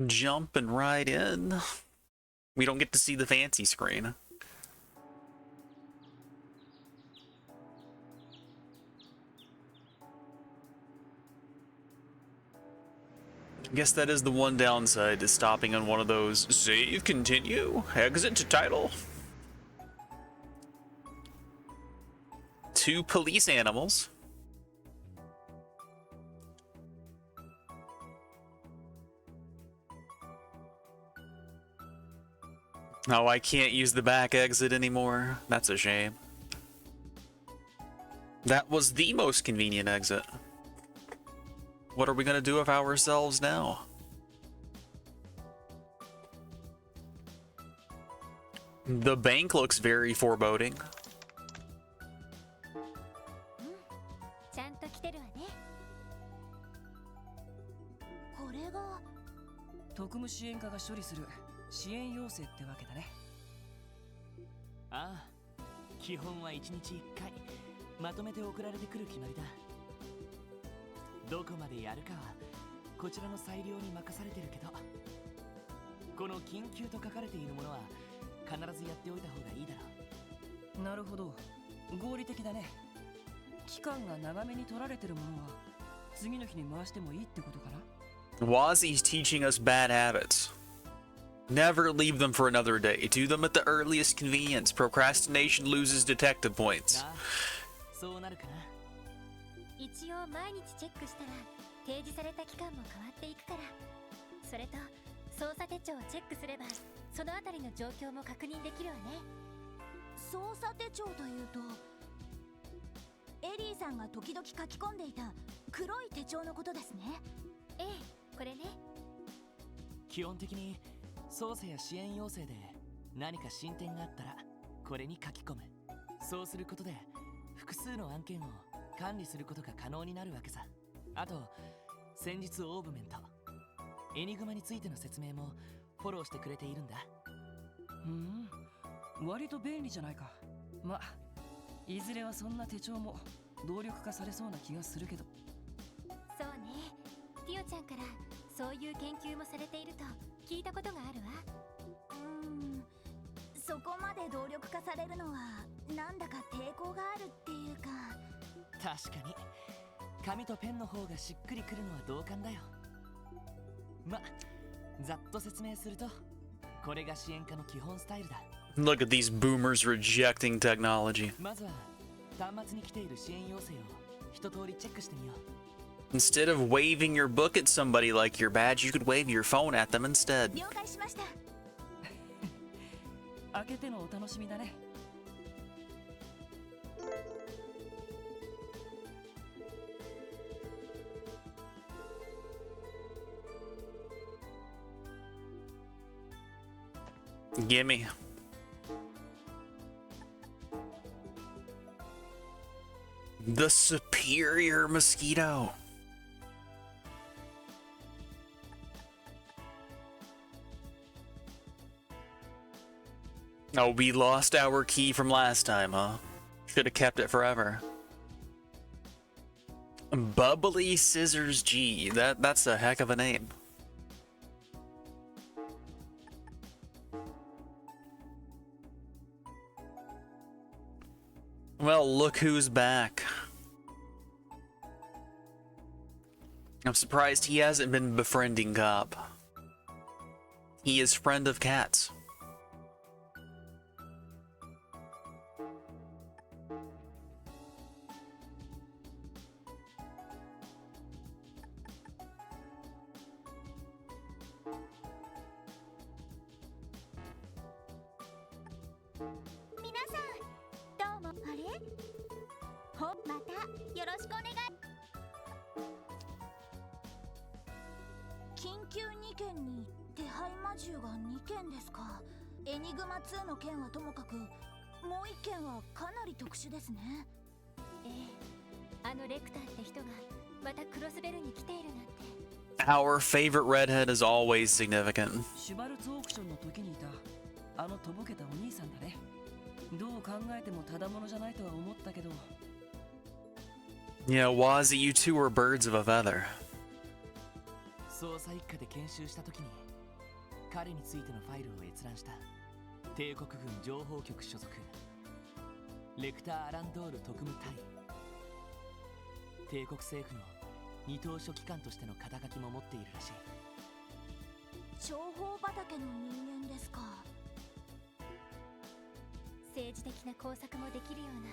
jumping right in. We don't get to see the fancy screen. I guess that is the one downside to stopping on one of those save, continue, exit to title. 2 police animals. Oh, I can't use the back exit anymore. That's a shame. That was the most convenient exit. What are we gonna do with ourselves now? The bank looks very foreboding. ちゃんと来てるわね。これが特務支援課が処理する支援要請ってわけだね。ああ、基本は1日1回まとめて送られてくる決まりだ。どこまでやるかはこちらの裁量に任されてるけど、この緊急と書かれているものは必ずやっておいた方がいいだろう。なるほど、合理的だね。期間が長めに取られてるものは次の日に回してもいいってことかな。 Wazzy's teaching us bad habits. Never leave them for another day. Do them at the earliest convenience. Procrastination loses detective points. そうなるかな。一応毎日チェックしたら提示された期間も変わっていくから、それと捜査手帳をチェックすればそのあたりの状況も確認できるわね。捜査手帳というとエリーさんが時々書き込んでいた黒い手帳のことですね。ええ、これね。基本的に捜査や支援要請で何か進展があったらこれに書き込む。そうすることで複数の案件を管理することが可能になるわけさ。あと先日オーブメントエニグマについての説明もフォローしてくれているんだ。割と便利じゃないか。ま、いずれはそんな手帳も動力化されそうな気がするけど。そうね、ティオちゃんからそういう研究もされていると聞いたことがあるわ。そこまで動力化されるのはなんだか抵抗があるっていうか。確かに紙とペンの方がしっくりくるのは同感だよ。ま、ざっと説明するとこれが支援課の基本スタイルだ。 Look at these boomers rejecting technology. まずは端末に来ている支援要請を一通りチェックしてみよう。 Instead of waving your book at somebody like your badge, you could wave your phone at them instead. 了解しました。開けてのお楽しみだね。Gimme. The superior mosquito. Oh, we lost our key from last time, huh? Should have kept it forever. Bubbly Scissors G. That's a heck of a name. Well, look who's back. I'm surprised he hasn't been befriending Cop. He is friend of cats. Our favorite redhead is always significant. Yeah, Wazzy, you two are birds of a feather. 捜査一課で研修した時に彼についてのファイルを閲覧した。帝国軍情報局所属レクター・アランドール特務隊。帝国政府の二等書記官としての肩書きも持っているらしい。情報畑の人間ですか。政治的な工作もできるような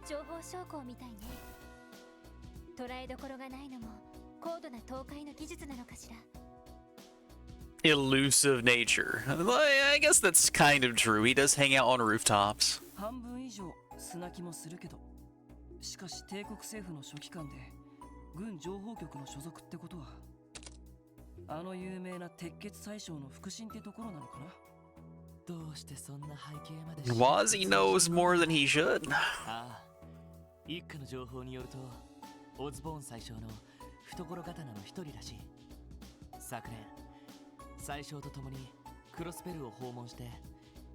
情報将校みたいね。捉えどころがないのも高度な倒壊の技術なのかしら。Elusive nature. I guess that's kind of true. He does hang out on rooftops. 半分以上砂気もするけど、しかし帝国政府の書記官で軍情報局の所属ってことは、あの有名な鉄血宰相の腹心ってところなのかな。どうしてそんな背景まで。 Wazzy knows more than he should. ああ、一家の情報によるとオズボーン宰相の懐刀の一人らしい。昨年宰相と共にクロスペルを訪問して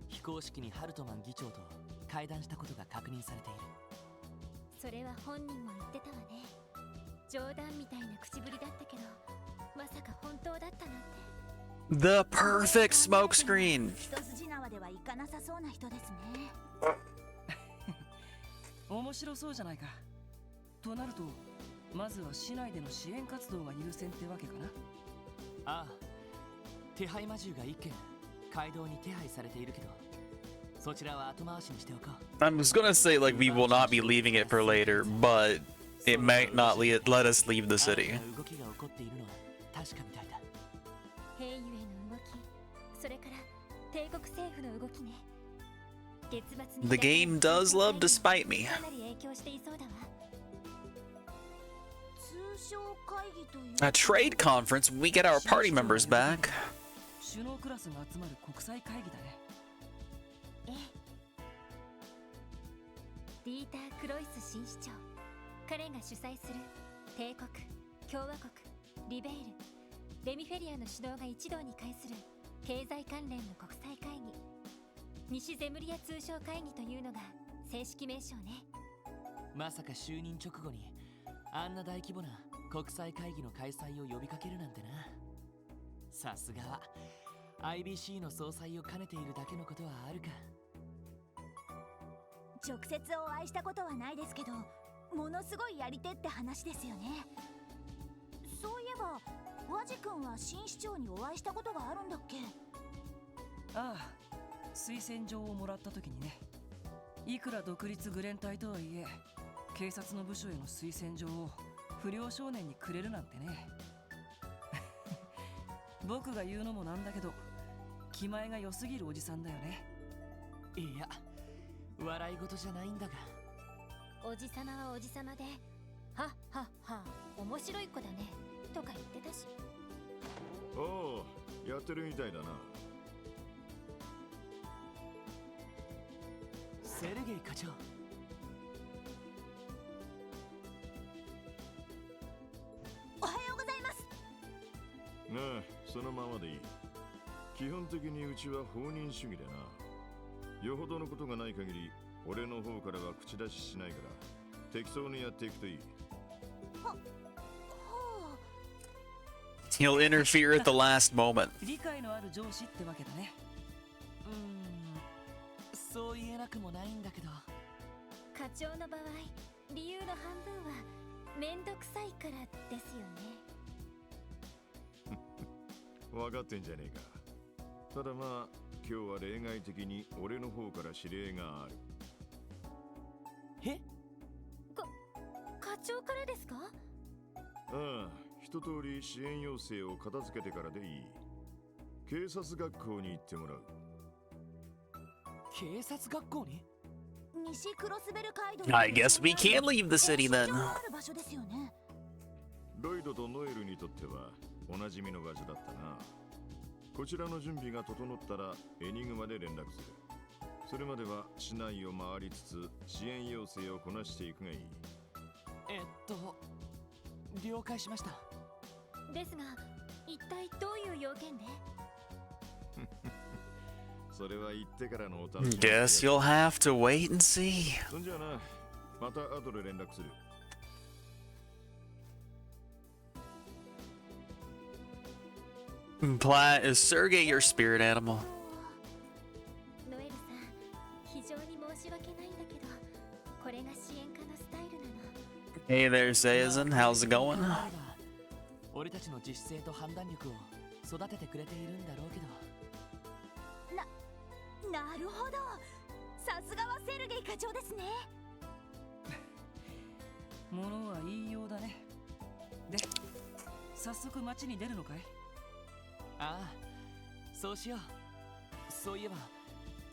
非公式にハルトマン議長と会談したことが確認されている。それは本人も言ってたわね。冗談みたいな口ぶりだったけど、まさか本当だったなんて。 The perfect smokescreen. 一筋縄ではいかなさそうな人ですね。面白そうじゃないか。となると、まずは市内での支援活動が優先ってわけかな。ああ、手配魔獣が一件街道に手配されているけど、そちらは後回しにしておこう。 I was gonna say, like, we will not be leaving it for later, but it might not let us leave the city. 動きが起こっているのは確かみたいだ。兵ゆえの動き、それから帝国政府の動きね。月末に The game does love to spite me. かなり影響していそうだわ。通商会議という A trade conference when we get our party members back. 首脳クラスが集まる国際会議だね。ええ。ディーター・クロイス新市長、彼が主催する帝国、共和国、リベイル、レミフェリアの首脳が一堂に会する経済関連の国際会議、西ゼムリア通商会議というのが正式名称ね。まさか就任直後にあんな大規模な国際会議の開催を呼びかけるなんてな。さすがは IBC の総裁を兼ねているだけのことはあるか。直接お会いしたことはないですけど、ものすごいやり手って話ですよね。そういえば和地君は新市長にお会いしたことがあるんだっけ。ああ、推薦状をもらった時にね。いくら独立グレン隊とはいえ、警察の部署への推薦状を不良少年にくれるなんてね。僕が言うのもなんだけど、気前が良すぎるおじさんだよね。いや、笑い事じゃないんだが。おじさまはおじさまで、はっはっは、面白い子だねとか言ってたし。おお、やってるみたいだな。セルゲイ課長。おはようございます。なあ、そのままでいい。基本的にうちは放任主義でな。よほどのことがない限り、俺の方からは口出ししないから、適当にやっていくといい。He'll interfere at the last moment. 理解のある上司ってわけだね。そう言えなくもないんだけど。課長の場合、理由の半分はめんどくさいからですよね。分かってんじゃねえか。ただまあ、今日は例外的に俺の方から指令がある。え？課長からですか？ああ、一通り支援要請を片付けてからでいい。警察学校に行ってもらう。警察学校に？西クロスベル街道。I guess we can't leave the city then. ある場所ですよね。ロイドとノエルにとってはおなじみの場所だったな。こちらの準備が整ったらエニグマで連絡する。それまでは市内を回りつつ支援要請をこなしていくがいい。了解しました。ですが、一体どういう要件で？それは言ってからのお楽しみ。 Guess you'll have to wait and see. そんじゃあな、また後で連絡する。Plat, is Sergey your spirit animal? ノエルさん、非常に申し訳ないんだけど、これが支援家のスタイルなの。 Hey there, Sayazin. How's it going? 俺たちの自主性と判断力を育ててくれているんだろうけど。なるほど、さすがはセルゲイ課長ですね。ものは言いようだね。で、早速街に出るのかい？ああ、そうしよう。そういえば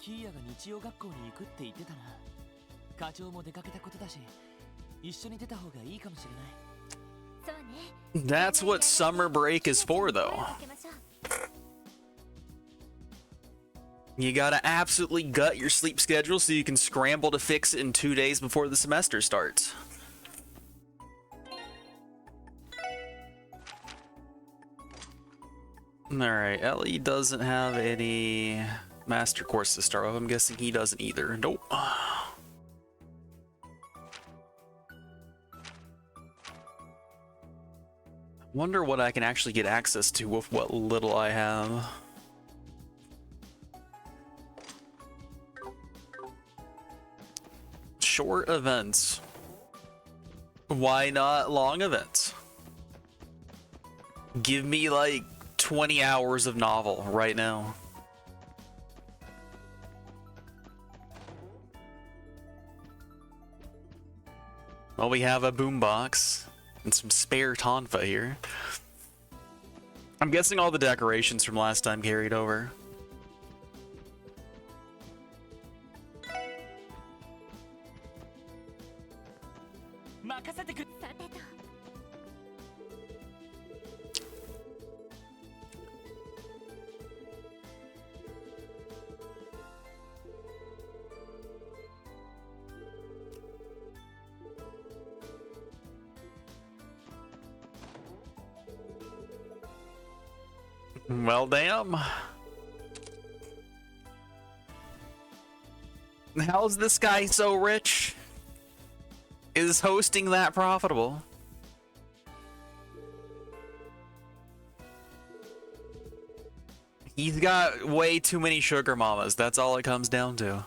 キーヤが日曜学校に行くって言ってたな。課長も出かけたことだし、一緒に出た方がいいかもしれない。そうね。 That's what summer break is for, though. You gotta absolutely gut your sleep schedule so you can scramble to fix it in 2 days before the semester starts. Alright, Ellie doesn't have any master course to start with. I'm guessing he doesn't either. Nope. Wonder what I can actually get access to with what little I have. Short events. Why not long events? Give me like 20 hours of novel right now. Well, we have a boombox and some spare tonfa here. I'm guessing all the decorations from last time carried over. Well, damn. How's this guy so rich? Is hosting that profitable? He's got way too many sugar mamas. That's all it comes down to.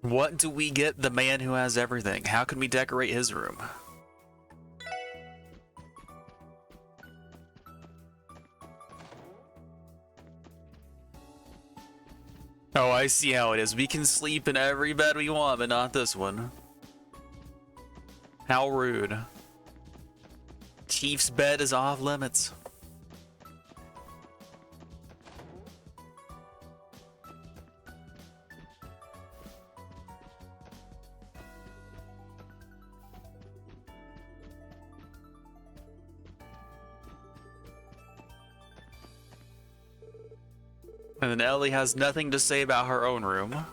What do we get the man who has everything? How can we decorate his room? Oh, I see how it is. We can sleep in every bed we want, but not this one. How rude. Chief's bed is off limits. And then Ellie has nothing to say about her own room.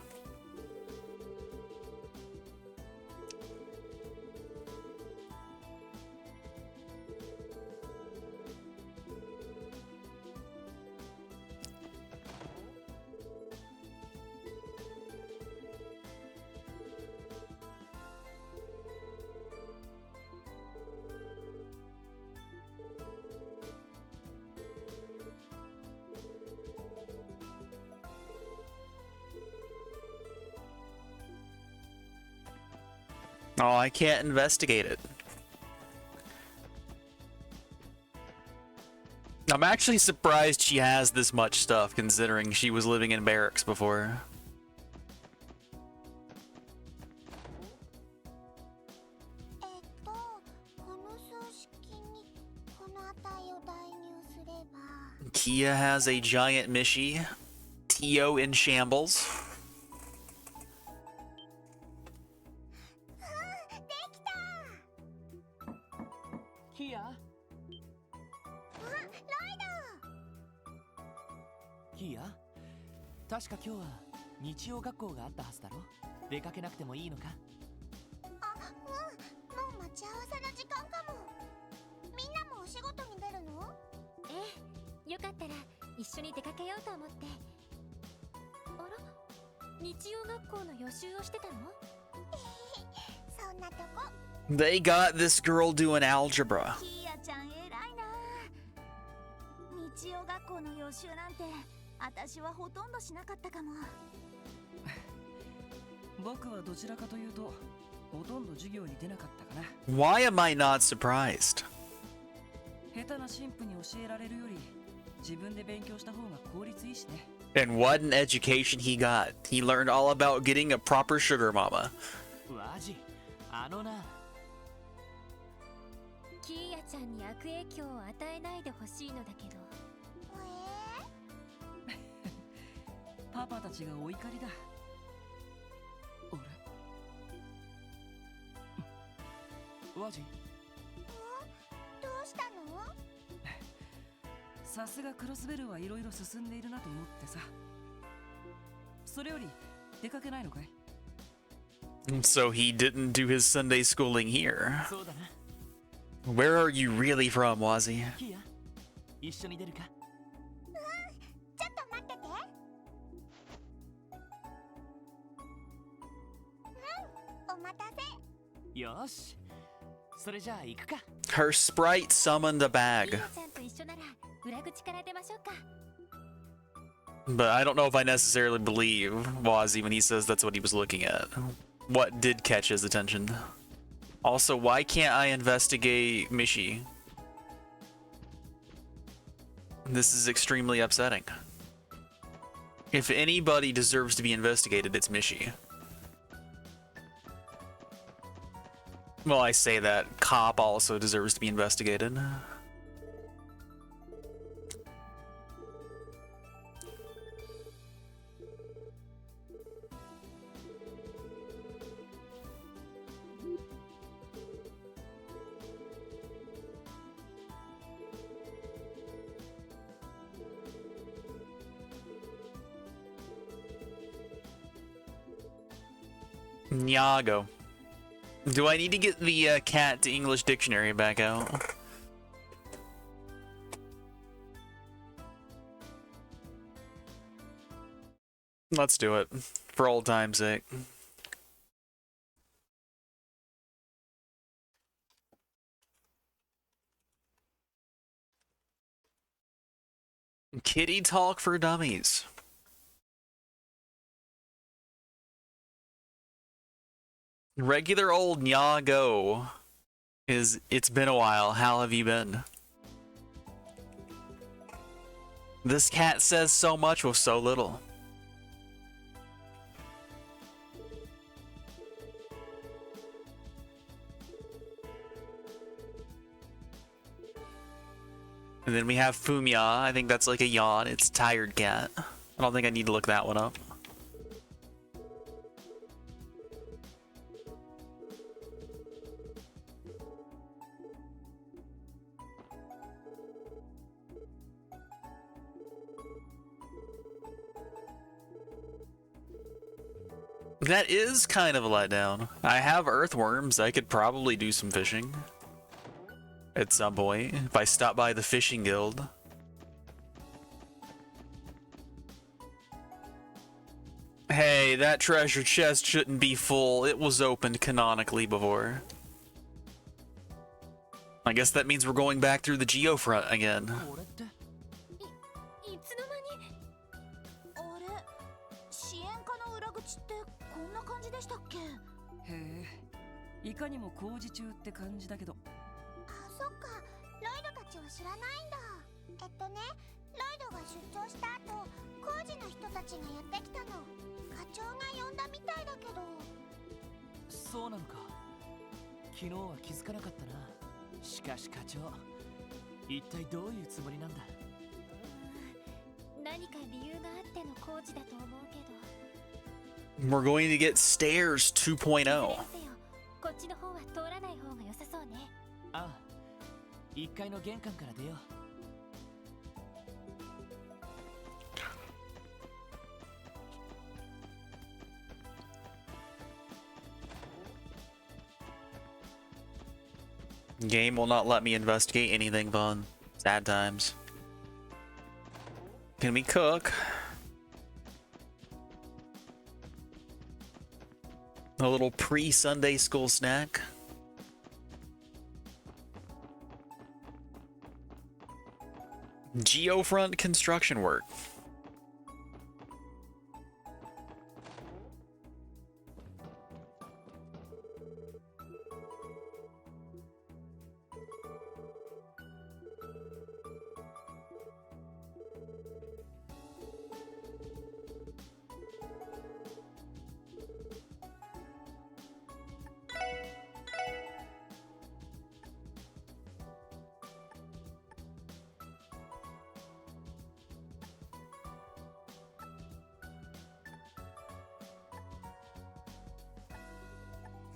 Oh, I can't investigate it. I'm actually surprised she has this much stuff, considering she was living in barracks before. Kia has a giant Mishi. Tio in shambles. Kia? 確か今日は日曜学校があったはずだろ。出かけなくてもいいのか？あ、うん。もう待ち合わせの時間かも。みんなもお仕事に出るの？ええ、よかったら一緒に出かけようと思って。日曜学校の予習をしてたの？そんなとこ。 They got this girl doing algebra. キーヤちゃん偉いな。日曜学校の予習なんて私はほとんどしなかったかも。僕はどちらかというとほとんど授業に出なかったかな。 Why am I not surprised? 下手な神父に教えられるより自分で勉強した方が効率いいしね。 And what an education he got. He learned all about getting a proper sugar mama. ワジ、あのな。キーヤちゃんに悪影響を与えないでほしいのだけど。パパたちがお怒りだ。あれ？ワジ？どうしたの？さすがクロスベルはいろいろ進んでいるなと思ってさ。それより出かけないのかい？ So he didn't do his Sunday schooling here. そうだな。 Where are you really from, Wazzy? キヤ、一緒に出るか？ちょっと待ってて。お待たせ。よし。それじゃあ行くか。 Her sprite summoned a キー bag. ヤちゃんと一緒なら裏口から出ましょうか。 But I don't know if I necessarily believe Wazzy when he says that's what he was looking at. What did catch his attention? Also, why can't I investigate Mishi? This is extremely upsetting. If anybody deserves to be investigated, it's Mishi. Well, I say that. Cop also deserves to be investigated. Nyago. Do I need to get the cat to English dictionary back out? Let's do it, for old time's sake. Kitty talk for dummies. Regular old Nyago is, it's been a while. How have you been? This cat says so much with so little. And then we have Fumia. I think that's like a yawn. It's tired cat. I don't think I need to look that one up. That is kind of a letdown. I have earthworms. I could probably do some fishing at some point if I stop by the fishing guild. Hey, that treasure chest shouldn't be full. It was opened canonically before. I guess that means we're going back through the geofront again. これっていつの間に。あれ、支援課の裏口ってこんな感じでしたっけ？へえ、いかにも工事中って感じだけど。あ、そっか。ロイドたちは知らないんだ。ロイドが出張した後、工事の人たちがやってきたの。課長が呼んだみたいだけど。そうなのか。昨日は気づかなかったな。しかし課長、一体どういうつもりなんだ？何か理由があっての工事だと思うけど。 We're going to get stairs 2.0. いずれにせよこっちの方は通らない方が良さそうね。ああ、1階の玄関から出よう。Game will not let me investigate anything fun. Sad times. Can we cook? A little pre-Sunday school snack. Geofront construction work.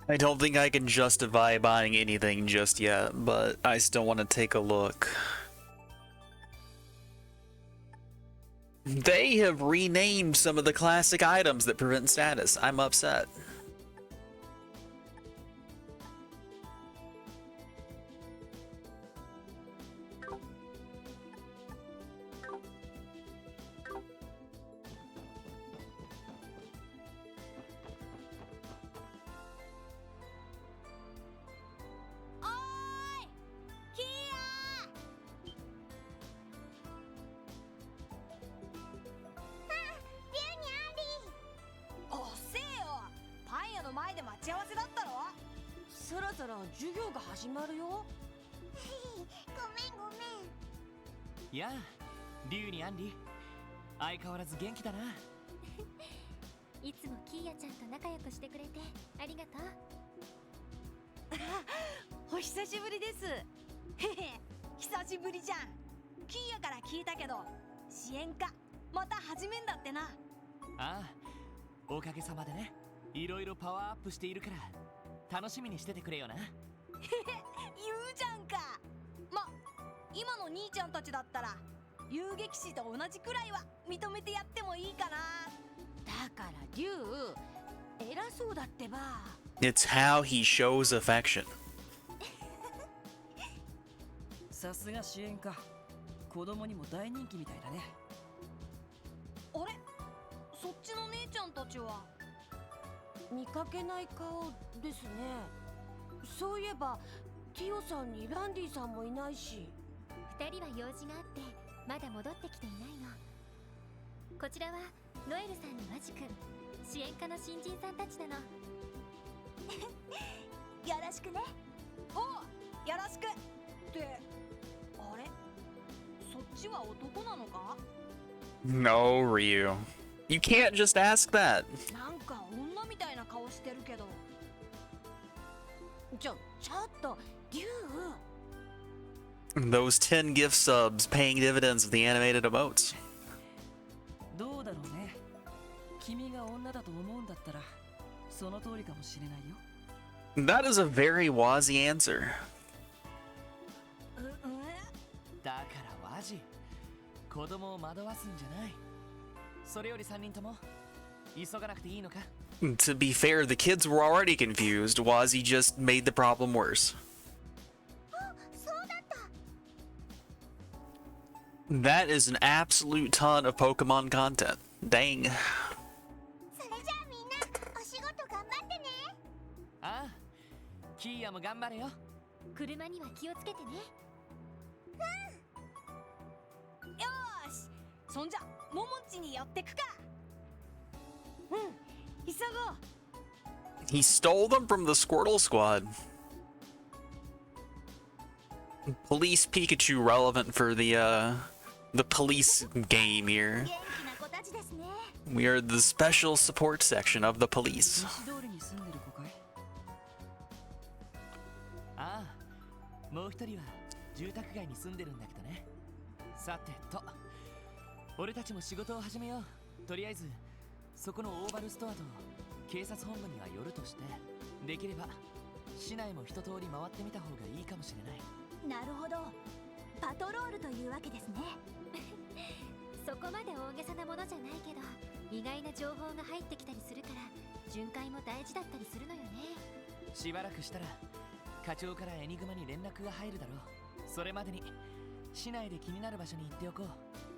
I don't think I can justify buying anything just yet, but I still want to take a look. They have renamed some of the classic items that prevent status. I'm upset.やあ、リュウにアンディ。相変わらず元気だな。いつもキーヤちゃんと仲良くしてくれてありがとう。お久しぶりです。へへ、久しぶりじゃん。キーヤから聞いたけど、支援課また始めんだってな。ああ、おかげさまでね。いろいろパワーアップしているから楽しみにしててくれよな。へへ、言うじゃんか。ま、今の兄ちゃんたちだったら遊撃士と同じくらいは認めてやってもいいかな。だからリュウ、偉そうだってば。It's how he shows affection. さすが支援か。子供にも大人気みたいだね。あれ、そっちの姉ちゃんたちは見かけない顔ですね。そういえばティオさんにランディさんもいないし。二人は用事があってまだ戻ってきていないの。こちらはノエルさんにマジ君、支援課の新人さんたちなの。よろしくね。おう、よろしくって、あれ、そっちは男なのか？ No, Ryu. You can't just ask that. なんか女みたいな顔してるけど。ちょっとリュウ。Those 10 gift subs paying dividends of the animated emotes. どうだろうね。君が女だと思うんだったらその通りかもしれないよ。That is a very Wazzy answer. だからワジ、子供を惑わすんじゃない。それより3人とも急がなくていいのか？ To be fair, the kids were already confused. Wazzy just made the problem worse. そうだった。 That is an absolute ton of Pokemon content. Dang. それじゃあみんなお仕事頑張ってね。ああ、キーヤも頑張れよ。車には気をつけてね。よーし、そんじゃモモンチに寄ってくか。うん、急ごう。 He stole them from the Squirtle Squad. Police Pikachu relevant for the police game here. 元気な子たちですね。 We are the special support section of the police. 西通りに住んでる子かい？ああ、もう一人は住宅街に住んでるんだけどね。さてと、俺たちも仕事を始めよう。とりあえずそこのオーバルストアと警察本部には寄るとして、できれば市内も一通り回ってみた方がいいかもしれない。なるほど。パトロールというわけですね。そこまで大げさなものじゃないけど、意外な情報が入ってきたりするから巡回も大事だったりするのよね。しばらくしたら課長からエニグマに連絡が入るだろう。それまでに市内で気になる場所に行っておこう。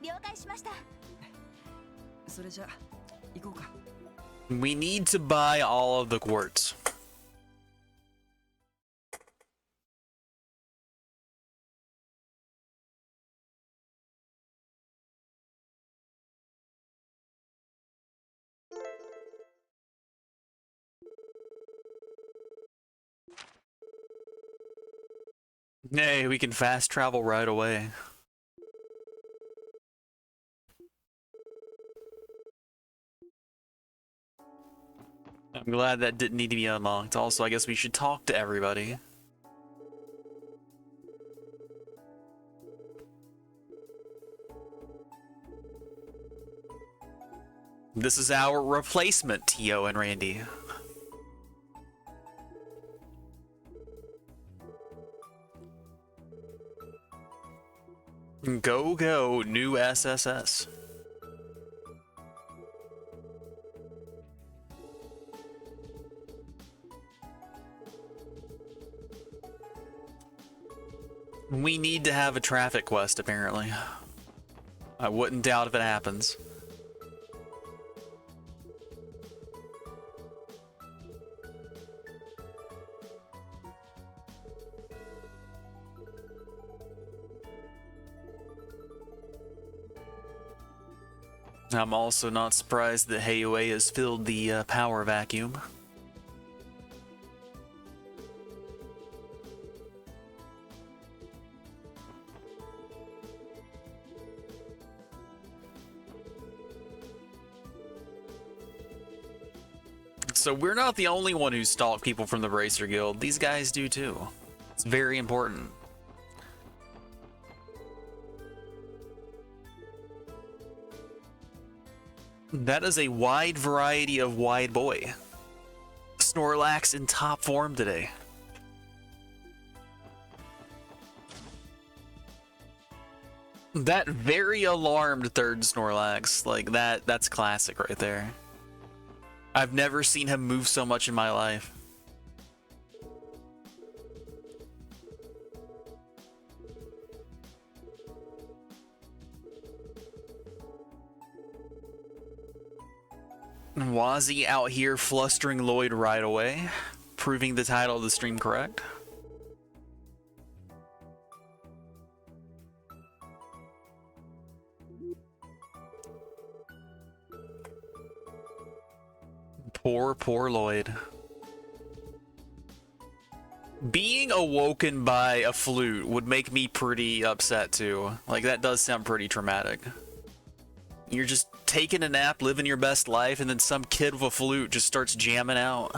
了解しました。それじゃ行こうか。We need to buy all of the quartz. Nay, we can fast travel right away. I'm glad that didn't need to be unlocked. Also, I guess we should talk to everybody. This is our replacement, Tio and Randy. Go, go, new SSS. We need to have a traffic quest, apparently. I wouldn't doubt if it happens. I'm also not surprised that Heiue has filled the power vacuum. So we're not the only one who stalk people from the Bracer Guild. These guys do too. It's very important. That is a wide variety of wide boy. Snorlax in top form today. That very alarmed third Snorlax, like that's classic right there. I've never seen him move so much in my life. Wazzy out here flustering Lloyd right away, proving the title of the stream correct. Poor Lloyd. Being awoken by a flute would make me pretty upset too. Like, that does sound pretty traumatic. You're just taking a nap, living your best life, and then some kid with a flute just starts jamming out.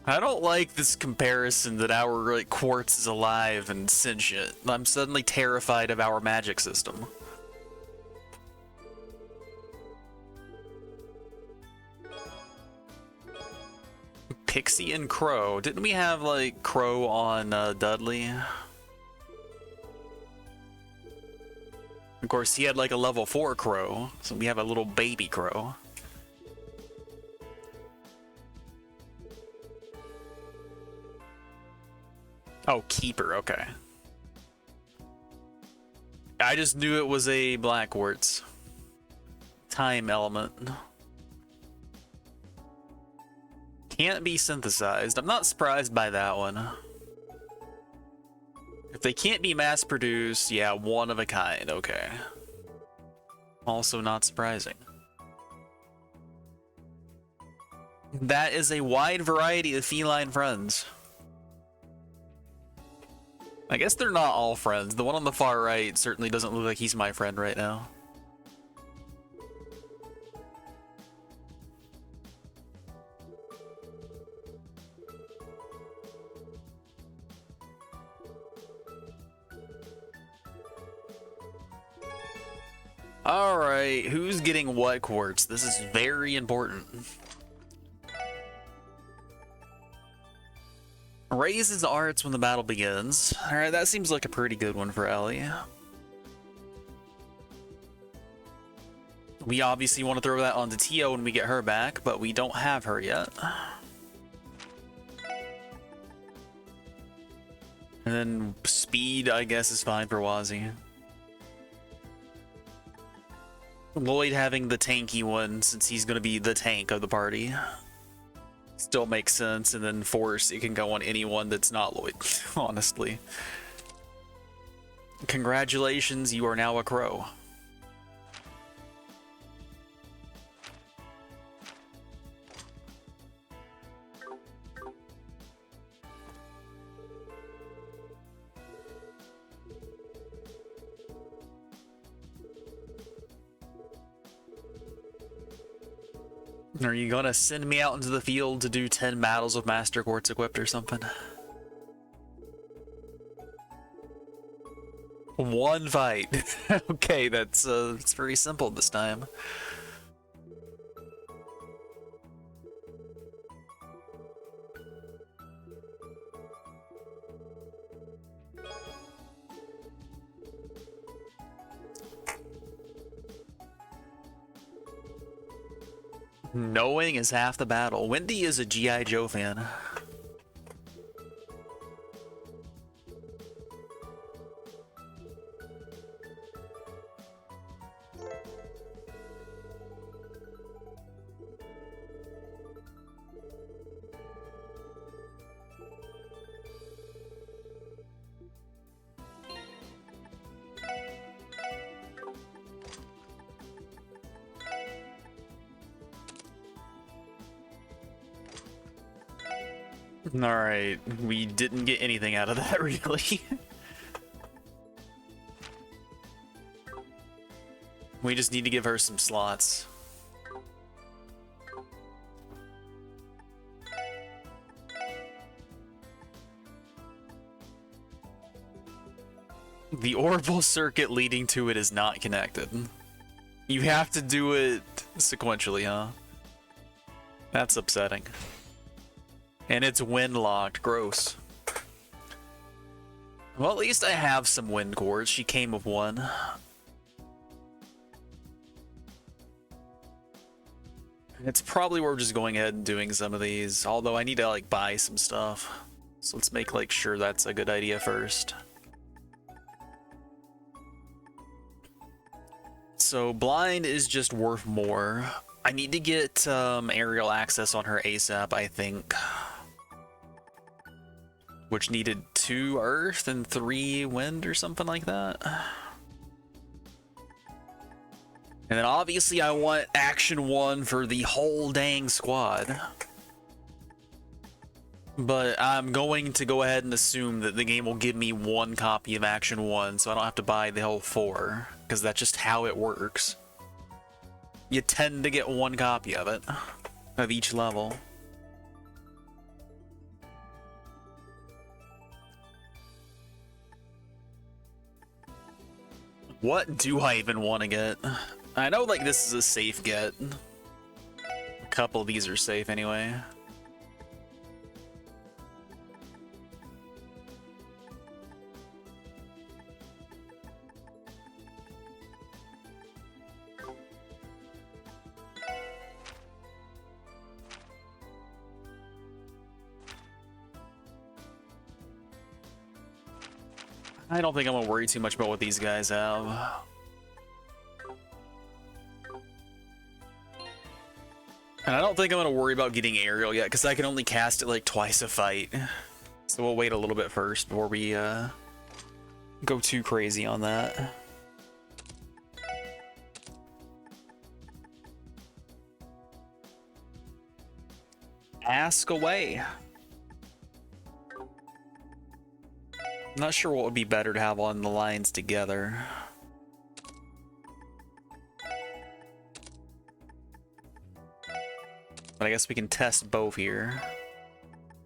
I don't like this comparison that our like quartz is alive and sentient. I'm suddenly terrified of our magic system. Pixie and Crow. Didn't we have like Crow on Dudley? Of course, he had like a level 4 Crow, so we have a little baby Crow. Oh, Keeper, okay. I just knew it was a black quartz. Time element. Can't be synthesized. I'm not surprised by that one. If they can't be mass produced, yeah, one of a kind, okay. Also not surprising. That is a wide variety of feline friends. I guess they're not all friends. The one on the far right certainly doesn't look like he's my friend right now. Alright, who's getting what quartz? This is very important. Raises arts when the battle begins. Alright, that seems like a pretty good one for Ellie. We obviously want to throw that onto Tio when we get her back, but we don't have her yet. And then speed, I guess, is fine for Wazzy. Lloyd having the tanky one, since he's going to be the tank of the party, still makes sense. And then force, it can go on anyone that's not Lloyd, honestly. Congratulations, you are now a crow. Are you gonna send me out into the field to do 10 battles with Master Quartz equipped or something? One fight. Okay, that's it's very simple this time. Knowing is half the battle. Wendy is a G.I. Joe fan. Alright, we didn't get anything out of that, really. We just need to give her some slots. The orbital circuit leading to it is not connected. You have to do it sequentially, huh? That's upsetting. And it's wind locked. Gross. Well, at least I have some wind cores. She came with one. It's probably worth just going ahead and doing some of these. Although I need to like buy some stuff. So let's make like sure that's a good idea first. So blind is just worth more. I need to get aerial access on her ASAP, I think. Which needed 2 earth and 3 wind or something like that. And then obviously I want action 1 for the whole dang squad. But I'm going to go ahead and assume that the game will give me 1 copy of action 1, so I don't have to buy the whole 4, because that's just how it works. You tend to get 1 copy of it, of each level. What do I even want to get? I know like this is a safe get. A couple of these are safe anyway. I don't think I'm gonna worry too much about what these guys have. And I don't think I'm gonna worry about getting aerial yet, because I can only cast it like twice a fight. So we'll wait a little bit first before we go too crazy on that. Ask away. I'm not sure what would be better to have on the lines together. But I guess we can test both here.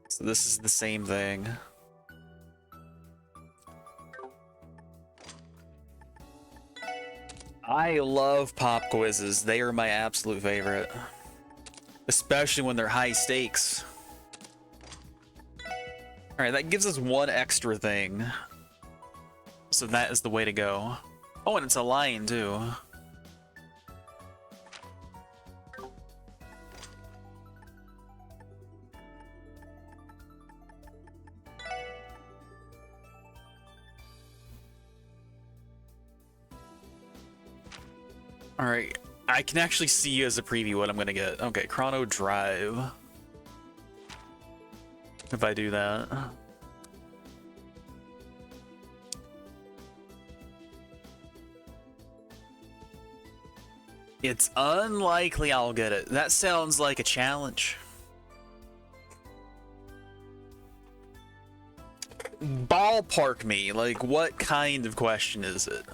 So this is the same thing. I love pop quizzes. They are my absolute favorite. Especially when they're high stakes. Alright, that gives us one extra thing. So that is the way to go. Oh, and it's a lion too. Alright, I can actually see as a preview what I'm gonna get. Okay, Chrono Drive. If I do that. It's unlikely I'll get it. That sounds like a challenge. Ballpark me, like what kind of question is it?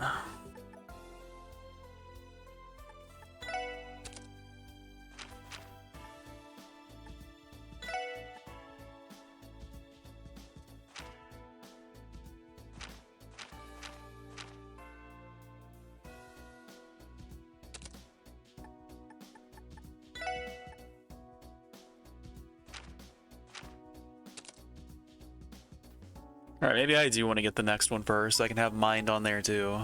Alright, maybe I do want to get the next one first. I can have mind on there too.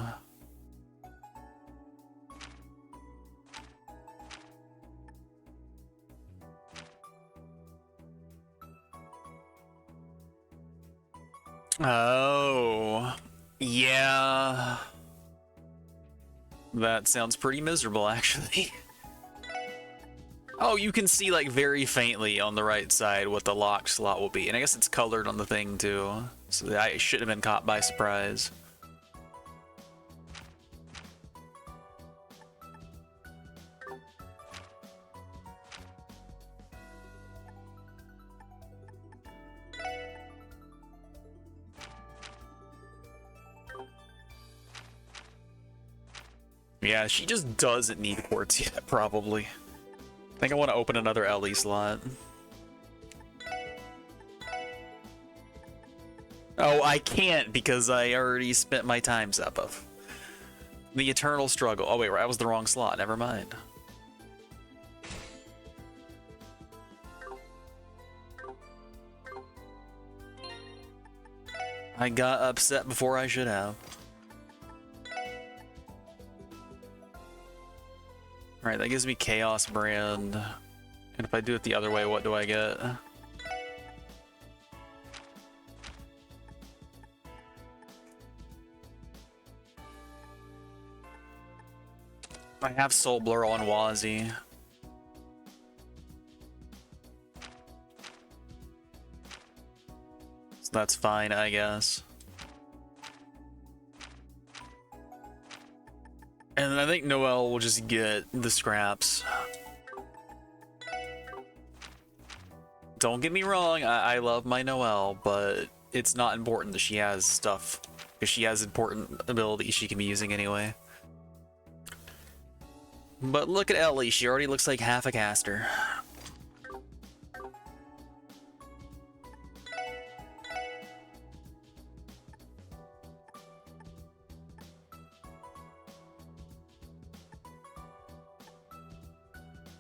Oh, yeah. That sounds pretty miserable, actually. Oh, you can see like very faintly on the right side what the lock slot will be. And I guess it's colored on the thing too. So I should have been caught by surprise. Yeah, she just doesn't need quartz yet, probably. I think I want to open another LE slot. Oh, I can't because I already spent my times up of. The eternal struggle. Oh wait, that was the wrong slot. Never mind. I got upset before I should have. Alright, that gives me Chaos Brand. And if I do it the other way, what do I get? I have Soul Blur on Wazi. So that's fine, I guess. And then I think Noelle will just get the scraps. Don't get me wrong, I love my Noelle, but it's not important that she has stuff, because she has important abilities she can be using anyway. But look at Ellie, she already looks like half a caster.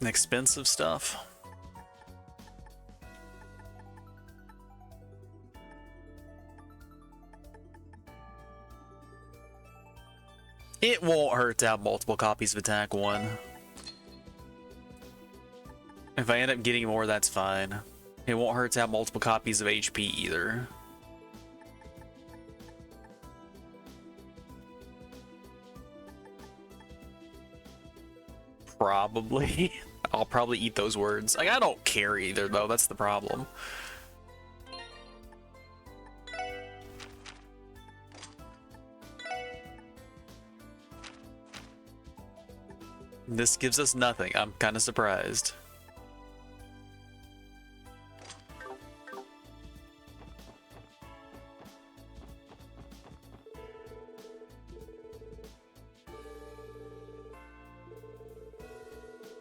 Expensive stuff. It won't hurt to have multiple copies of Attack 1. If I end up getting more, that's fine. It won't hurt to have multiple copies of HP either. Probably. I'll probably eat those words. Like, I don't care either, though. That's the problem. This gives us nothing. I'm kind of surprised.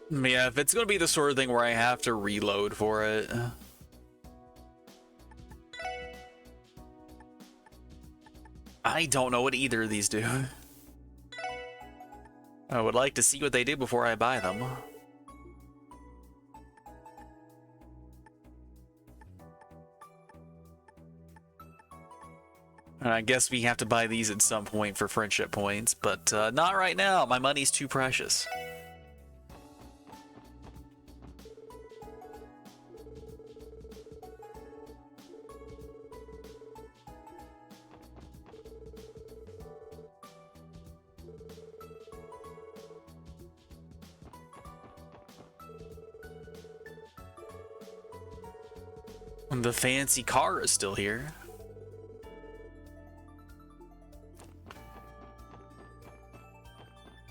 Yeah, if it's gonna be the sort of thing where I have to reload for it. I don't know what either of these do. I would like to see what they do before I buy them. And I guess we have to buy these at some point for friendship points, but not right now. My money's too precious. The fancy car is still here.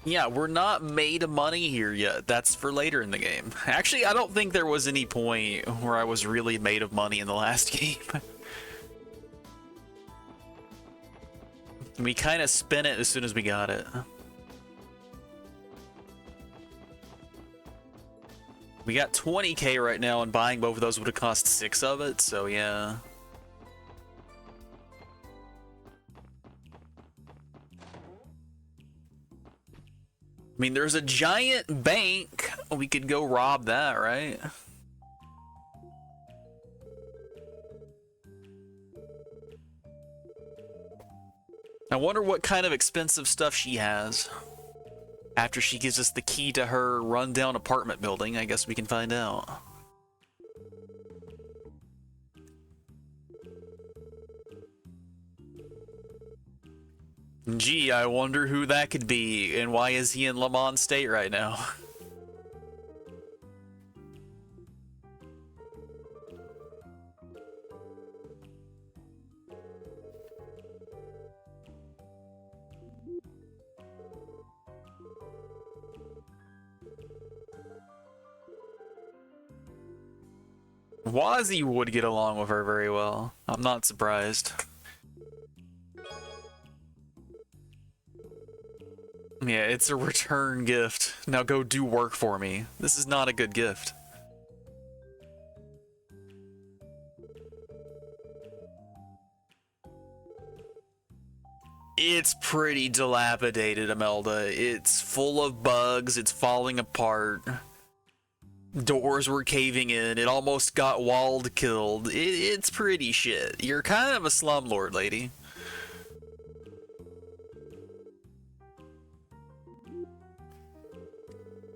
Yeah, we're not made of money here yet. That's for later in the game. Actually, I don't think there was any point where I was really made of money in the last game. We kind of spent it as soon as we got it. We got 20k right now, and buying both of those would have cost 6 of it, so yeah. I mean, there's a giant bank. We could go rob that, right? I wonder what kind of expensive stuff she has. After she gives us the key to her rundown apartment building, I guess we can find out. Gee, I wonder who that could be, and why is he in Le Mans State right now? Wazzy would get along with her very well. I'm not surprised. Yeah, it's a return gift. Now go do work for me. This is not a good gift. It's pretty dilapidated, Imelda. It's full of bugs. It's falling apart. Doors were caving in. It almost got walled killed. It's pretty shit. You're kind of a slumlord, lady.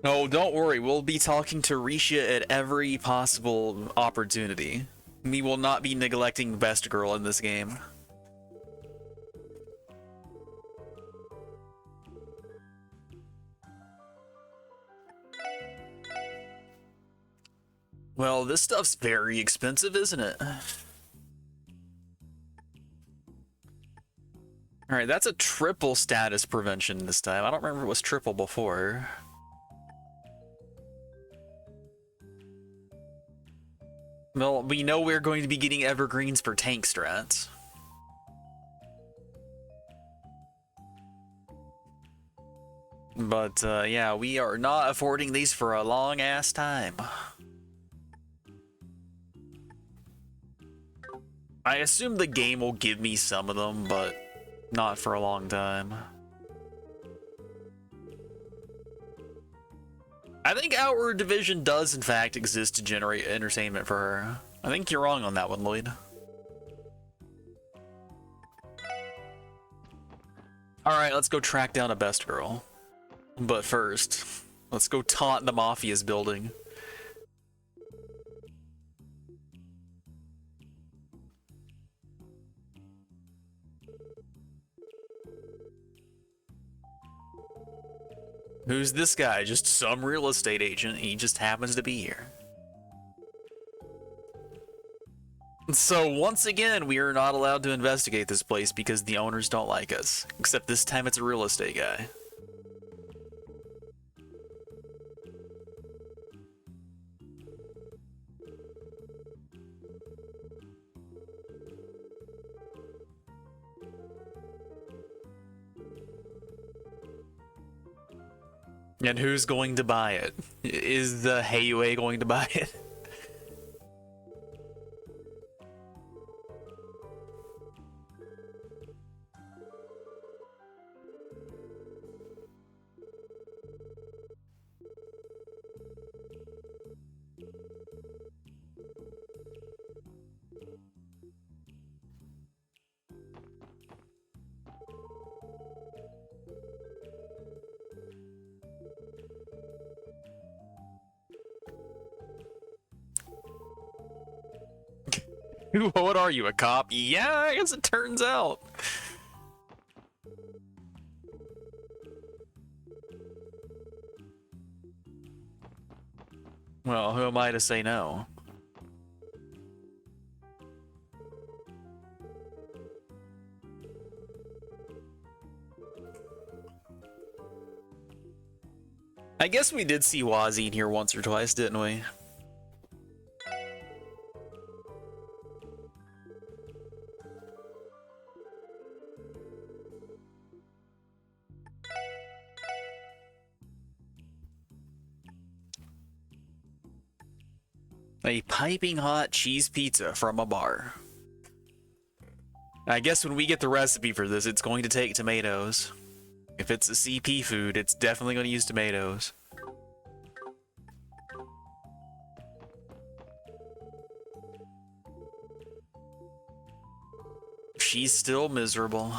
No, don't worry. We'll be talking to Risha at every possible opportunity. We will not be neglecting the best girl in this game. Well, this stuff's very expensive, isn't it? Alright, that's a triple status prevention this time. I don't remember it was triple before. Well, we know we're going to be getting evergreens for tank strats. But, yeah, we are not affording these for a long-ass time. I assume the game will give me some of them, but not for a long time. I think Outward Division does, in fact, exist to generate entertainment for her. I think you're wrong on that one, Lloyd. Alright, let's go track down a best girl. But first, let's go taunt the Mafia's building. Who's this guy? Just some real estate agent. He just happens to be here. So once again, we are not allowed to investigate this place because the owners don't like us. Except this time it's a real estate guy. And who's going to buy it? Is the Heiyue going to buy it? What are you, a cop? Yeah, I guess it turns out. Well, who am I to say no? I guess we did see Wazzy in here once or twice, didn't we? A piping hot cheese pizza from a bar. I guess when we get the recipe for this, it's going to take tomatoes. If it's a CP food, it's definitely going to use tomatoes. She's still miserable.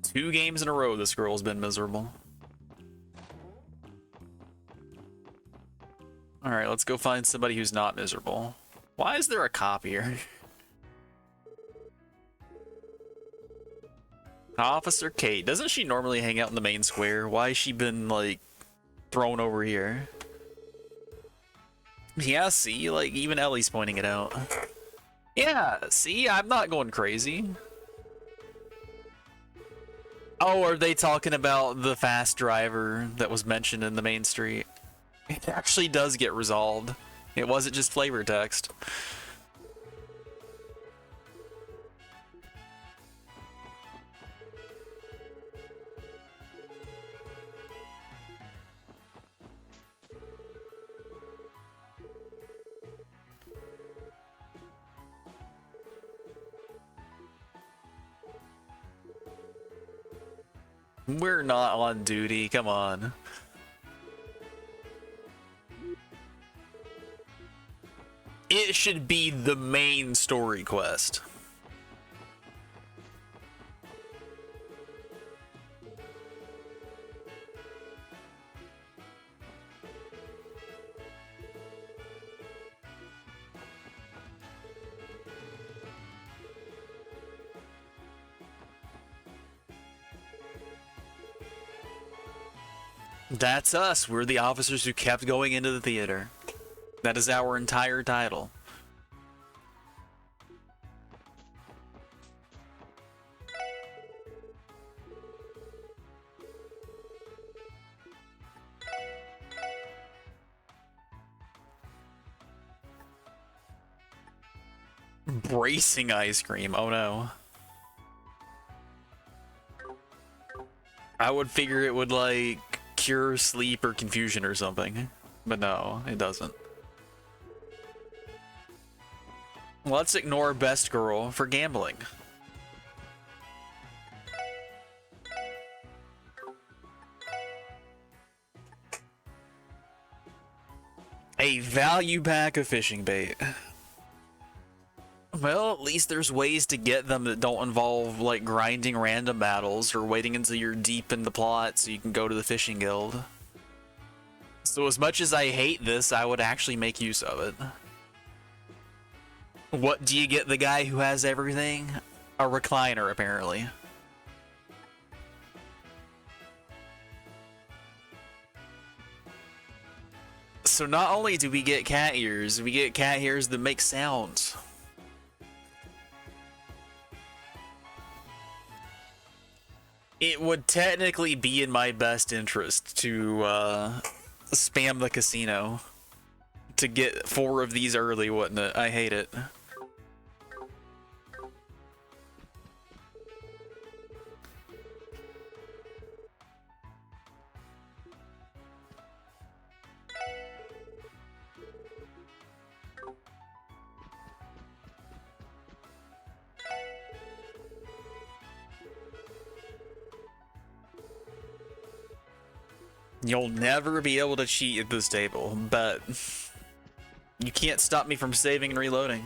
2 games in a row this girl's been miserable. Alright, let's go find somebody who's not miserable. Why is there a cop here? Officer Kate. Doesn't she normally hang out in the main square? Why has she been, like, thrown over here? Yeah, see? Like, even Ellie's pointing it out. Yeah, see? I'm not going crazy. Oh, are they talking about the fast driver that was mentioned in the main street? It actually does get resolved. It wasn't just flavor text. We're not on duty, come on. It should be the main story quest. That's us. We're the officers who kept going into the theater. That is our entire title. Bracing ice cream. Oh no. I would figure it would like cure sleep or confusion or something, but no, it doesn't. Let's ignore best girl for gambling. A value pack of fishing bait. Well, at least there's ways to get them that don't involve, like, grinding random battles or waiting until you're deep in the plot so you can go to the fishing guild. So as much as I hate this, I would actually make use of it. What do you get the guy who has everything? A recliner, apparently. So not only do we get cat ears, we get cat ears that make sounds. It would technically be in my best interest to spam the casino to get 4 of these early, wouldn't it? I hate it. You'll never be able to cheat at this table, but you can't stop me from saving and reloading.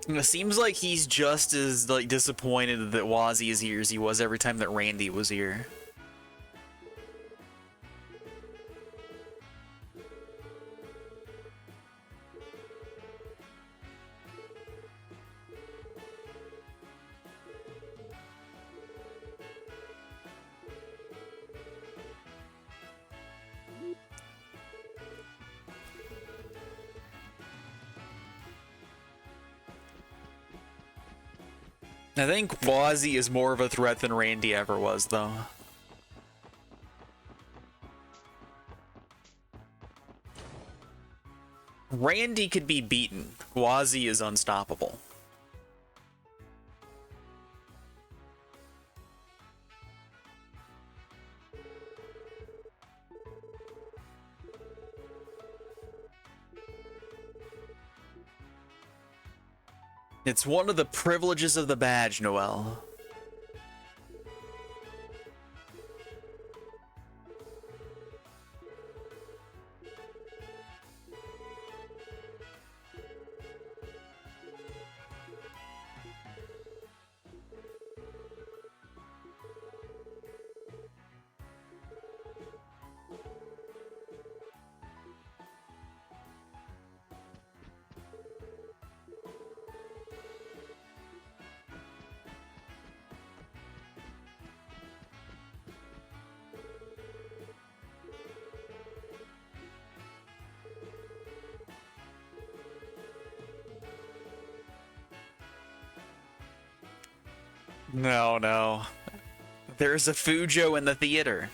It seems like he's just as like disappointed that Wazzy is here as he was every time that Randy was here. I think Wazzy is more of a threat than Randy ever was, though. Randy could be beaten. Wazzy is unstoppable. It's one of the privileges of the badge, Noel. No, no. There's a Fujo in the theater.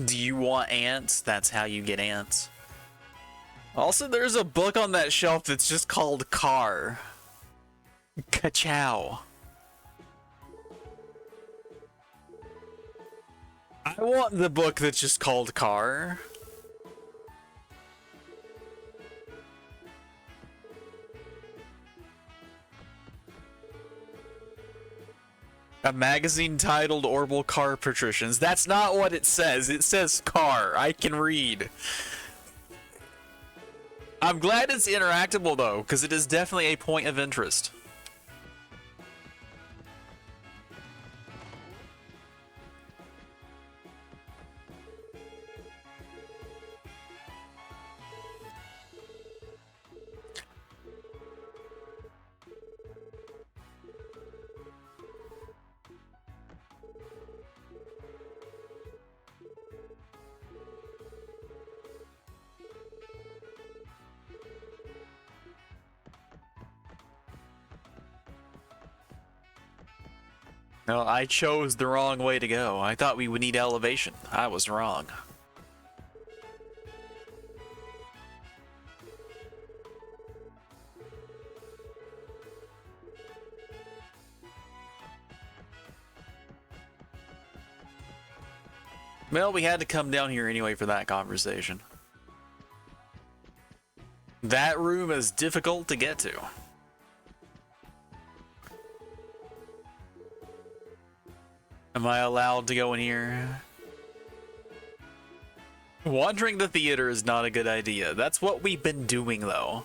Do you want ants? That's how you get ants. Also, there's a book on that shelf that's just called Car. Ka-chow. I want the book that's just called Car. A magazine titled Orbital Car Patricians. That's not what it says. It says car. I can read. I'm glad it's interactable though, because it is definitely a point of interest. No, I chose the wrong way to go. I thought we would need elevation. I was wrong. Well, we had to come down here anyway for that conversation. That room is difficult to get to. Am I allowed to go in here? Wandering the theater is not a good idea. That's what we've been doing, though.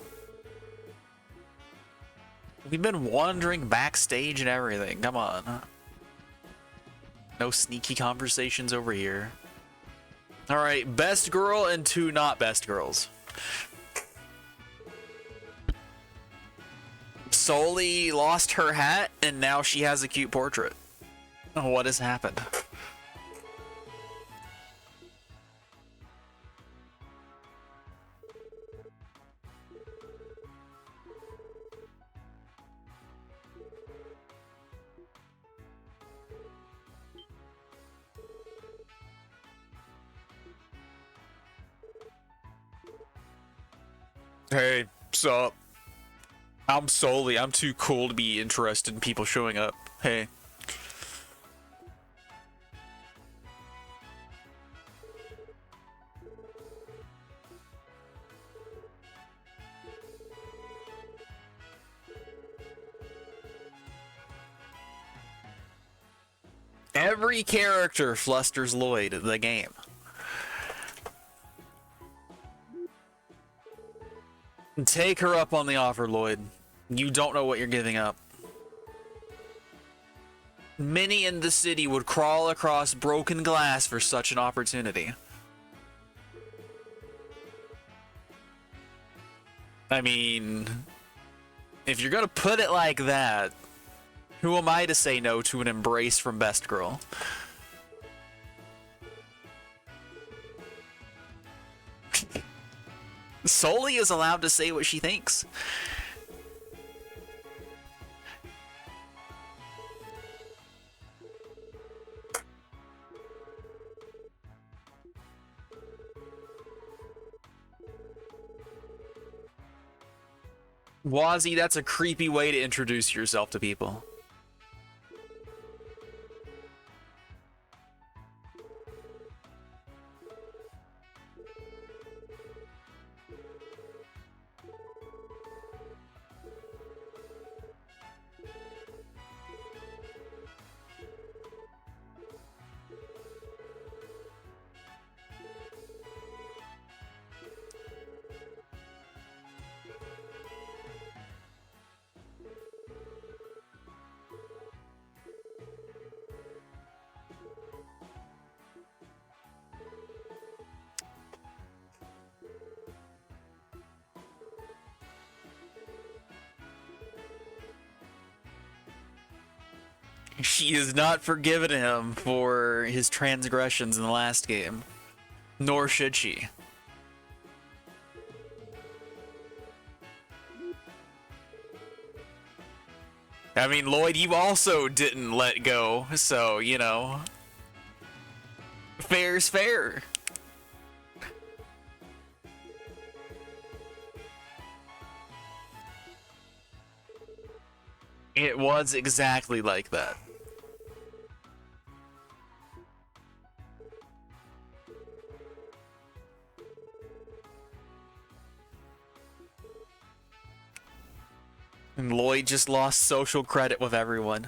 We've been wandering backstage and everything. Come on. No sneaky conversations over here. Alright, best girl and two not best girls. Soli lost her hat and now she has a cute portrait. What has happened? Hey, sup? I'm too cool to be interested in people showing up. Hey. Every character flusters Lloyd in the game. Take her up on the offer, Lloyd. You don't know what you're giving up. Many in the city would crawl across broken glass for such an opportunity. I mean, if you're gonna put it like that, who am I to say no to an embrace from Best Girl? Sully is allowed to say what she thinks. Wazzy, that's a creepy way to introduce yourself to people. She has not forgiven him for his transgressions in the last game. Nor should she. I mean, Lloyd, you also didn't let go, so, you know. Fair's fair. It was exactly like that. And Lloyd just lost social credit with everyone.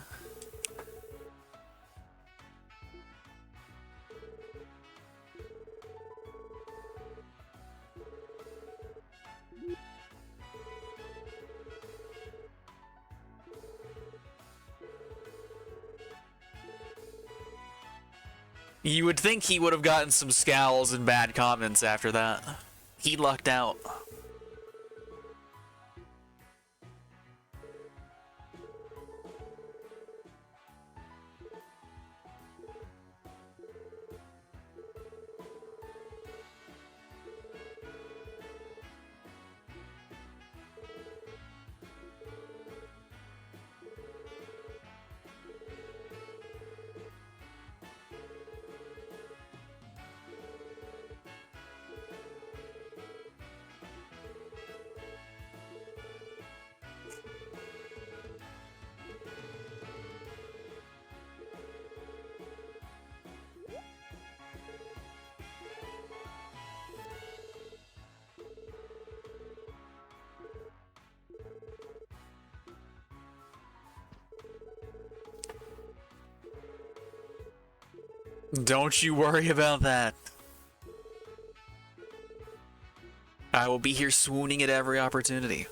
You would think he would have gotten some scowls and bad comments after that. He lucked out. Don't you worry about that. I will be here swooning at every opportunity.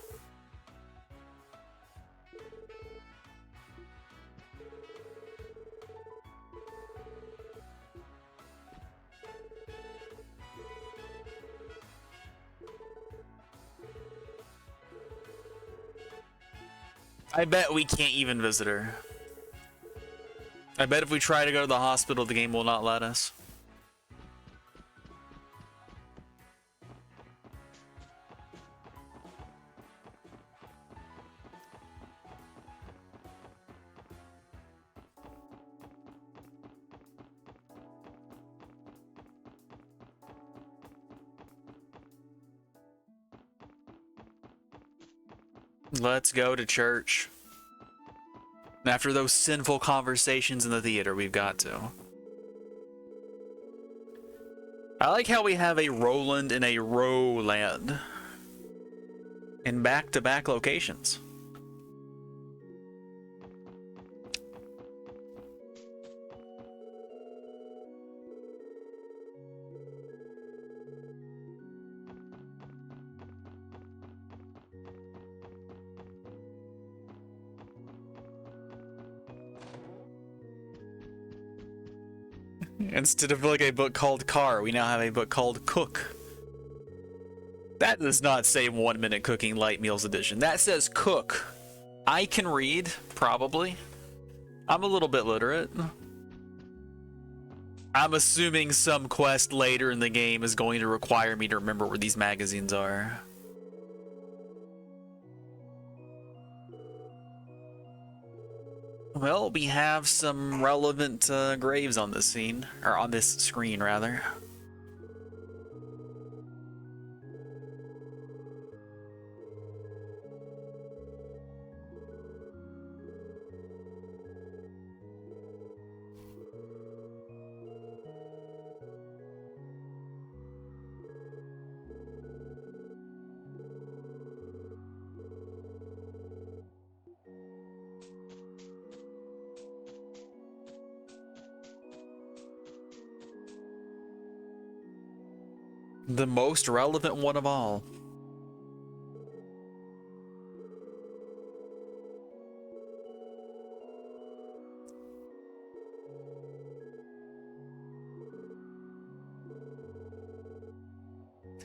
I bet we can't even visit her. I bet if we try to go to the hospital, the game will not let us. Let's go to church. After those sinful conversations in the theater, we've got to. I like how we have a Roland and a Roland in back-to-back locations. Instead of like a book called Car, we now have a book called Cook. That does not say 1 minute cooking light meals edition. That says cook. I can read, probably. I'm a little bit literate. I'm assuming some quest later in the game is going to require me to remember where these magazines are. Well, we have some relevant graves on this scene, or on this screen, rather. The most relevant one of all.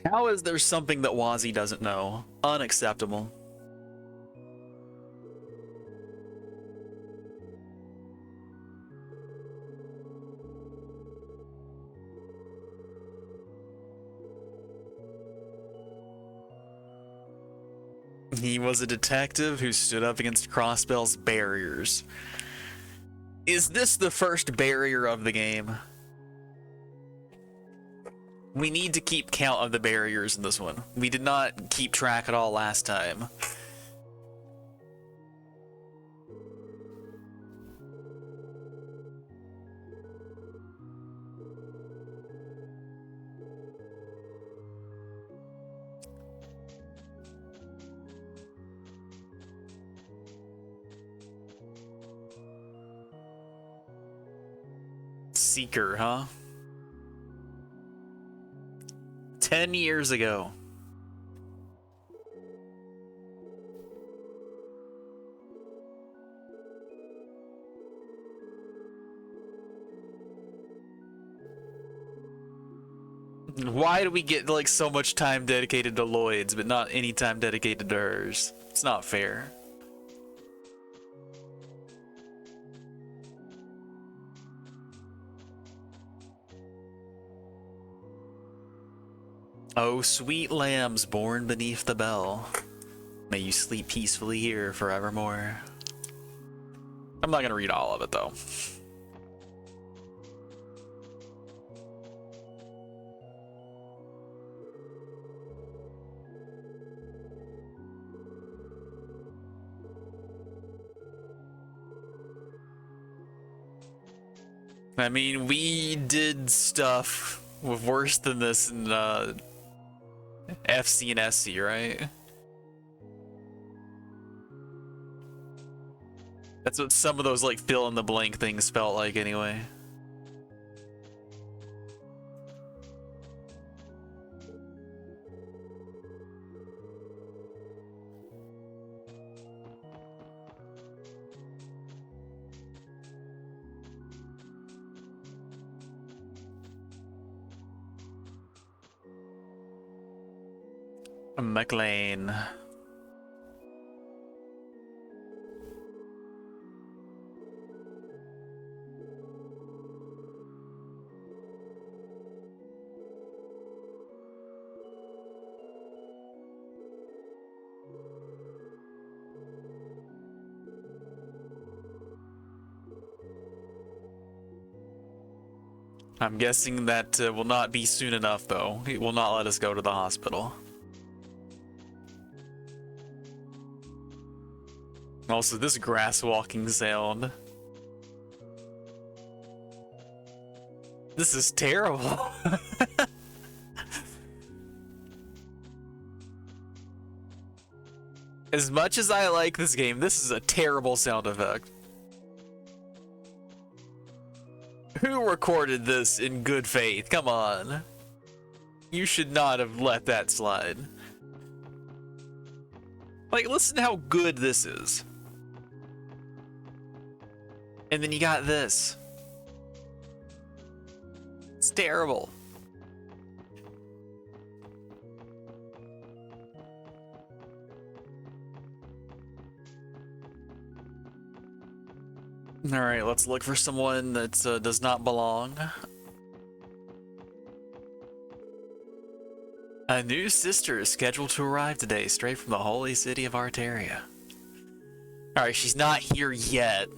How is there something that Wazzy doesn't know? Unacceptable. He was a detective who stood up against Crossbell's barriers. Is this the first barrier of the game? We need to keep count of the barriers in this one. We did not keep track at all last time. Seeker, huh? 10 years ago. Why do we get like so much time dedicated to Lloyd's but not any time dedicated to hers? It's not fair. Oh, sweet lambs born beneath the bell, may you sleep peacefully here forevermore. I'm not gonna read all of it though. I mean, we did stuff with worse than this in FC and SC, right? That's what some of those like fill in the blank things felt like anyway. McLean. I'm guessing that will not be soon enough, though. It will not let us go to the hospital. Also, this grass walking sound. This is terrible. As much as I like this game, this is a terrible sound effect. Who recorded this in good faith? Come on. You should not have let that slide. Like, listen to how good this is. And then you got this. It's terrible. All right, let's look for someone that does not belong. A new sister is scheduled to arrive today, straight from the holy city of Arteria. All right, she's not here yet.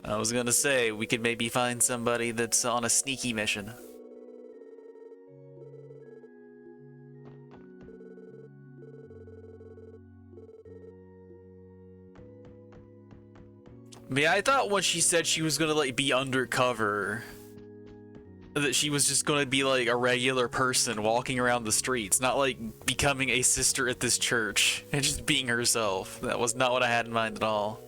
I was gonna say, we could maybe find somebody that's on a sneaky mission. But yeah, I thought when she said she was gonna like be undercover, that she was just gonna be like a regular person walking around the streets, not like becoming a sister at this church and just being herself. That was not what I had in mind at all.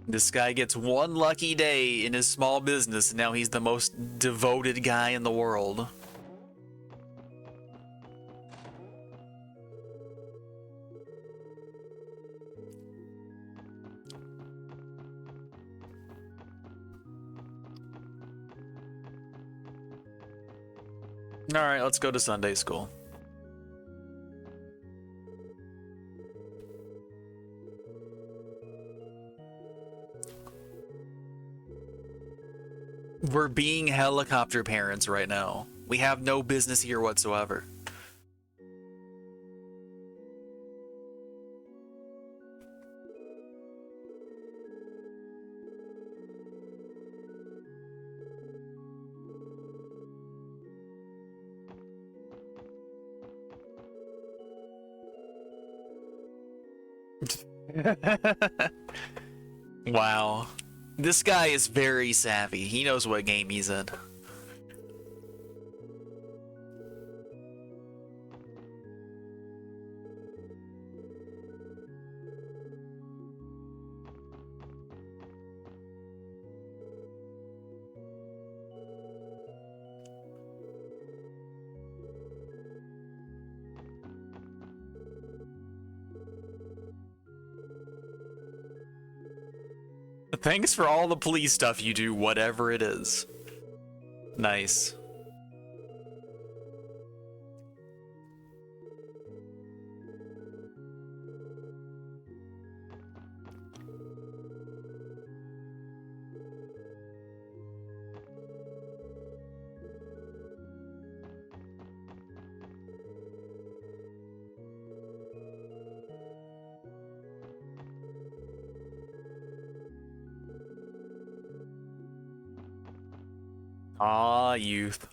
This guy gets one lucky day in his small business, and now he's the most devoted guy in the world. Alright, let's go to Sunday school. We're being helicopter parents right now. We have no business here whatsoever. Wow. This guy is very savvy. He knows what game he's in. Thanks for all the police stuff you do, whatever it is. Nice. Ah, youth.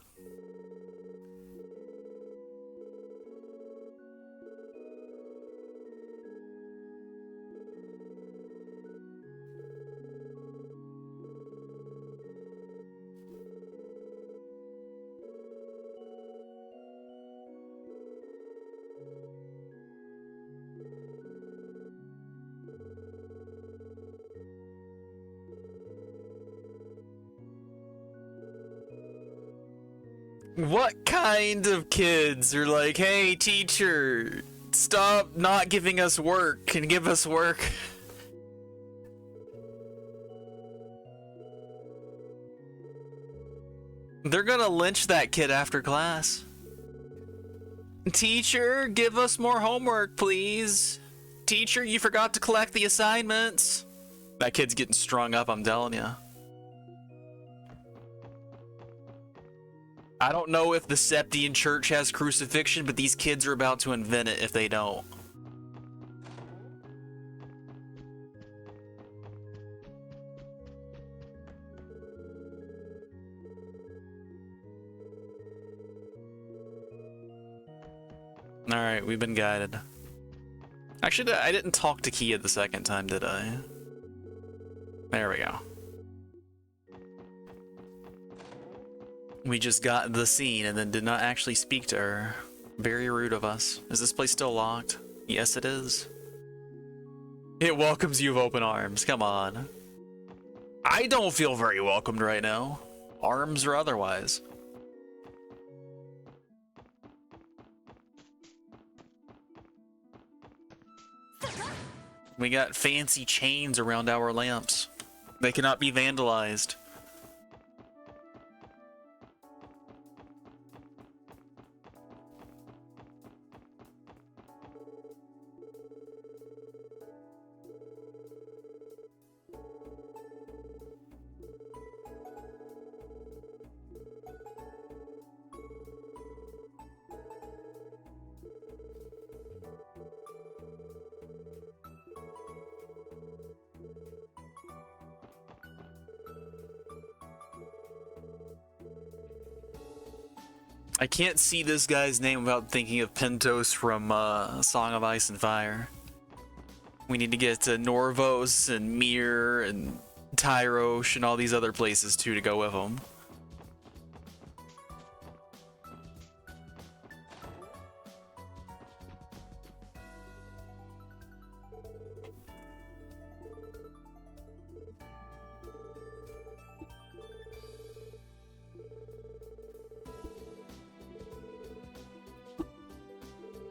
What kind of kids are like, hey, teacher, stop not giving us work and give us work? They're gonna lynch that kid after class. Teacher, give us more homework, please. Teacher, you forgot to collect the assignments. That kid's getting strung up, I'm telling you. I don't know if the Septian Church has crucifixion, but these kids are about to invent it if they don't. Alright, we've been guided. Actually, I didn't talk to Kia the second time, did I? There we go. We just got the scene and then did not actually speak to her. Very rude of us. Is this place still locked? Yes, it is. It welcomes you with open arms. Come on. I don't feel very welcomed right now. Arms or otherwise. We got fancy chains around our lamps. They cannot be vandalized. I can't see this guy's name without thinking of Pentos from Song of Ice and Fire. We need to get to Norvos and Mir and Tyrosh and all these other places too to go with him.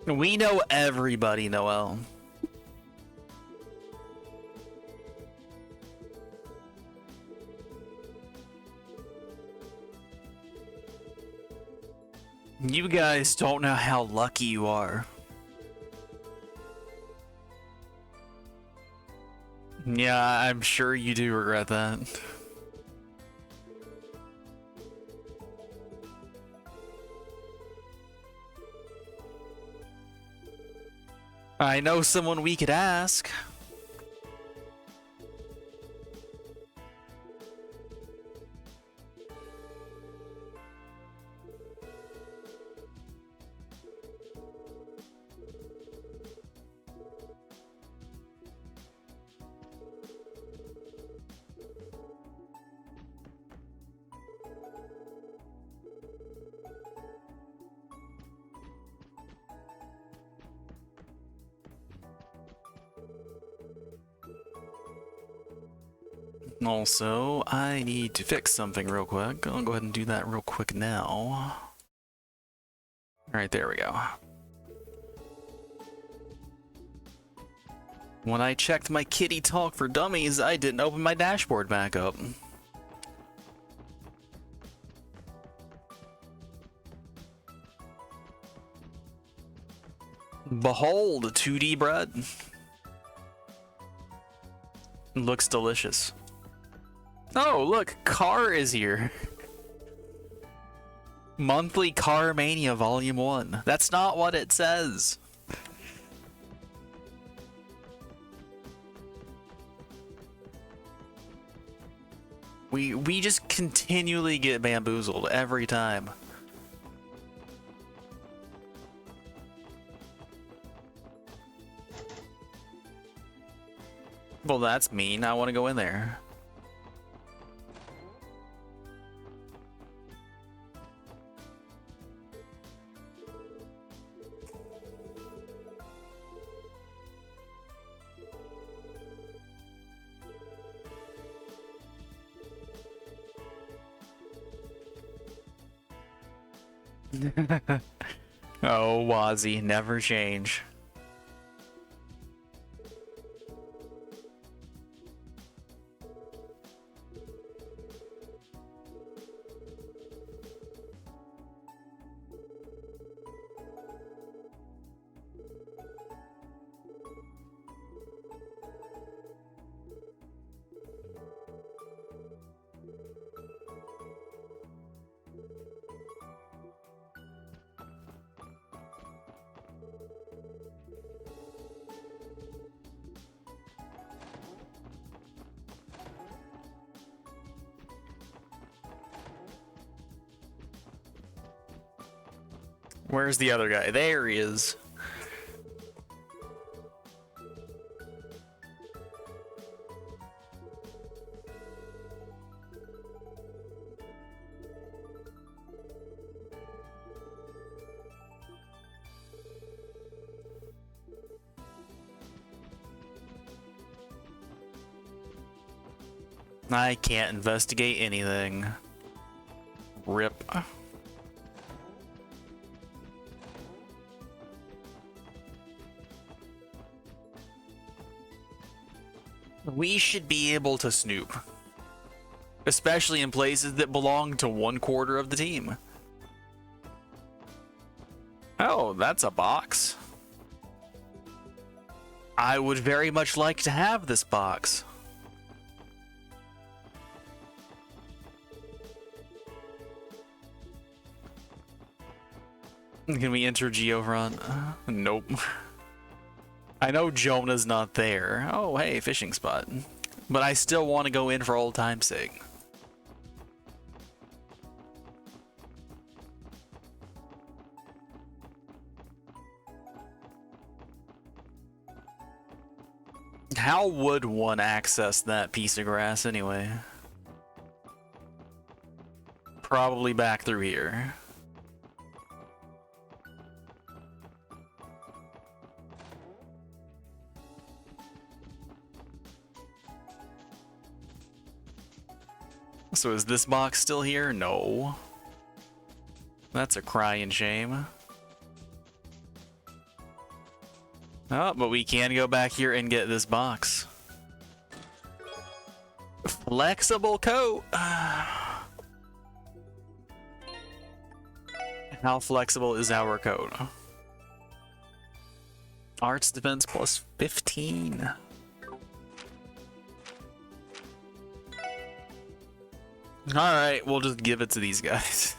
We know everybody, Noel. You guys don't know how lucky you are. Yeah, I'm sure you do regret that. I know someone we could ask. Also, I need to fix something real quick. I'll go ahead and do that real quick now. Alright, there we go. When I checked my Kitty Talk for Dummies, I didn't open my dashboard back up. Behold, 2D bread. Looks delicious. Oh, look, Car is here. Monthly Car Mania Volume 1. That's not what it says. We just continually get bamboozled every time. Well, that's mean. I want to go in there. Oh, Wazzy, never change. Where's the other guy? There he is. I can't investigate anything. Rip. We should be able to snoop. Especially in places that belong to 1/4 of the team. Oh, that's a box. I would very much like to have this box. Can we enter Geofront? Nope. I know Jonah's not there. Oh, hey, fishing spot. But I still want to go in for old time's sake. How would one access that piece of grass anyway? Probably back through here. So is this box still here? No. That's a crying shame. Oh, but we can go back here and get this box. Flexible coat. How flexible is our coat? Arts defense plus 15. Alright, we'll just give it to these guys.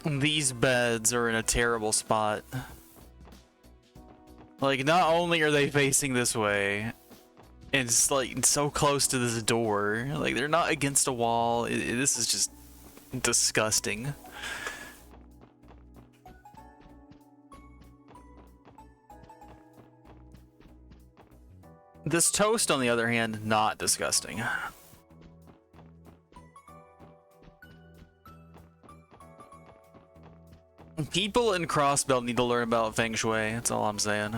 These beds are in a terrible spot. Like, not only are they facing this way, and it's like so close to this door, like they're not against a wall. This is just disgusting. This toast, on the other hand, not disgusting. People in Crossbelt need to learn about Feng Shui, that's all I'm saying.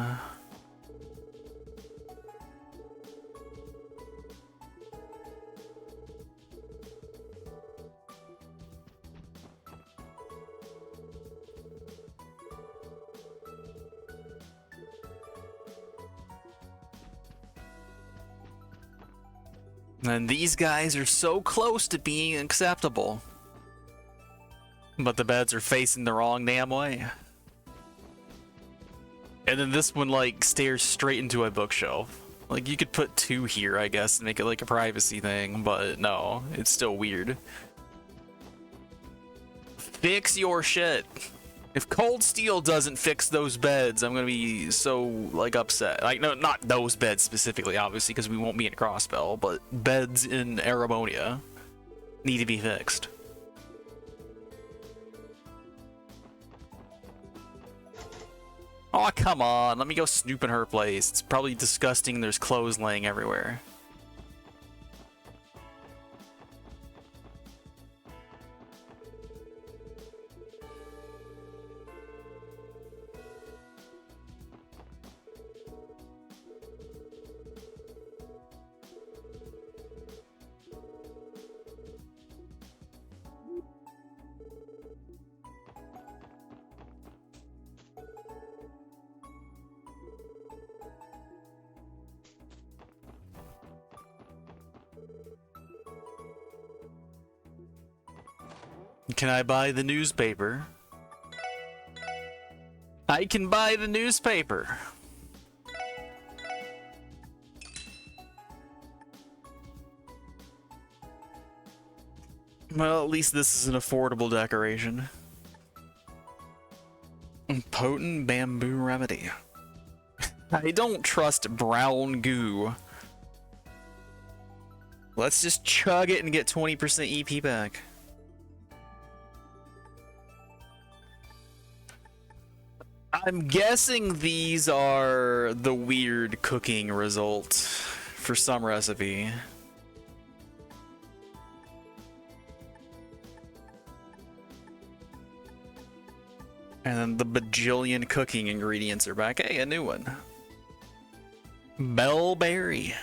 And these guys are so close to being acceptable. But the beds are facing the wrong damn way. And then this one, like, stares straight into a bookshelf. Like, you could put 2 here, I guess, and make it like a privacy thing, but no, it's still weird. Fix your shit. If Cold Steel doesn't fix those beds, I'm gonna be so, like, upset. Like, no, not those beds specifically, obviously, because we won't be in Crossbell, but beds in Arabonia need to be fixed. Oh, come on. Let me go snoop in her place. It's probably disgusting. There's clothes laying everywhere. Can I buy the newspaper? I can buy the newspaper. Well, at least this is an affordable decoration. Potent bamboo remedy. I don't trust brown goo. Let's just chug it and get 20% EP back. I'm guessing these are the weird cooking results for some recipe. And then the bajillion cooking ingredients are back. Hey, a new one. Bellberry.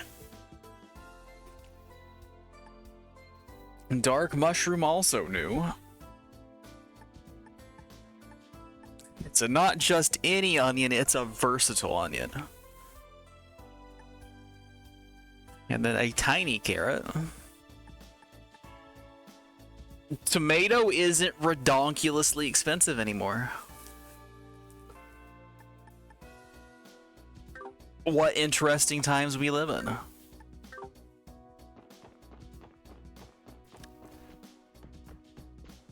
Dark mushroom also new. It's a not just any onion, it's a versatile onion. And then a tiny carrot. Tomato isn't redonkulously expensive anymore. What interesting times we live in.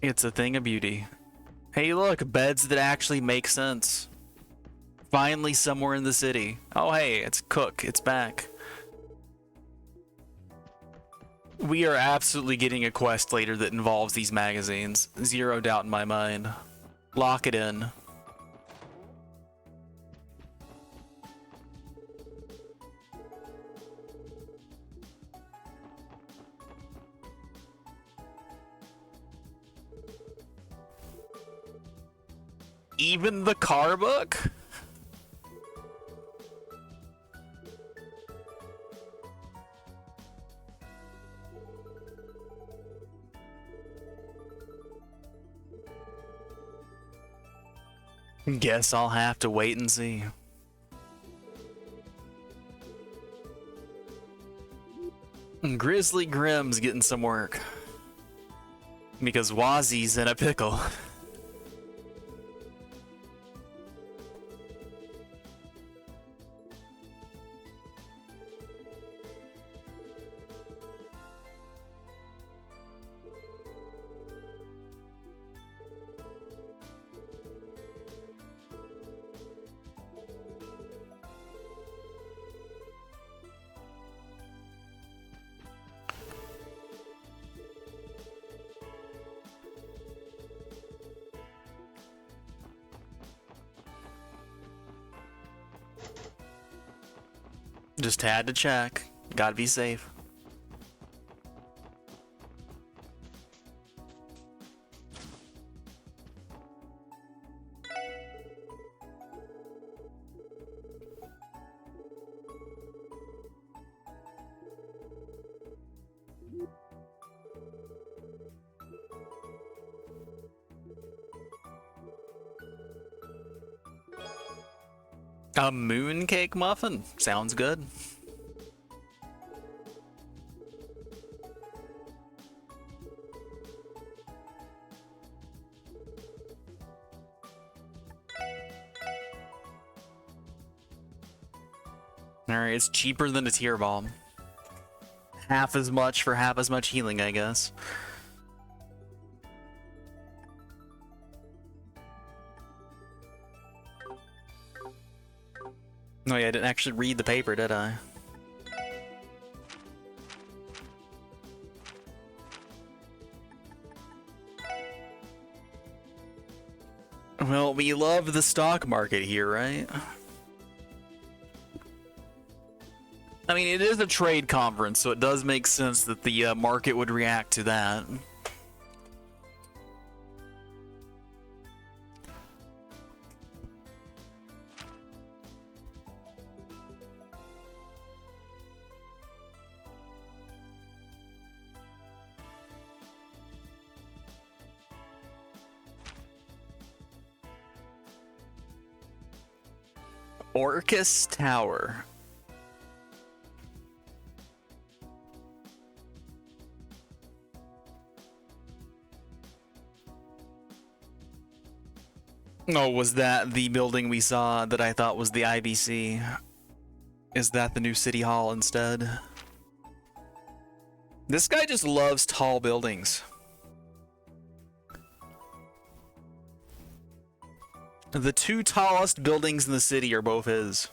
It's a thing of beauty. Hey look, beds that actually make sense. Finally somewhere in the city. Oh hey, it's Cook, it's back. We are absolutely getting a quest later that involves these magazines. Zero doubt in my mind. Lock it in. Even the car book? Guess I'll have to wait and see. Grizzly Grimm's getting some work. Because Wazzy's in a pickle. Just had to check. Gotta be safe. A mooncake muffin? Sounds good. Alright, it's cheaper than a tear bomb. Half as much for half as much healing, I guess. Oh yeah, I didn't actually read the paper, did I? Well, we love the stock market here, right? I mean, it is a trade conference, so it does make sense that the market would react to that. Orcus Tower. Oh, was that the building we saw that I thought was the IBC? Is that the new city hall instead? This guy just loves tall buildings. The two tallest buildings in the city are both his.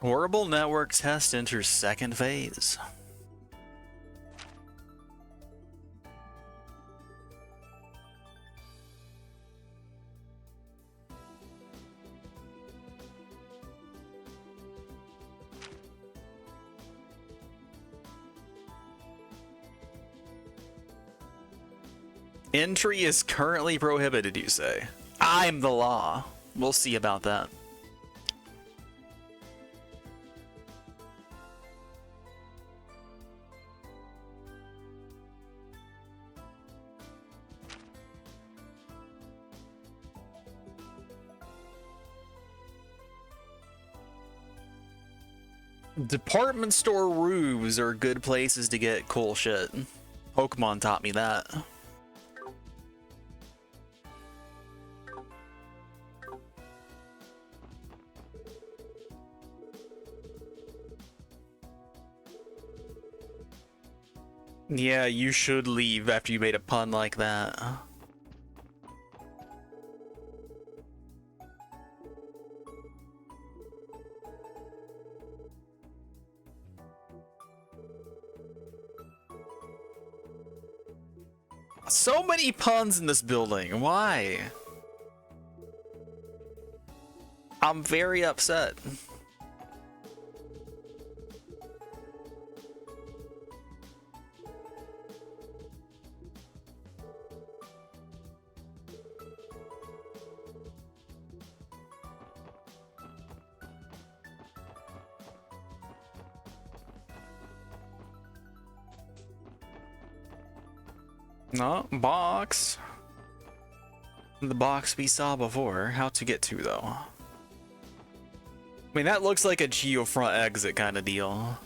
Horrible network test enters second phase. Entry is currently prohibited, you say? I'm the law. We'll see about that. Department store roofs are good places to get cool shit. Pokemon taught me that. Yeah, you should leave after you made a pun like that. So many puns in this building. Why? I'm very upset. No, box. The box we saw before. How to get to, though? I mean, that looks like a geofront exit kind of deal.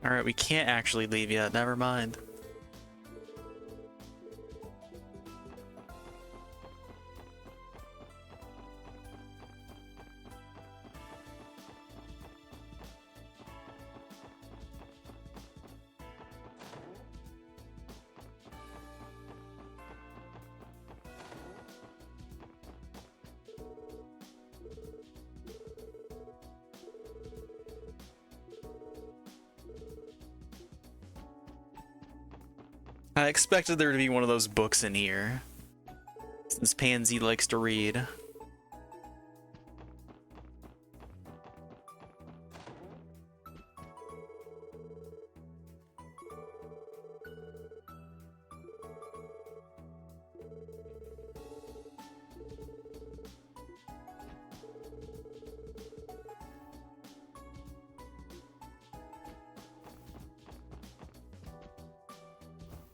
Alright, we can't actually leave yet. Never mind. I expected there to be one of those books in here, since Pansy likes to read.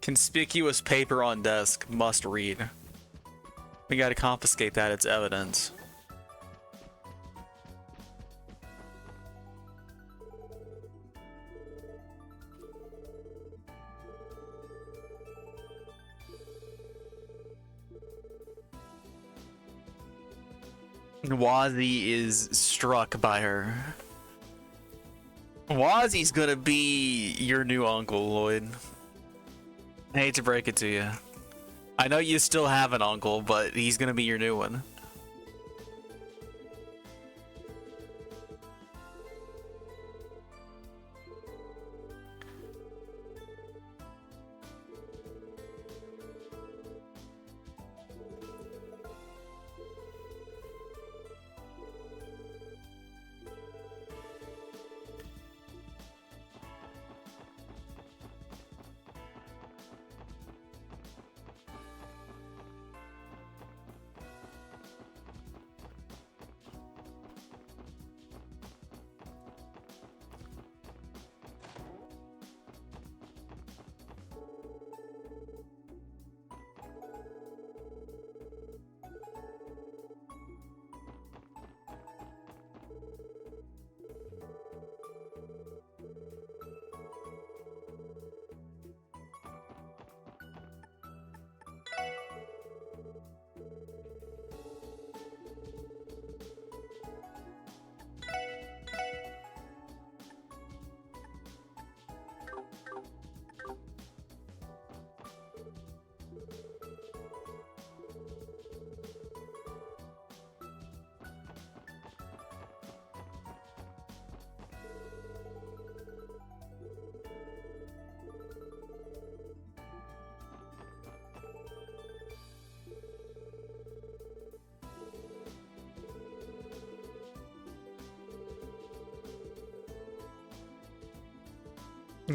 Conspicuous paper on desk, must read. We gotta confiscate that, it's evidence. Wazzy is struck by her. Wazzy's gonna be your new uncle, Lloyd. I hate to break it to you. I know you still have an uncle, but he's gonna be your new one.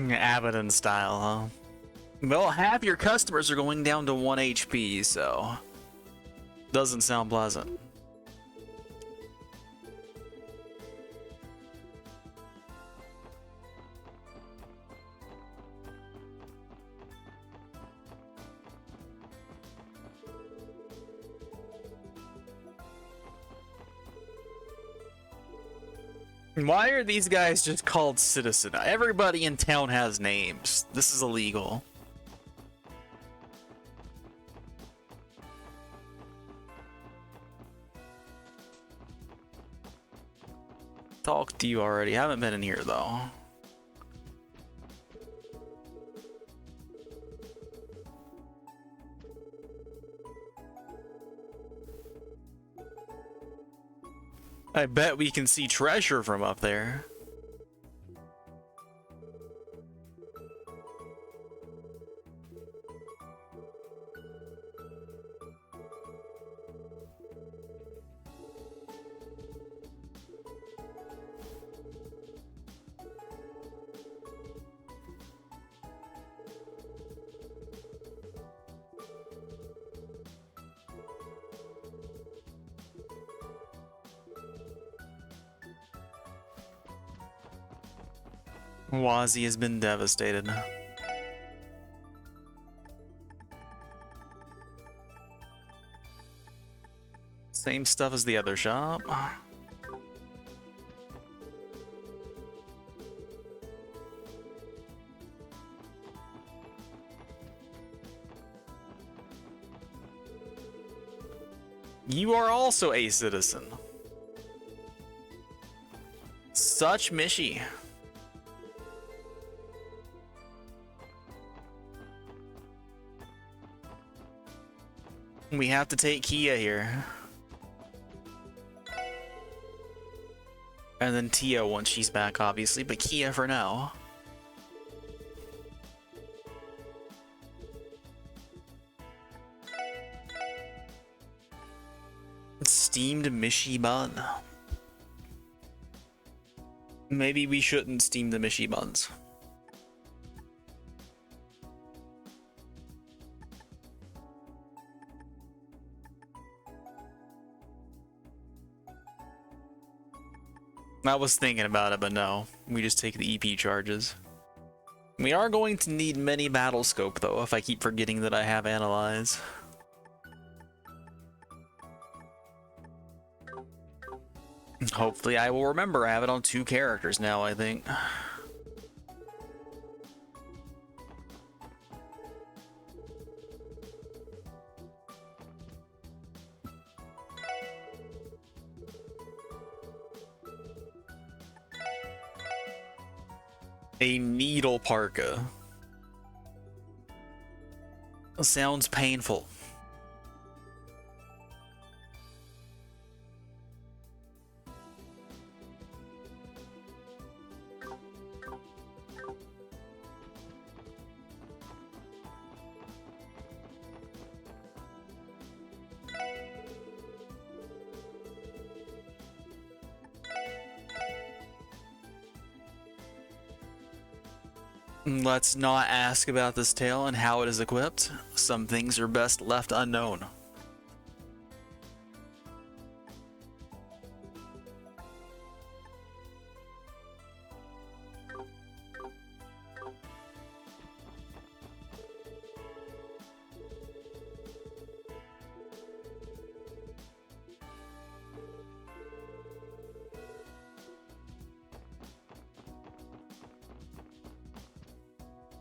Abaddon style, huh? Well, half your customers are going down to 1 HP, so doesn't sound pleasant. Why are these guys just called citizen? Everybody in town has names. This is illegal. Talked to you already. Haven't been in here though. I bet we can see treasure from up there. Wazi has been devastated. Same stuff as the other shop. You are also a citizen. Such Mishi. We have to take Kia here. And then Tia once she's back, obviously, but Kia for now. Steamed Mishi bun. Maybe we shouldn't steam the Mishi buns. I was thinking about it, but no. We just take the EP charges. We are going to need many battle scope, though, if I keep forgetting that I have analyze. Hopefully I will remember. I have it on 2 characters now, I think. A needle parka. Sounds painful. Let's not ask about this tail and how it is equipped. Some things are best left unknown.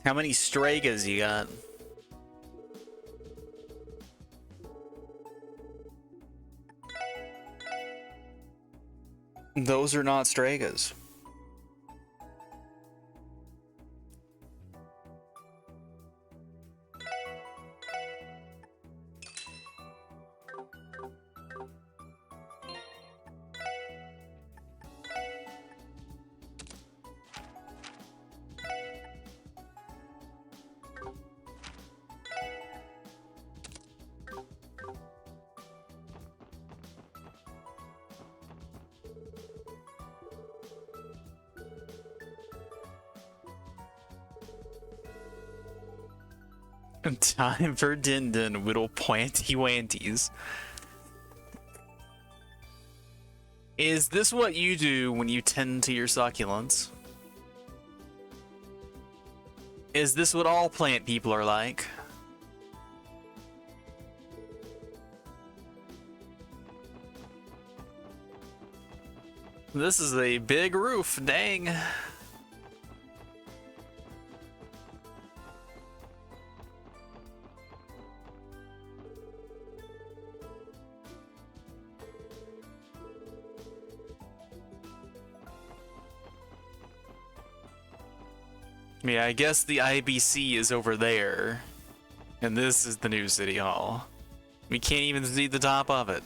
How many Stragas you got? Those are not Stragas. Time for Din Din, little planty wanties. Is this what you do when you tend to your succulents? Is this what all plant people are like? This is a big roof, dang. Yeah, I guess the IBC is over there. And this is the new City Hall. We can't even see the top of it.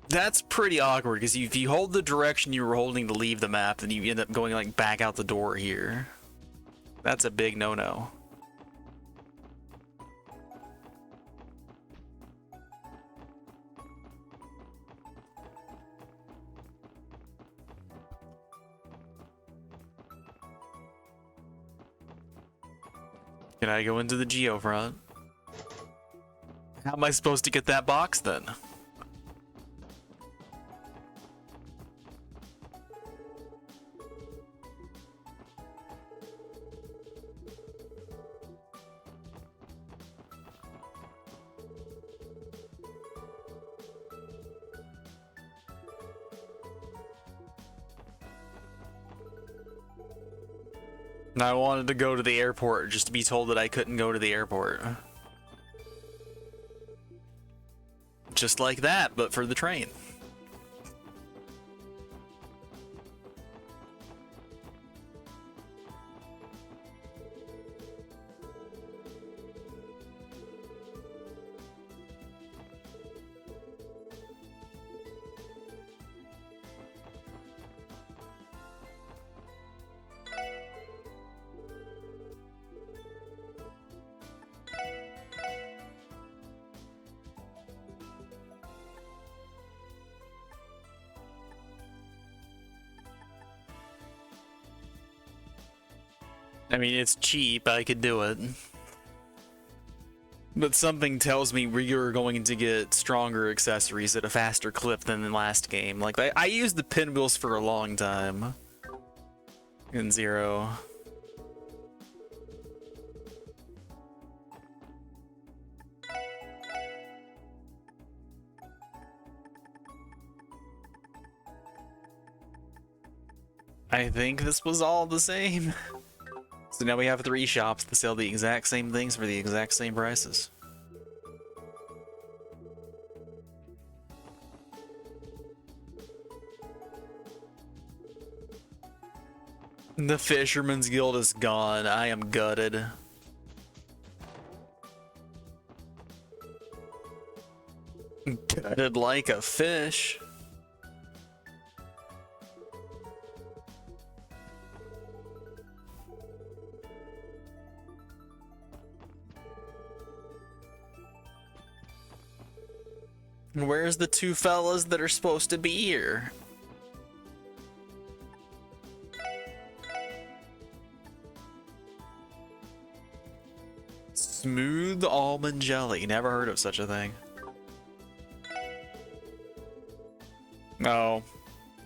That's pretty awkward, because if you hold the direction you were holding to leave the map, then you end up going like back out the door here. That's a big no-no. Can I go into the geofront? How am I supposed to get that box then? I wanted to go to the airport just to be told that I couldn't go to the airport. Just like that, but for the train. I mean, it's cheap, I could do it. But something tells me you're going to get stronger accessories at a faster clip than the last game. Like, I used the pinwheels for a long time in Zero. I think this was all the same. So now we have 3 shops that sell the exact same things for the exact same prices. The Fisherman's Guild is gone. I am gutted. Gutted like a fish. Where's the 2 fellas that are supposed to be here? Smooth almond jelly. Never heard of such a thing. Oh,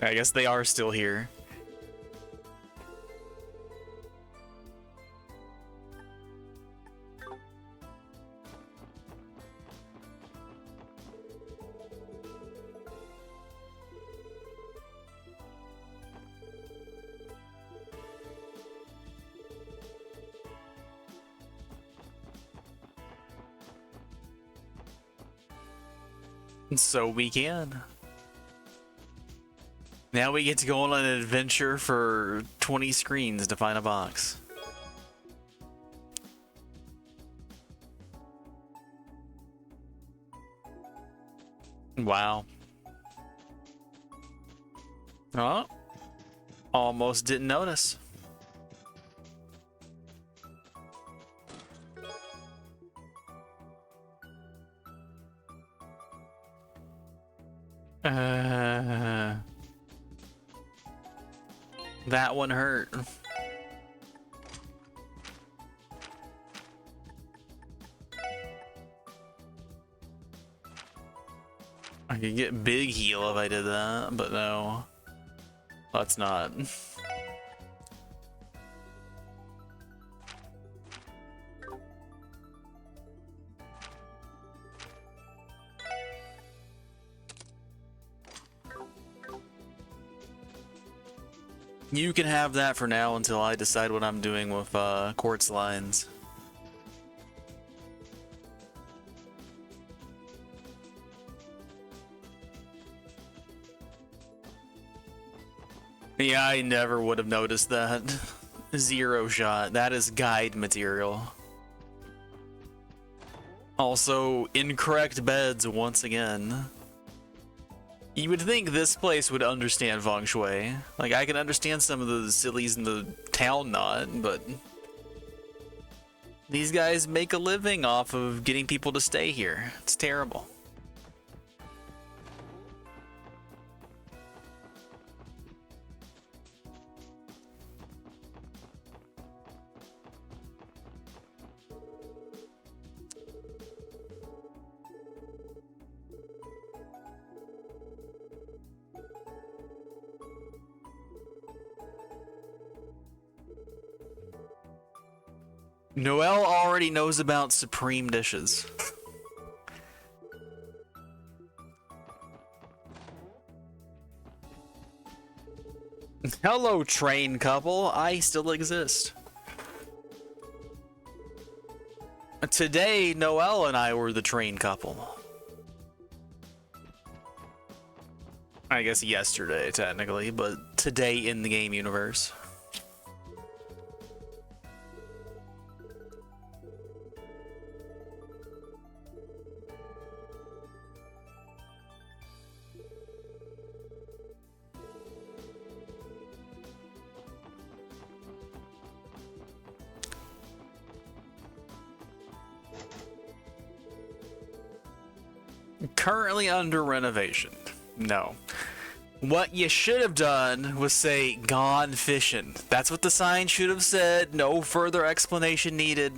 I guess they are still here. So we can. Now we get to go on an adventure for 20 screens to find a box. Wow. Oh, almost didn't notice. That one hurt. I could get big heal if I did that, but no. Let's not. You can have that for now until I decide what I'm doing with quartz lines. Yeah, I never would have noticed that. Zero shot. That is guide material. Also, incorrect beds once again. You would think this place would understand feng shui. Like, I can understand some of the sillies in the town not, but these guys make a living off of getting people to stay here. It's terrible. Noelle already knows about supreme dishes. Hello, train couple. I still exist. Today, Noelle and I were the train couple. I guess yesterday, technically, but today in the game universe. Currently under renovation. No. What you should have done was say, gone fishing. That's what the sign should have said. No further explanation needed.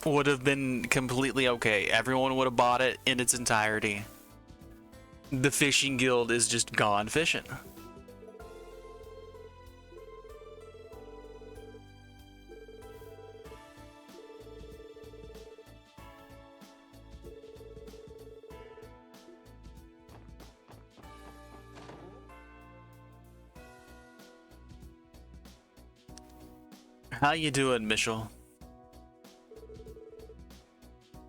Would have been completely okay. Everyone would have bought it in its entirety. The fishing guild is just gone fishing. How you doing, Mitchell?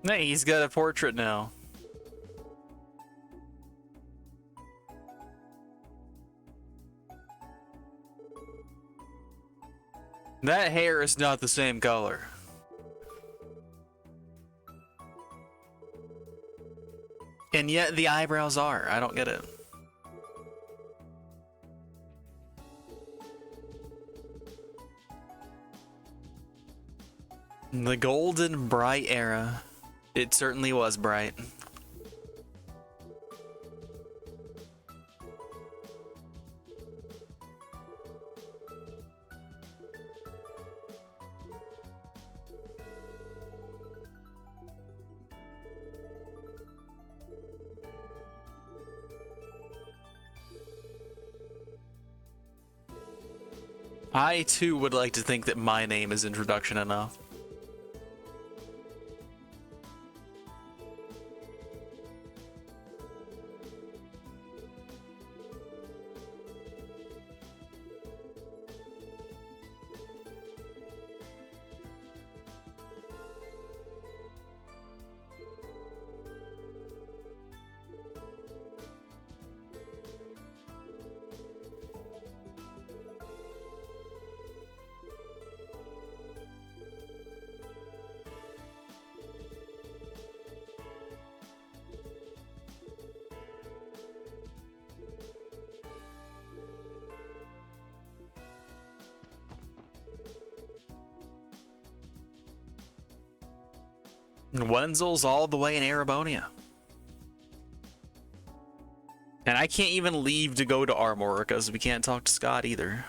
Hey, he's got a portrait now. That hair is not the same color. And yet the eyebrows are. I don't get it. The golden bright era. It certainly was bright. I too would like to think that my name is introduction enough. Wenzel's all the way in Arabonia. And I can't even leave to go to Armor because we can't talk to Scott either.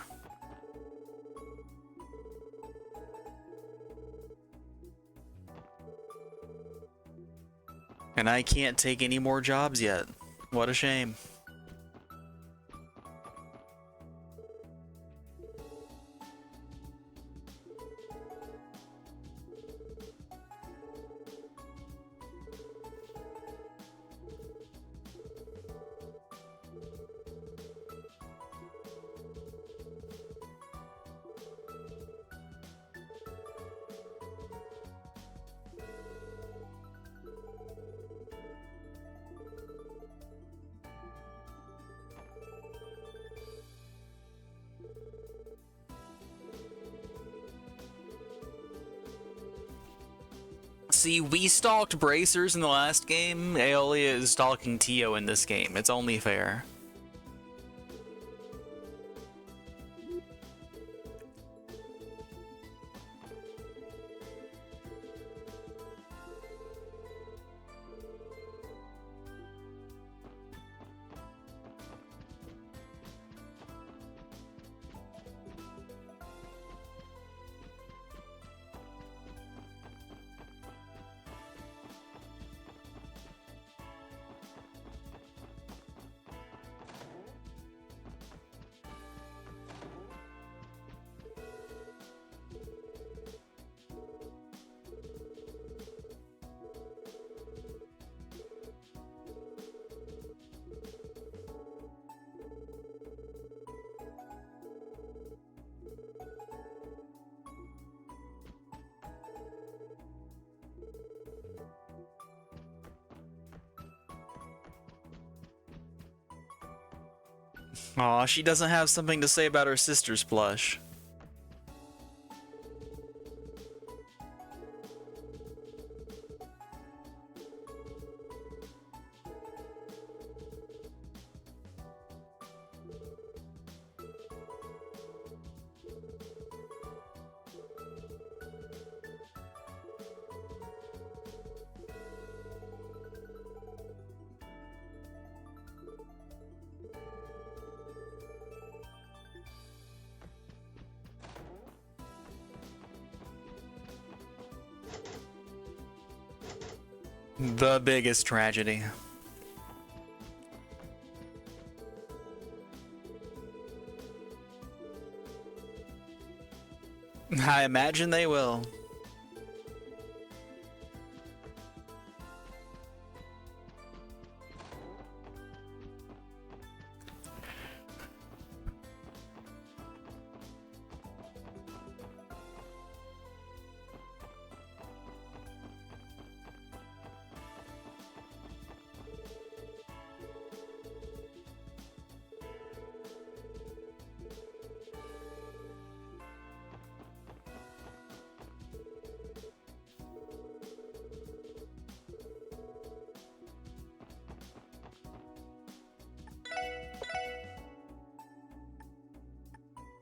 And I can't take any more jobs yet. What a shame. See, we stalked Bracers in the last game. Aeolia is stalking Tio in this game. It's only fair. Aw, she doesn't have something to say about her sister's plush. The biggest tragedy. I imagine they will.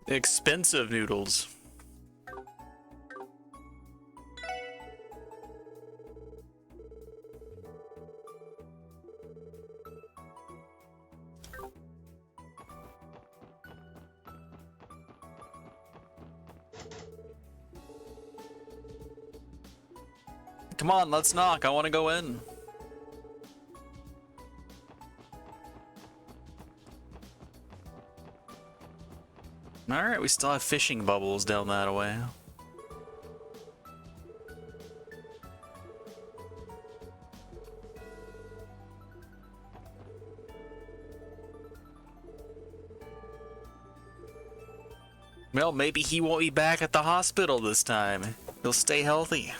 Expensive noodles. Come on, let's knock. I want to go in. Alright, we still have fishing bubbles down that way. Well, maybe he won't be back at the hospital this time. He'll stay healthy.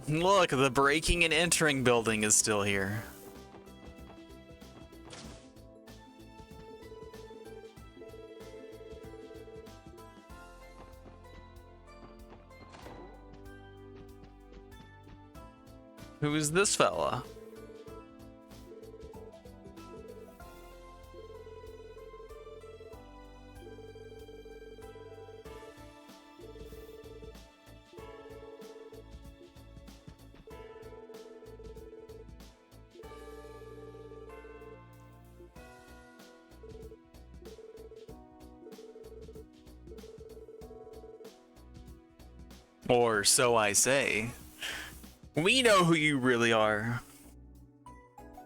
Look, the breaking and entering building is still here. Who is this fella? Or so I say. We know who you really are.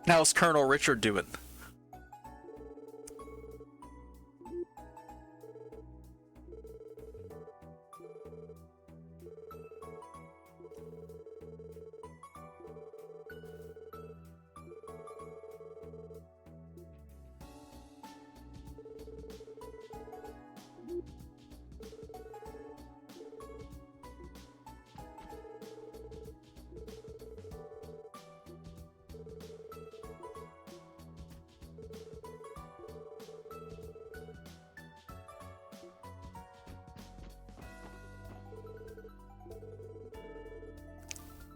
How's Colonel Richard doing?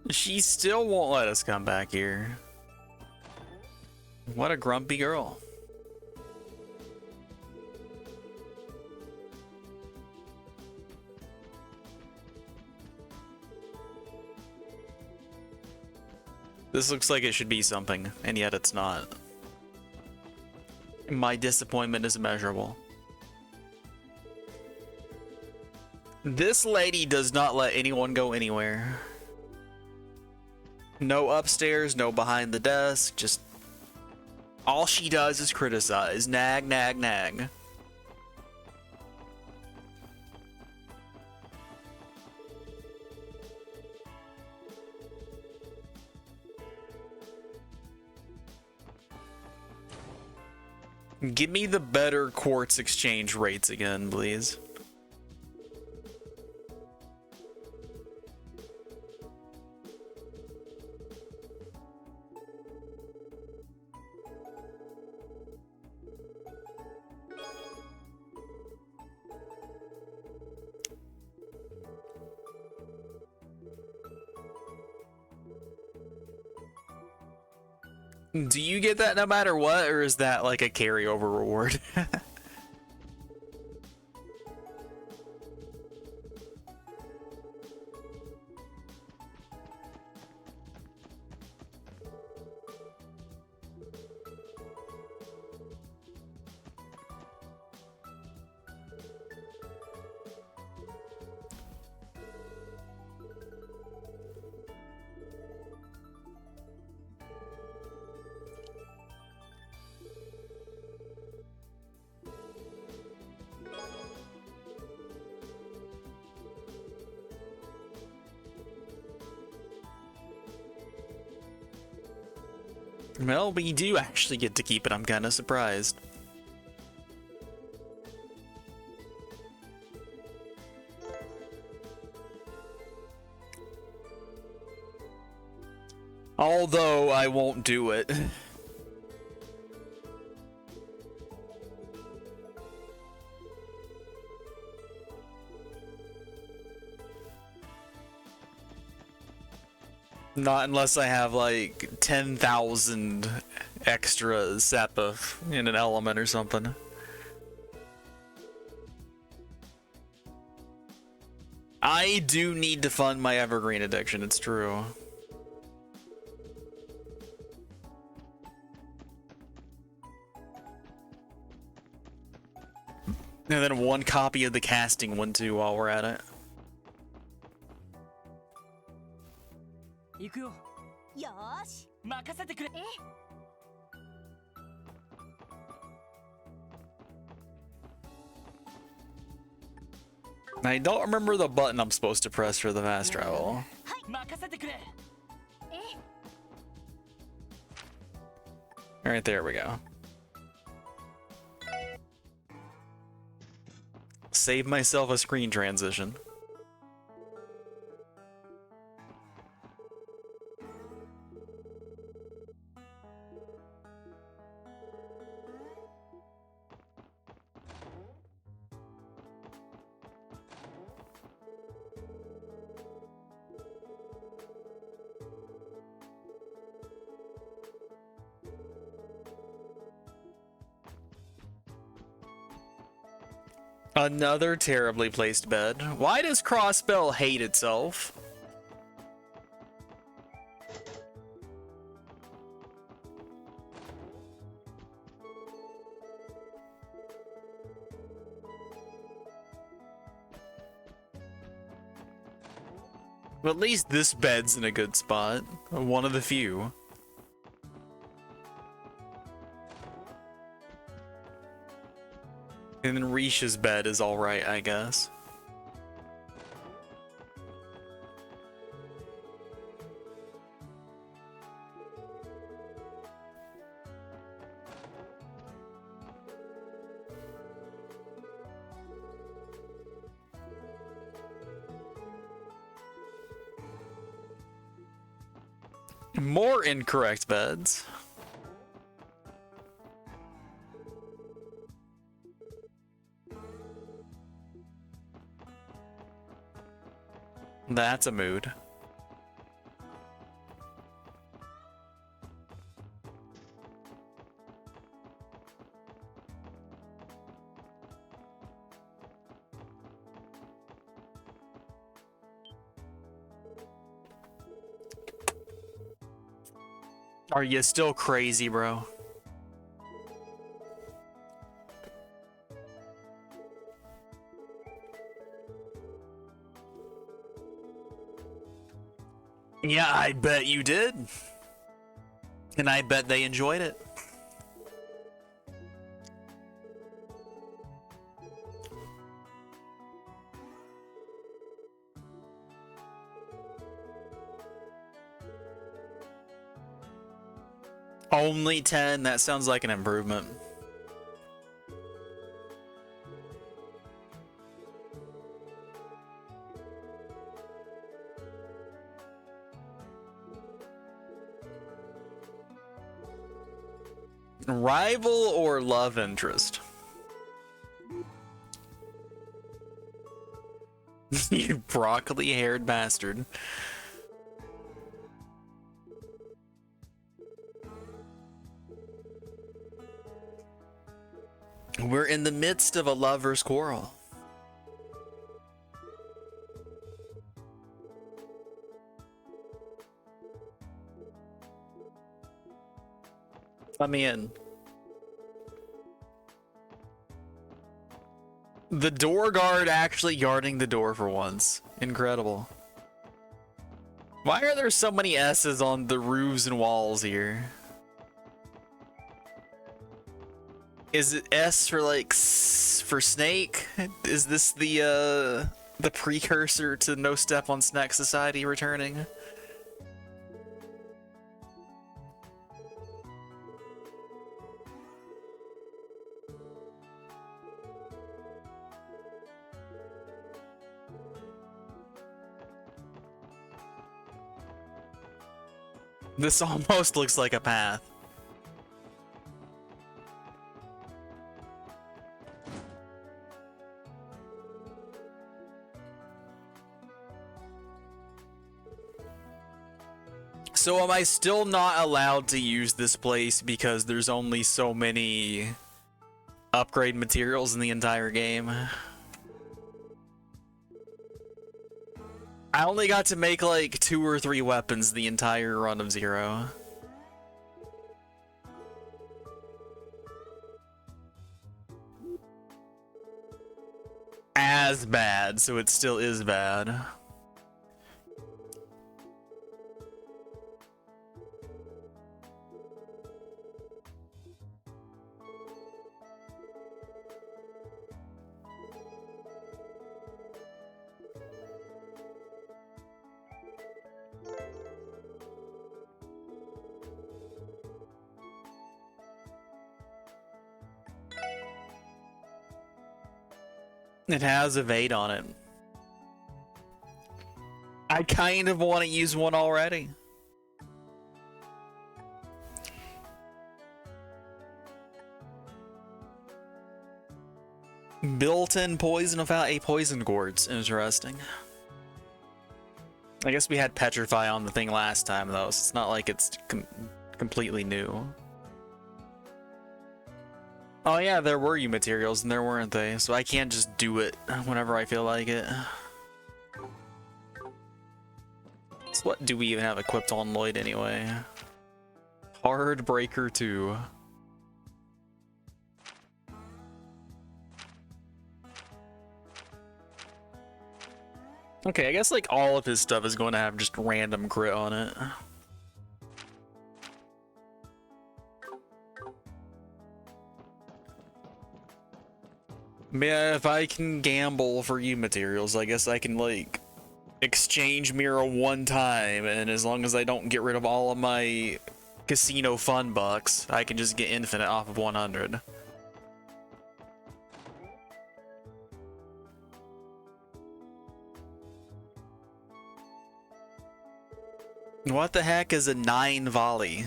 She still won't let us come back here. What a grumpy girl. This looks like it should be something, and yet it's not. My disappointment is immeasurable. This lady does not let anyone go anywhere. No upstairs, no behind the desk, just all she does is criticize. Nag, nag, nag. Give me the better quartz exchange rates again, please. Do you get that no matter what, or is that like a carryover reward? Well, we do actually get to keep it. I'm kind of surprised. Although I won't do it. Not unless I have like 10,000 extra Zappa in an element or something. I do need to fund my evergreen addiction, it's true. And then one copy of the casting one too while we're at it. 行くよ。よーし。任せてくれ。 I don't remember the button I'm supposed to press for the fast travel. 任せてくれ。 Alright, there we go. Save myself a screen transition. Another terribly placed bed. Why does Crossbell hate itself? But at least this bed's in a good spot. One of the few. And then Risha's bed is alright, I guess. More incorrect beds. That's a mood. Are you still crazy, bro? Yeah, I bet you did. And I bet they enjoyed it. Only 10? That sounds like an improvement. Rival or love interest? You broccoli-haired bastard. We're in the midst of a lover's quarrel. Let me in. The door guard actually guarding the door for once. Incredible. Why are there so many S's on the roofs and walls here? Is it S for like for snake? Is this the precursor to No Step on Snack Society returning? This almost looks like a path. So am I still not allowed to use this place because there's only so many upgrade materials in the entire game? I only got to make like 2 or 3 weapons the entire run of Zero. As bad, so it still is bad. It has evade on it. I kind of want to use one already. Built-in poison without a poison quartz. Interesting. I guess we had petrify on the thing last time though, so it's not like it's completely new. Oh yeah, there were you materials and there weren't they, so I can't just do it whenever I feel like it. So what do we even have equipped on Lloyd anyway? Hard Breaker 2. Okay, I guess like all of his stuff is going to have just random crit on it. Yeah, if I can gamble for you materials, I guess I can like exchange Mira one time, and as long as I don't get rid of all of my casino fun bucks, I can just get infinite off of 100. What the heck is a 9 volley?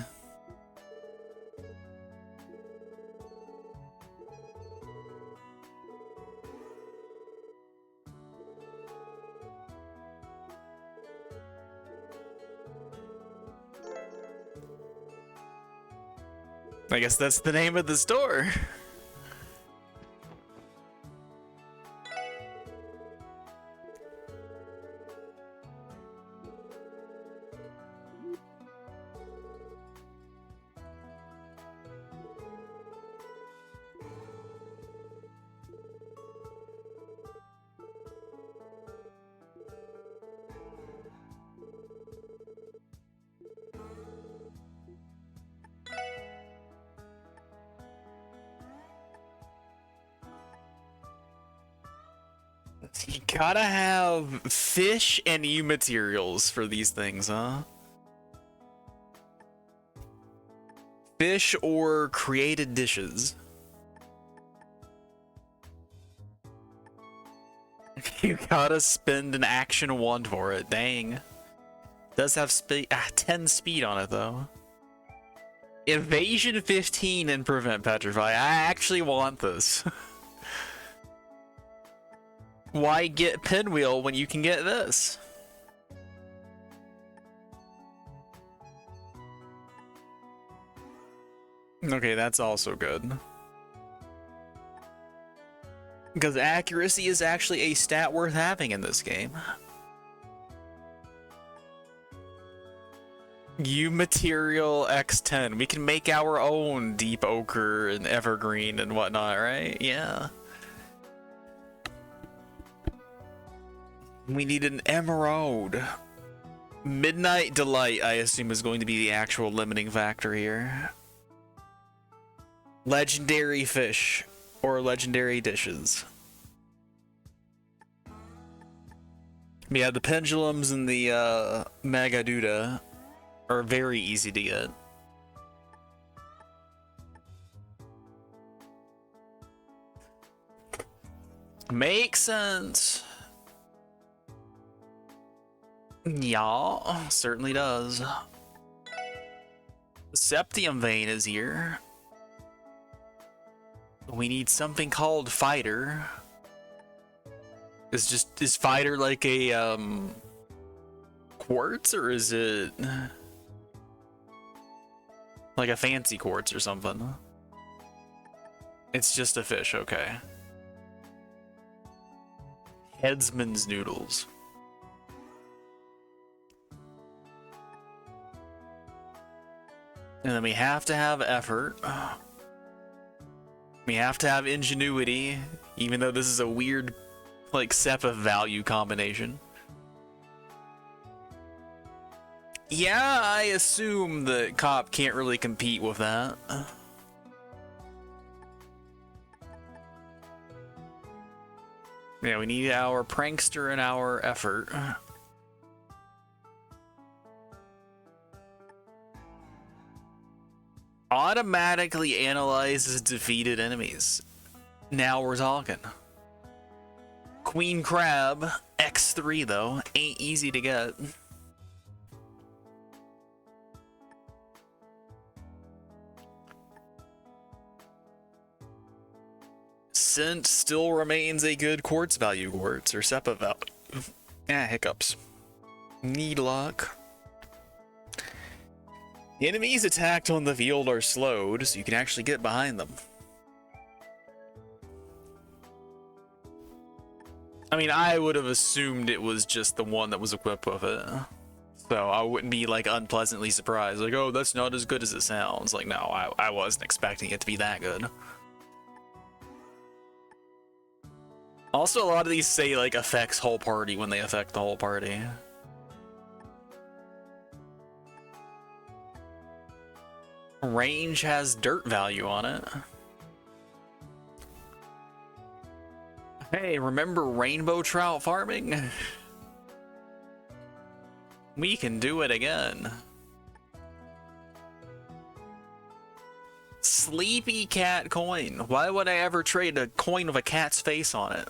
I guess that's the name of the store. You gotta have fish and U materials for these things, huh? Fish or created dishes. You gotta spend an action 1 for it, dang. Does have 10 speed on it though. Evasion 15 and prevent petrify. I actually want this. Why get pinwheel when you can get this? Okay, that's also good. Because accuracy is actually a stat worth having in this game. U material X10. We can make our own deep ochre and evergreen and whatnot, right? Yeah. We need an emerald. Midnight Delight, I assume, is going to be the actual limiting factor here. Legendary fish or legendary dishes. Yeah, the pendulums and the Magaduda are very easy to get. Makes sense. Yeah, certainly does. Septium Vein is here. We need something called Fighter. Is Fighter like a quartz, or is it like a fancy quartz or something? It's just a fish, okay. Headsman's noodles. And then we have to have effort. We have to have ingenuity, even though this is a weird, like, SEPA value combination. Yeah, I assume that Cop can't really compete with that. Yeah, we need our prankster and our effort. Automatically analyzes defeated enemies. Now we're talking. Queen Crab, X3 though, ain't easy to get. Scent still remains a good quartz value quartz, or SEPA value. Hiccups. Need luck. Enemies attacked on the field are slowed, so you can actually get behind them. I mean, I would have assumed it was just the one that was equipped with it. So I wouldn't be like unpleasantly surprised, like, oh, that's not as good as it sounds. Like, no, I wasn't expecting it to be that good. Also, a lot of these say like affects whole party when they affect the whole party. Range has dirt value on it. Hey, remember rainbow trout farming? We can do it again. Sleepy cat coin. Why would I ever trade a coin with a cat's face on it?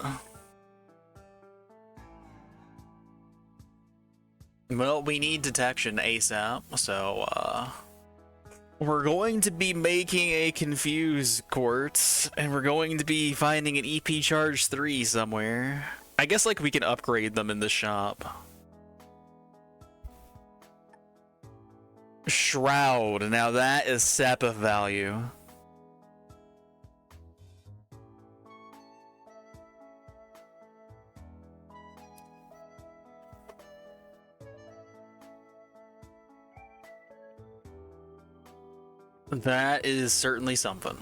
Well, we need detection ASAP, so we're going to be making a confused quartz, and we're going to be finding an EP charge 3 somewhere. I guess like we can upgrade them in the shop. Shroud, now that is SEPA value. That is certainly something.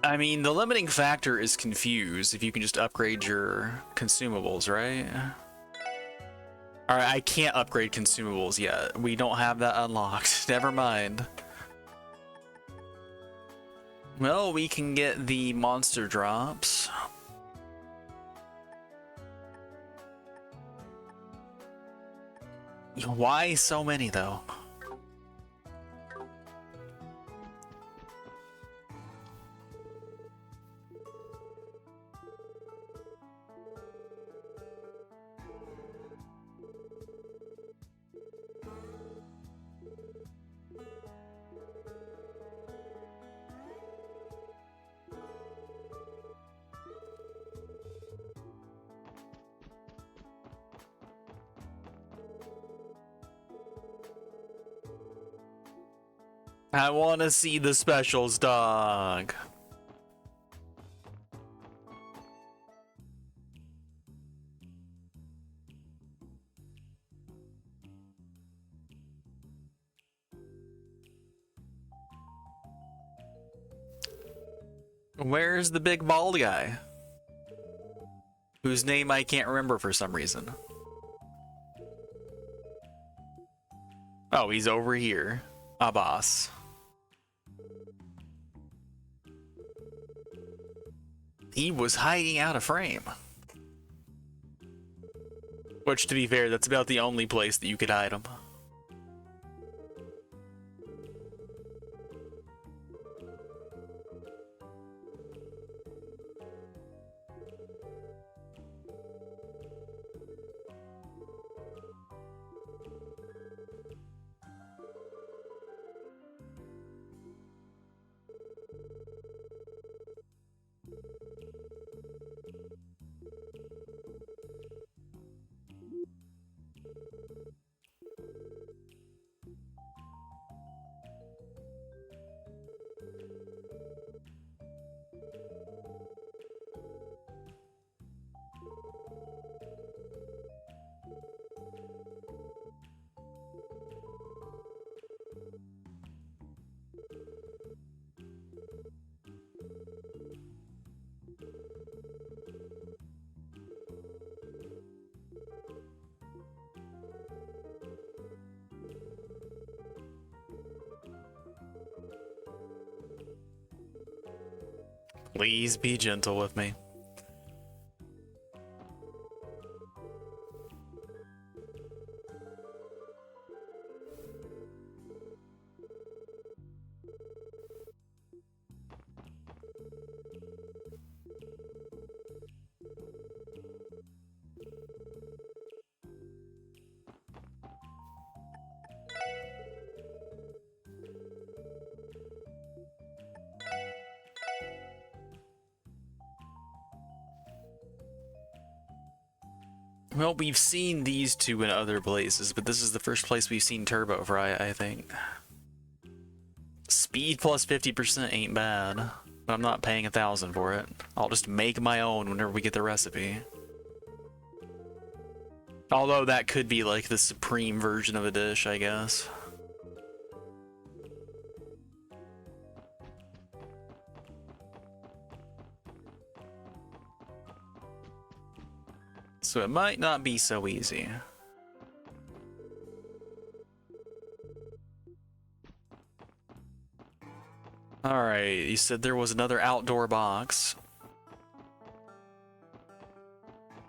I mean, the limiting factor is confused if you can just upgrade your consumables, right? Alright, I can't upgrade consumables yet. We don't have that unlocked. Never mind. Well, we can get the monster drops. Why so many, though? I want to see the specials, dog. Where's the big bald guy? Whose name I can't remember for some reason. Oh, he's over here. Abbas. He was hiding out of frame. Which, to be fair, that's about the only place that you could hide him. Please be gentle with me. Well, we've seen these two in other places, but this is the first place we've seen Turbo Fry, I think. Speed plus 50% ain't bad, but I'm not paying 1,000 for it. I'll just make my own whenever we get the recipe. Although that could be like the supreme version of a dish, I guess. So it might not be so easy. Alright, you said there was another outdoor box.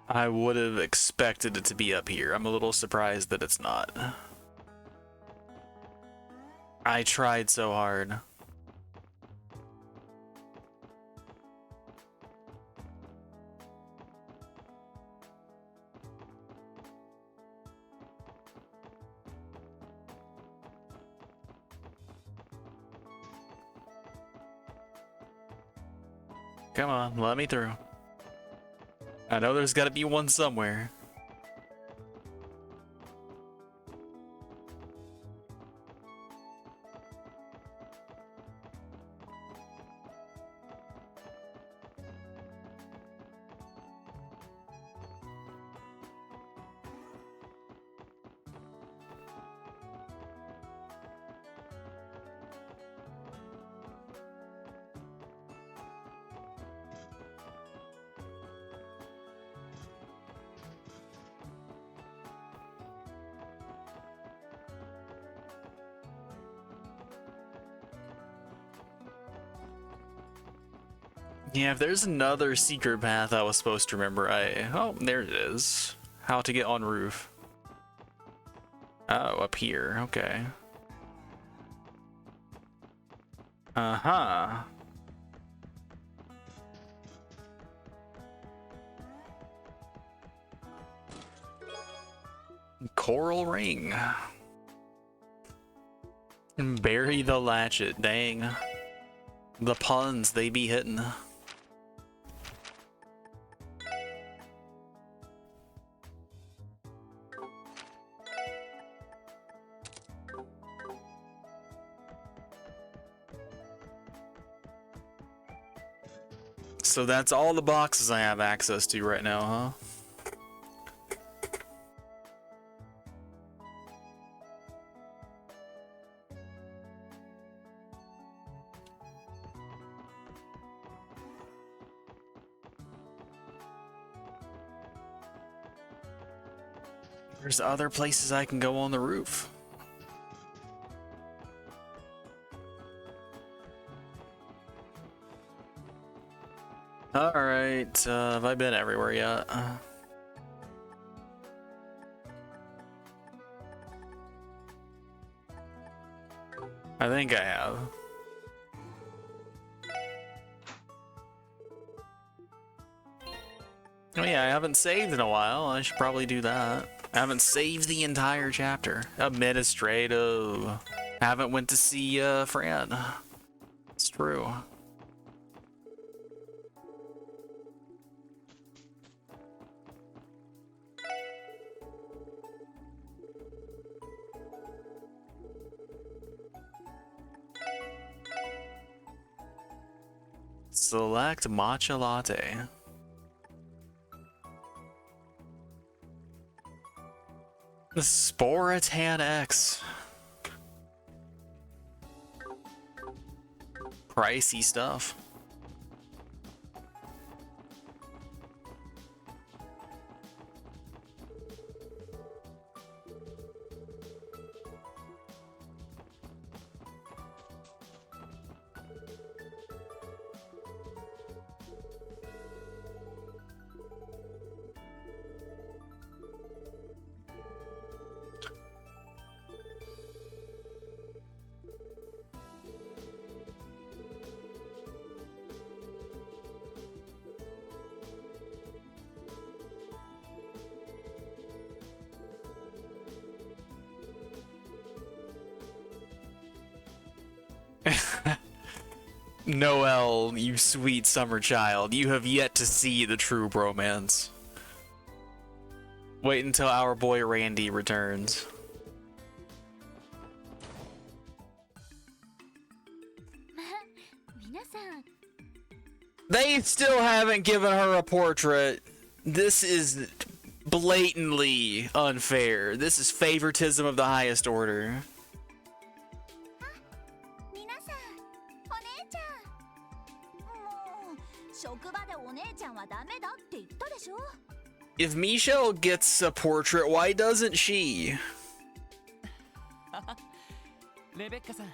I would have expected it to be up here. I'm a little surprised that it's not. I tried so hard. Come on, let me through. I know there's got to be one somewhere. Yeah, if there's another secret path I was supposed to remember, oh, there it is. How to get on roof. Oh, up here, okay. Uh-huh. Coral ring. And bury the latchet, dang. The puns, they be hitting. So that's all the boxes I have access to right now, huh? There's other places I can go on the roof. Alright, have I been everywhere yet? I think I have. Oh yeah, I haven't saved in a while. I should probably do that. I haven't saved the entire chapter. Administrative. Haven't went to see Fran. It's true. Select matcha latte. The Sporatan X. Pricey stuff. Noelle, you sweet summer child, you have yet to see the true bromance. Wait until our boy Randy returns. They still haven't given her a portrait. This is blatantly unfair. This is favoritism of the highest order. 皆さん、お姉ちゃん。もう職場でお姉ちゃんはダメだって言ったでしょ。 If Michelle gets a portrait, why doesn't she? レベッカさん、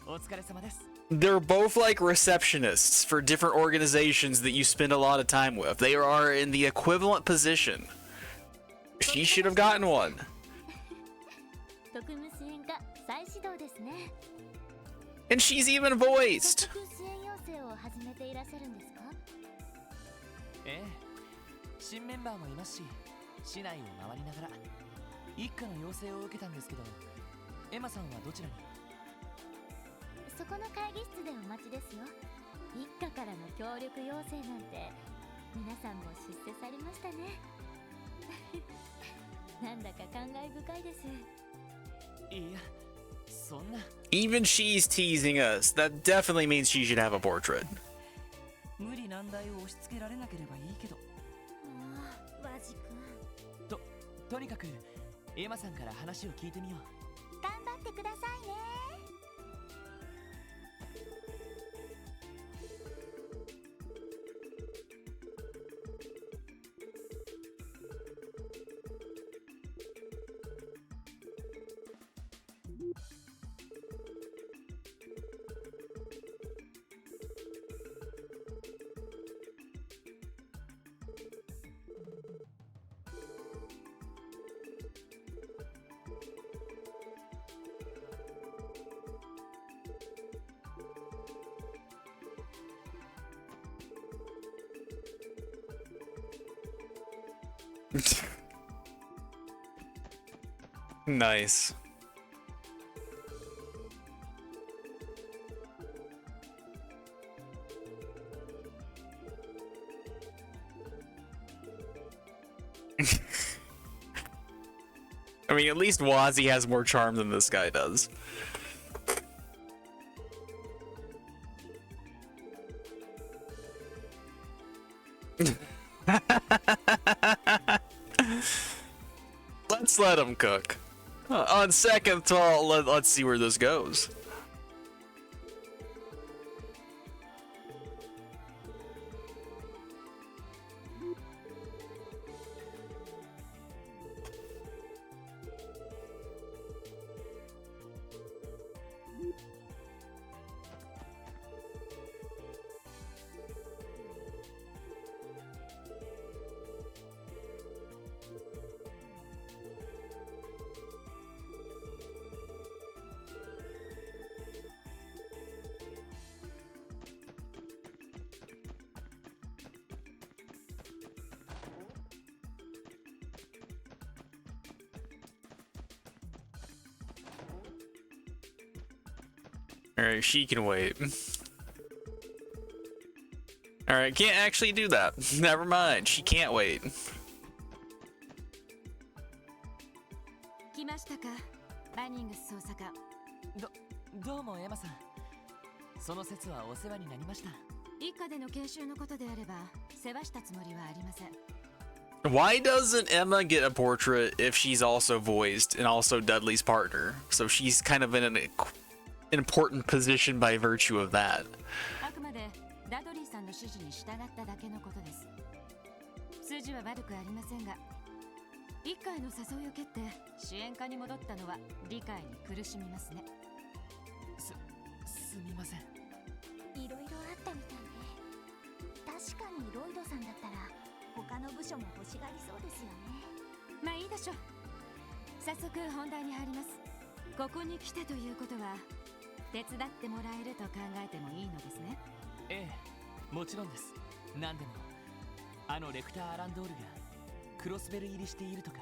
お疲れ様です。 They're both like receptionists for different organizations that you spend a lot of time with. They are in the equivalent position. She should have gotten one. 特務支援課再始動ですね。 And she's even voiced. 特支援要請を始めていらっしゃるんですか？ええ、新メンバーもいますし、市内を回りながら一課の要請を受けたんですけど、エマさんはどちらに？そこの会議室でお待ちですよ。一課からの協力要請なんて皆さんも出世されましたね。なんだか感慨深いです。いや、そんな。 Even she's teasing us. That definitely means she should have a portrait. 無理難題を押し付けられなければいいけど。ワジ君、とにかくエマさんから話を聞いてみよう。頑張ってくださいね。 Nice. I mean, at least Wazzy has more charm than this guy does. Let's let him cook. On second thought, let's see where this goes. Alright, she can wait. Alright, can't actually do that. Never mind, she can't wait. 来ましたか、バニングス捜査官。どうもエマさん。その説はお世話になりました。一課での研修のことであれば世話したつもりはありません。 Why doesn't Emma get a portrait if she's also voiced and also Dudley's partner? So she's kind of in an important position by virtue of that. あくまでダドリーさんの指示に従っただけのことです。筋は悪くありませんが、一課への誘いを蹴って支援課に戻ったのは理解に苦しみますね。すみません。いろいろあったみたいね。確かにロイドさんだったら他の部署も欲しがりそうですよね。まあいいでしょう。早速本題に入ります。ここに来たということは手伝ってもらえると考えてもいいのですね。ええ、もちろんです。何でもあのレクター・アランドールがクロスベル入りしているとか。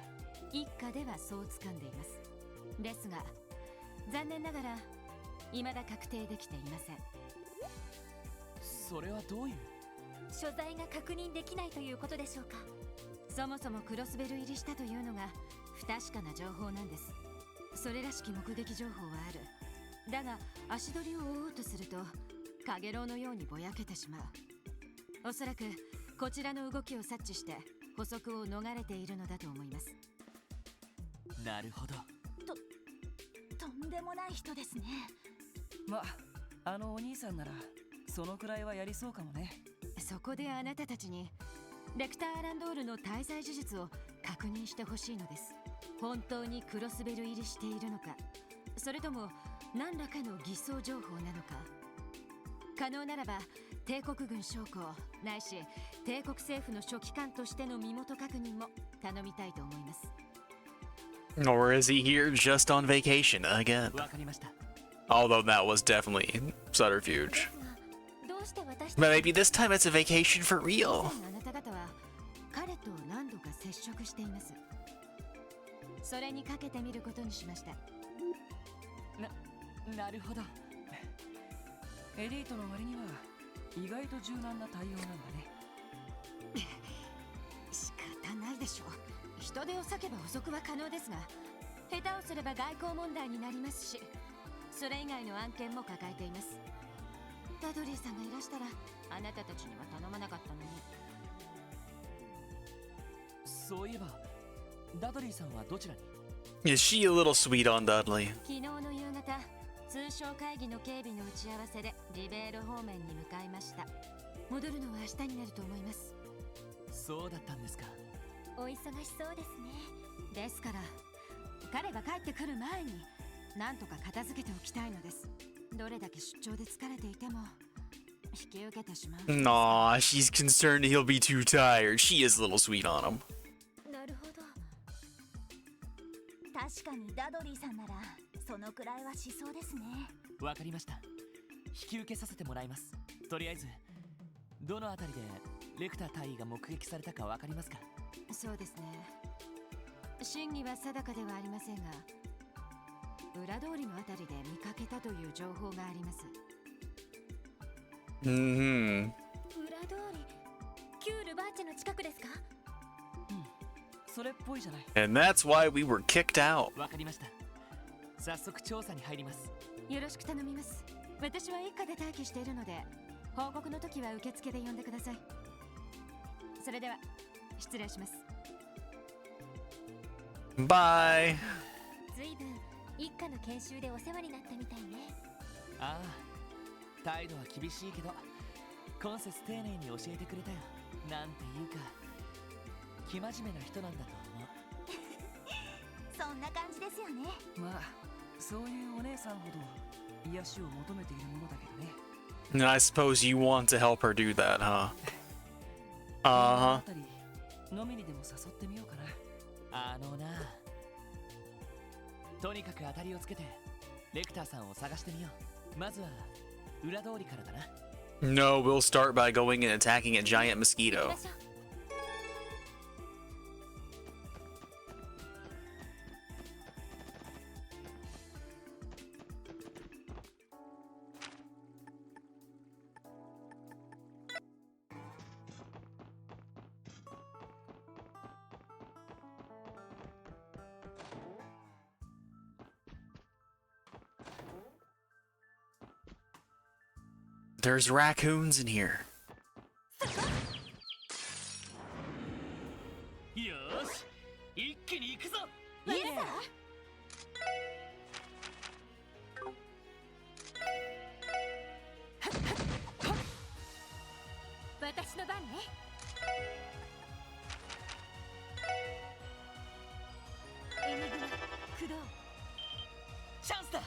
一家ではそう掴んでいます。ですが残念ながら未だ確定できていません。それはどういう？所在が確認できないということでしょうか。そもそもクロスベル入りしたというのが不確かな情報なんです。それらしき目撃情報はある。だが足取りを追おうとするとカゲロウのようにぼやけてしまう。おそらくこちらの動きを察知して捕捉を逃れているのだと思います。なるほど。とんでもない人ですね。ま、あのお兄さんならそのくらいはやりそうかもね。そこであなたたちにレクター・アランドールの滞在事実を確認してほしいのです。本当にクロスベル入りしているのか、それとも何らかの偽装情報なのか。可能ならば帝国軍将校ないし帝国政府の書記官としての身元確認も頼みたいと思います。 Or is he here just on vacation again? わかりました。 Although that was definitely subterfuge. どうして私 But maybe this time it's a vacation for real. あなた方は彼と何度か接触しています。それにかけてみることにしました。なるほど。エリートの割には意外と柔軟な対応なんだね。仕方ないでしょう。人手を割けば捕捉は可能ですが、下手をすれば外交問題になりますし、それ以外の案件も抱えています。ダドリーさんがいらしたらあなたたちには頼まなかったのに。そういえばダドリーさんはどちらに？ Is she a little sweet on Dudley? 昨日の夕方、通商会議の警備の打ち合わせでリベール方面に向かいました。戻るのは明日になると思います。そうだったんですか。お忙しそうですね。ですから彼が帰ってくる前になんとか片付けておきたいのです。どれだけ出張で疲れていても引き受けてしまう。 Aw, she's concerned he'll be too tired. She is a little sweet on him. なるほど。確かにダドリーさんならそのくらいはしそうですね。わかりました。引き受けさせてもらいます。とりあえずどのあたりでレクター大尉が目撃されたかわかりますか？そうですね。真偽は定かではありませんが、裏通りのあたりで見かけたという情報があります。Mm-hmm. 裏通り、キュールバーチェの近くですか？それっぽいじゃない。 And that's why we were kicked out. わかりました。早速調査に入ります。よろしく頼みます。私は一家で待機しているので、報告の時は受付で呼んでください。それでは失礼します。 Bye. ずいぶん一家の研修でお世話になったみたいね。ああ、態度は厳しいけど今節丁寧に教えてくれたよ。なんていうか生真面目な人なんだと思う。そんな感じですよね。まあ、そういうお姉さんほど癒しを求めているものだけどね。 And I suppose you want to help her do that, huh? この Uh-huh. 辺り飲みにでも誘ってみようかな。あのな、とにかく当たりをつけてレクターさんを探してみよう。まずは裏通りからだな。 No, we'll start by going and attacking a giant 行き mosquito. ましょう。There's raccoons in here. よーし、一気に行くぞ。いいね。私の番ね。エニグマ、駆動。チャンスだ。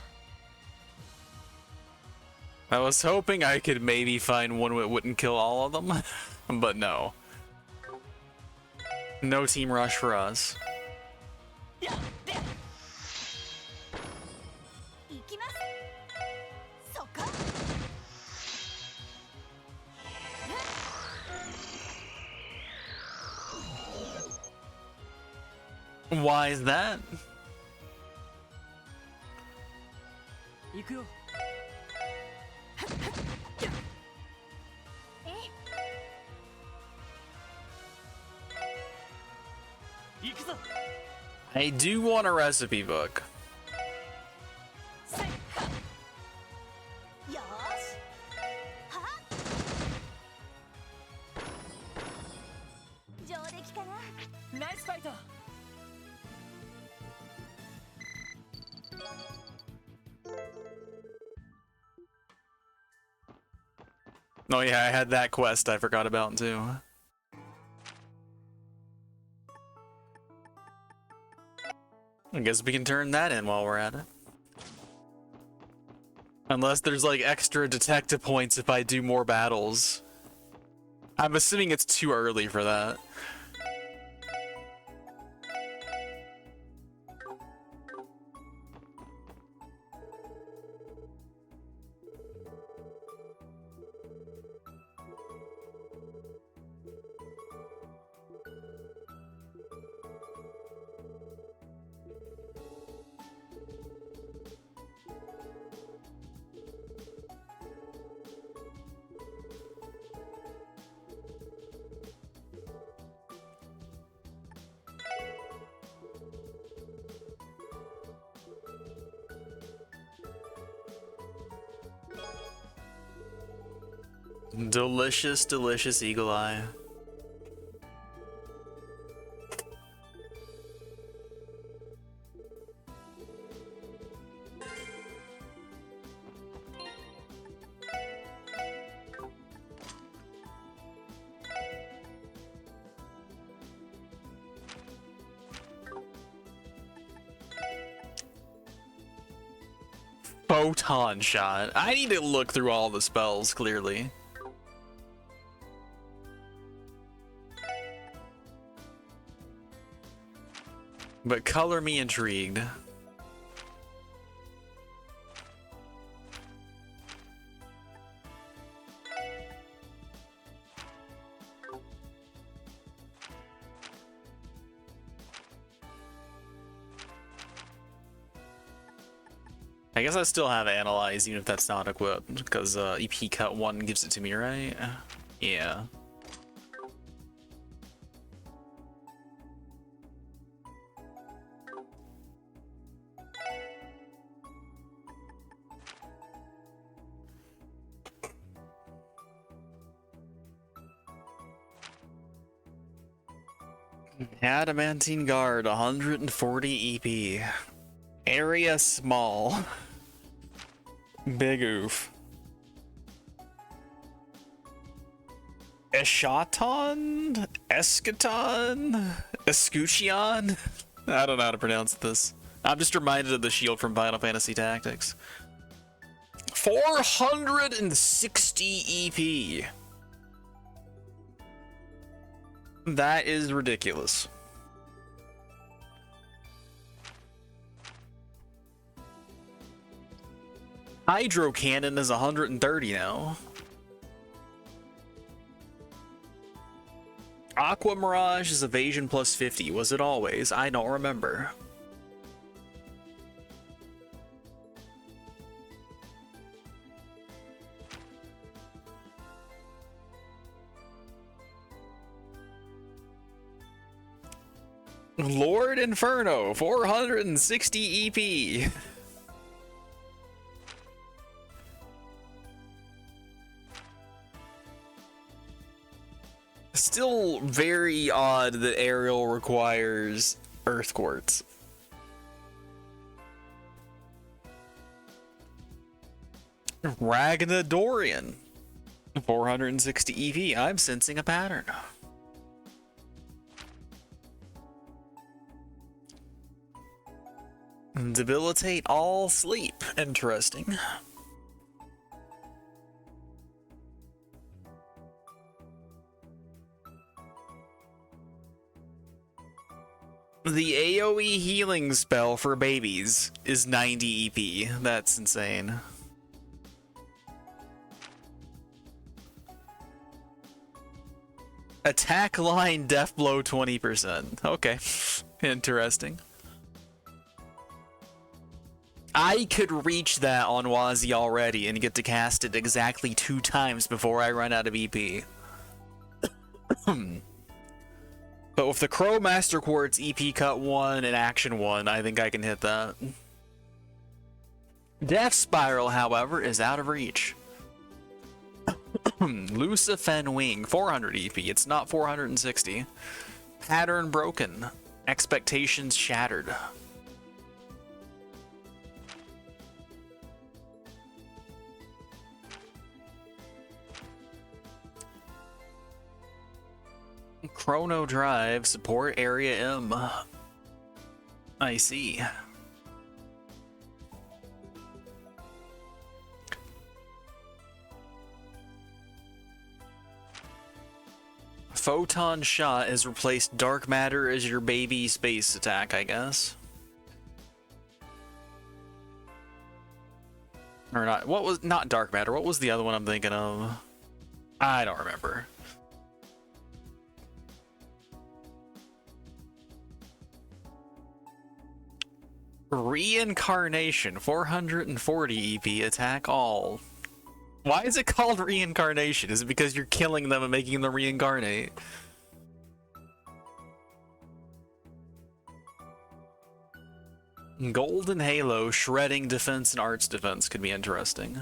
I was hoping I could maybe find one that wouldn't kill all of them, but no. No team rush for us. やって。行きます。そっか。 Why is that? 行くよ。行くぞ。 I do want a recipe book. よーし。はっ。上出来かな。ナイスファイト。 Oh yeah, I had that quest I forgot about too. I guess we can turn that in while we're at it. Unless there's like extra detective points if I do more battles. I'm assuming it's too early for that. Delicious, delicious eagle eye. Photon shot. I need to look through all the spells clearly. But color me intrigued. I guess I still have Analyze, even if that's not equipped, because EP Cut 1 gives it to me, right? Yeah. Adamantine Guard, 140 EP. Area small. Big oof. Eschaton? Eschaton? Escutcheon? I don't know how to pronounce this. I'm just reminded of the shield from Final Fantasy Tactics. 460 EP. That is ridiculous. Hydro Cannon is 130 now. Aqua Mirage is evasion plus 50. Was it always? I don't remember. Lord Inferno, 460 EP. Still very odd that Aerial requires Earth Quartz. Ragnadorian, 460 EP. I'm sensing a pattern. Debilitate all sleep. Interesting. The AoE healing spell for babies is 90 EP. That's insane. Attack line death blow 20%. Okay. Interesting. I could reach that on Wazi already and get to cast it exactly 2 times before I run out of EP. But with the Crow Master Quartz, EP Cut 1, and Action 1, I think I can hit that. Death Spiral, however, is out of reach. Lucifen Wing, 400 EP. It's not 460. Pattern broken. Expectations shattered. Chrono Drive, support area M. I see. Photon Shot has replaced Dark Matter as your baby space attack, I guess. Or not, what was, not Dark Matter, what was the other one I'm thinking of? I don't remember. Reincarnation, 440 EP, attack all. Why is it called reincarnation? Is it because you're killing them and making them reincarnate? Golden Halo, shredding defense and arts defense could be interesting.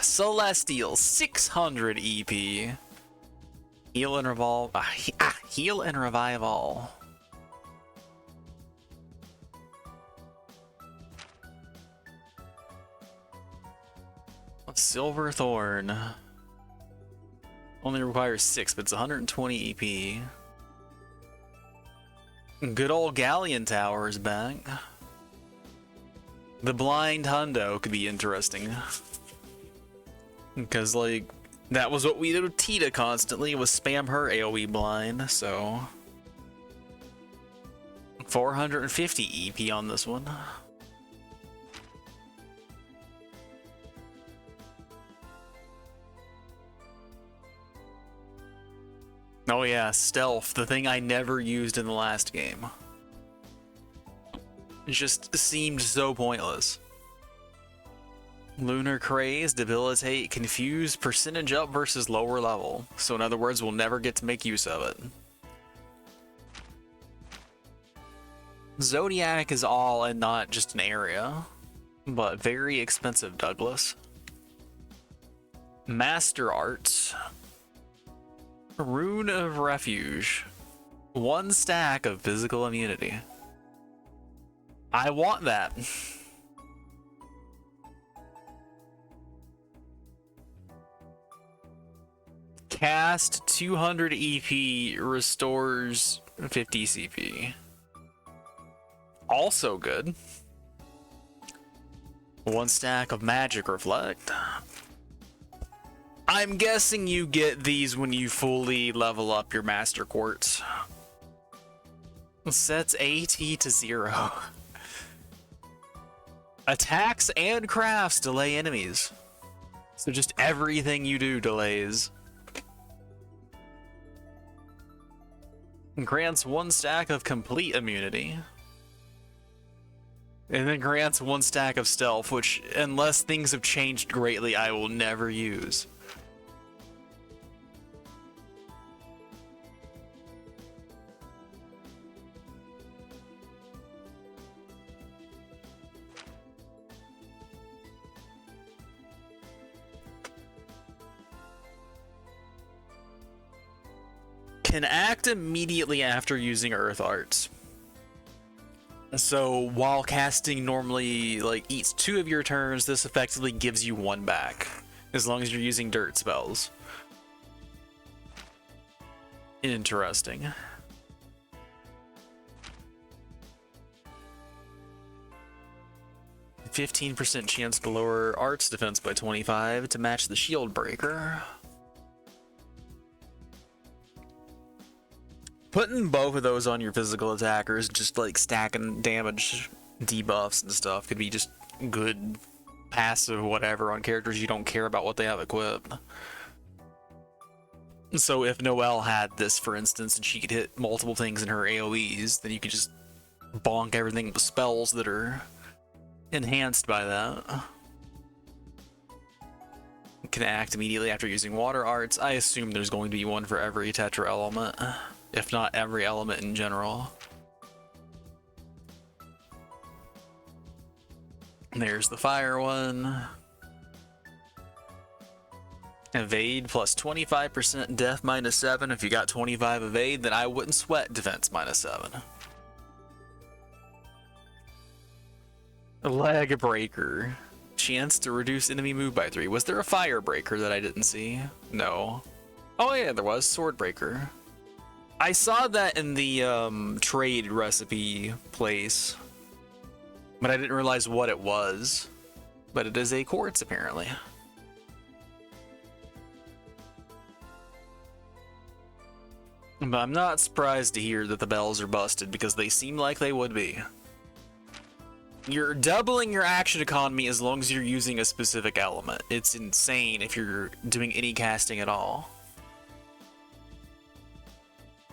Celestial, 600 EP. Heal and revolve. Heal and revive all. Silver Thorn. Only requires 6, but it's 120 EP. Good old Galleon Tower is back. The Blind Hundo could be interesting. Because, like, that was what we did with Tita constantly, was spam her AoE blind, so... 450 EP on this one. Oh yeah, stealth, the thing I never used in the last game. It just seemed so pointless. Lunar Craze, Debilitate, Confuse, percentage up versus lower level. So in other words, we'll never get to make use of it. Zodiac is all and not just an area, but very expensive, Douglas. Master Arts. Rune of Refuge. 1 stack of physical immunity. I want that. Cast 200 EP, restores 50 CP. Also good. 1 stack of Magic Reflect. I'm guessing you get these when you fully level up your Master Quartz. Sets AT to 0. Attacks and crafts delay enemies. So just everything you do delays. Grants 1 stack of complete immunity. And then grants 1 stack of stealth, which, unless things have changed greatly, I will never use. Can act immediately after using Earth Arts. So while casting normally like eats 2 of your turns, this effectively gives you 1 back, as long as you're using dirt spells. Interesting. %15 chance to lower arts defense by 25 to match the shield breaker. Putting both of those on your physical attackers, just like stacking damage debuffs and stuff, could be just good passive whatever on characters you don't care about what they have equipped. So if Noelle had this, for instance, and she could hit multiple things in her AoEs, then you could just bonk everything with spells that are enhanced by that. Can act immediately after using water arts. I assume there's going to be one for every Tetra element. If not every element in general. There's the fire one. Evade plus 25%, death minus 7. If you got 25 evade, then I wouldn't sweat defense minus 7. Leg breaker. Chance to reduce enemy move by 3. Was there a fire breaker that I didn't see? No. Oh yeah, there was. Sword breaker. I saw that in the trade recipe place, but I didn't realize what it was. But it is a quartz apparently. But I'm not surprised to hear that the bells are busted because they seem like they would be. You're doubling your action economy as long as you're using a specific element. It's insane if you're doing any casting at all.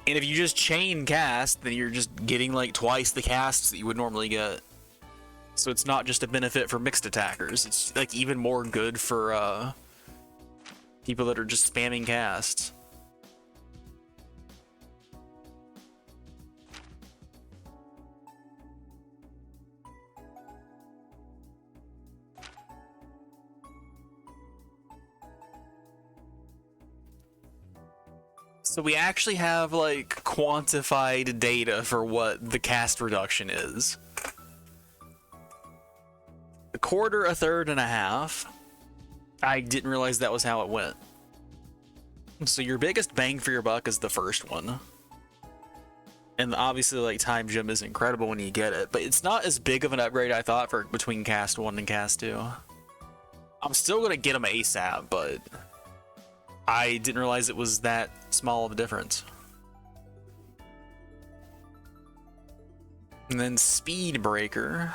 And if you just chain cast, then you're just getting like twice the casts that you would normally get. So it's not just a benefit for mixed attackers. It's like even more good for people that are just spamming casts. So we actually have like quantified data for what the cast reduction is. A quarter, a third, and a half. I didn't realize that was how it went. So your biggest bang for your buck is the first one. And obviously like time gem is incredible when you get it, but it's not as big of an upgrade I thought for between cast 1 and cast 2. I'm still gonna get them ASAP, but I didn't realize it was that small of a difference. And then speed breaker.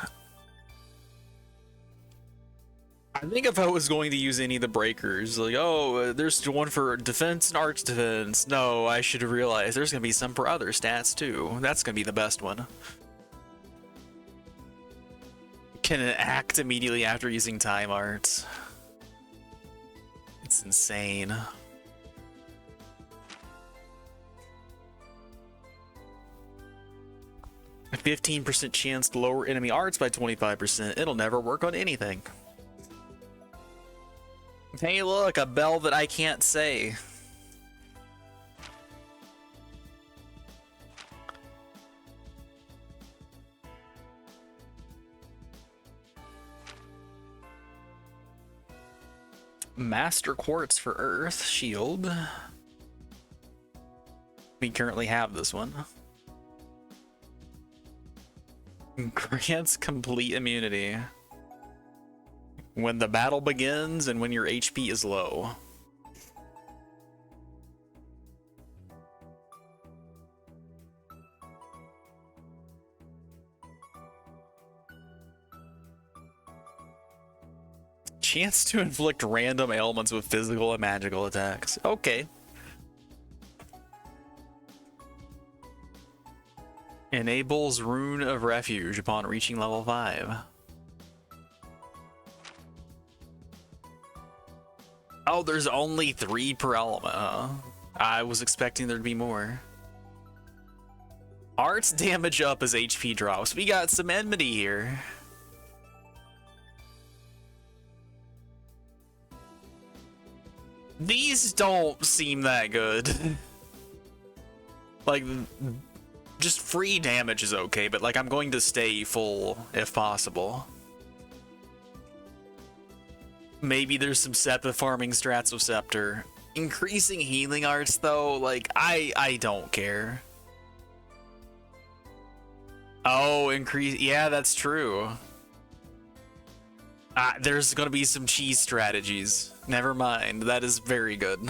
I think if I was going to use any of the breakers, like, oh, there's one for defense and arch defense. No, I should have realized there's going to be some for other stats too. That's going to be the best one. Can it act immediately after using time arts? It's insane. 15% chance to lower enemy arts by 25%. It'll never work on anything. Hey look, a bell that I can't say. Master Quartz for Earth Shield. We currently have this one. Grants complete immunity when the battle begins and when your HP is low. Chance to inflict random ailments with physical and magical attacks. Okay. Enables Rune of Refuge upon reaching level 5. Oh, there's only 3 per element, huh? I was expecting there to be more. Arts damage up as HP drops. We got some enmity here. These don't seem that good. Like, just free damage is okay, but like I'm going to stay full if possible. Maybe there's some Septa farming strats with Scepter. Increasing healing arts though, like I don't care. Oh, increase, yeah, that's true. There's gonna be some cheese strategies. Never mind, that is very good.